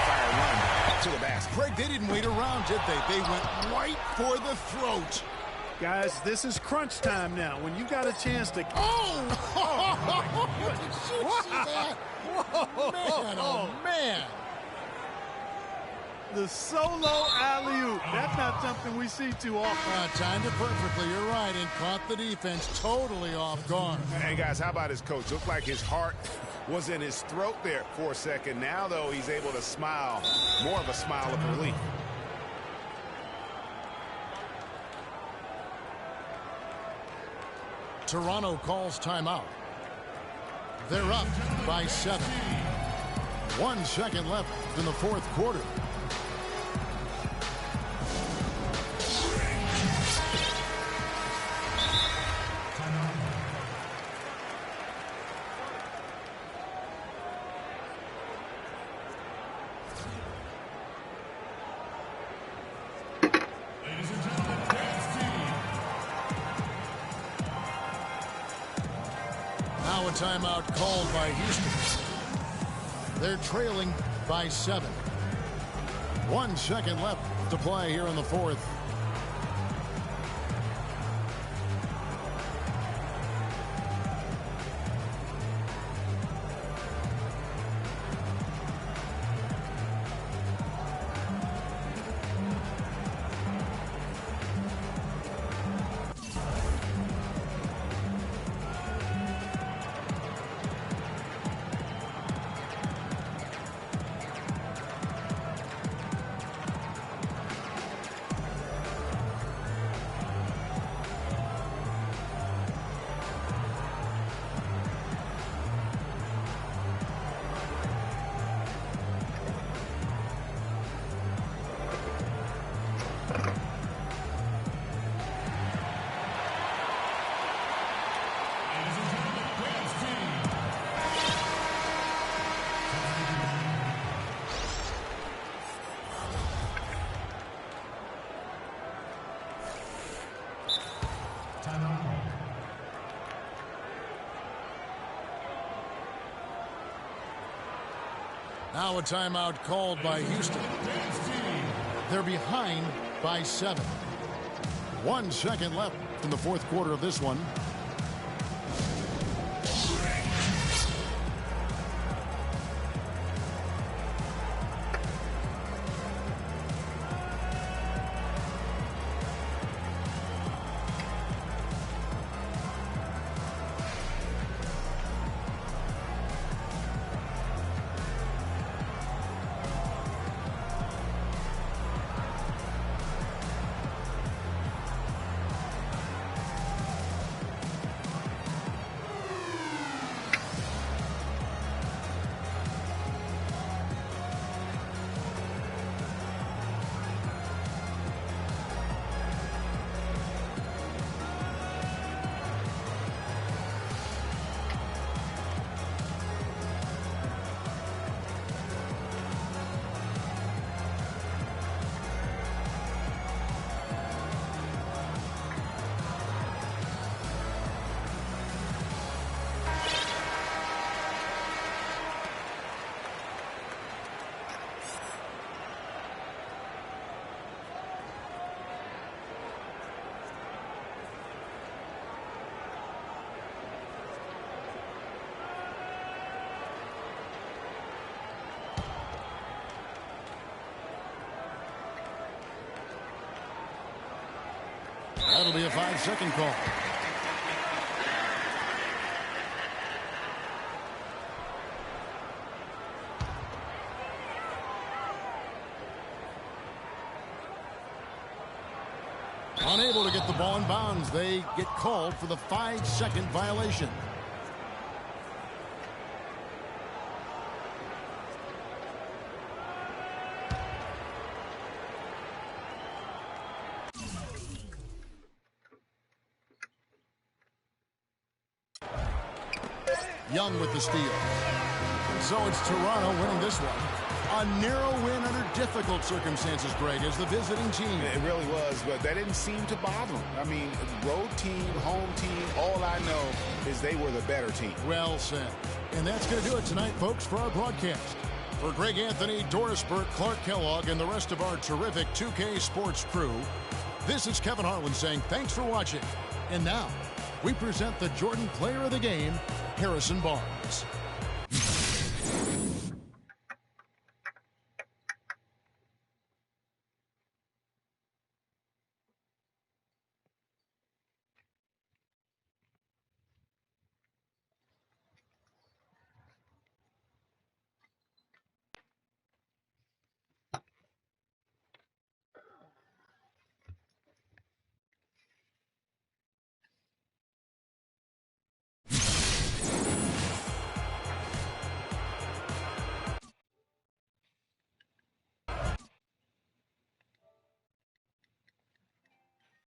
[SPEAKER 3] fire one to the basket.
[SPEAKER 1] Craig, they didn't wait around, did they? They went right for the throat.
[SPEAKER 2] Guys, this is crunch time now. When you got a chance to...
[SPEAKER 1] Oh! Did you see that?
[SPEAKER 2] Whoa!
[SPEAKER 1] Man, oh, man.
[SPEAKER 2] The solo alley-oop. That's not something we see too often.
[SPEAKER 1] Timed it perfectly. You're right. And caught the defense totally off guard.
[SPEAKER 3] Hey, guys, how about his coach? Looked like his heart was in his throat there for a second. Now, though, he's able to smile. More of a smile of relief.
[SPEAKER 1] Toronto calls timeout. They're up by 7. 1 second left in the fourth quarter. Now a timeout called by Houston. They're trailing by 7. 1 second left to play here in the fourth. Now a timeout called by Houston. They're behind by 7. 1 second left in the fourth quarter of this one. That'll be a 5-second call. Unable to get the ball in bounds. They get called for the 5-second violation. Young with the steal. So it's Toronto winning this one. A narrow win under difficult circumstances, Greg, as the visiting team.
[SPEAKER 3] It really was, but that didn't seem to bother them. I mean, road team, home team, all I know is they were the better team.
[SPEAKER 1] Well said. And that's going to do it tonight, folks, for our broadcast. For Greg Anthony, Doris Burke, Clark Kellogg, and the rest of our terrific 2K Sports crew, this is Kevin Harlan saying thanks for watching. And now, we present the Jordan Player of the Game, Harrison Barnes.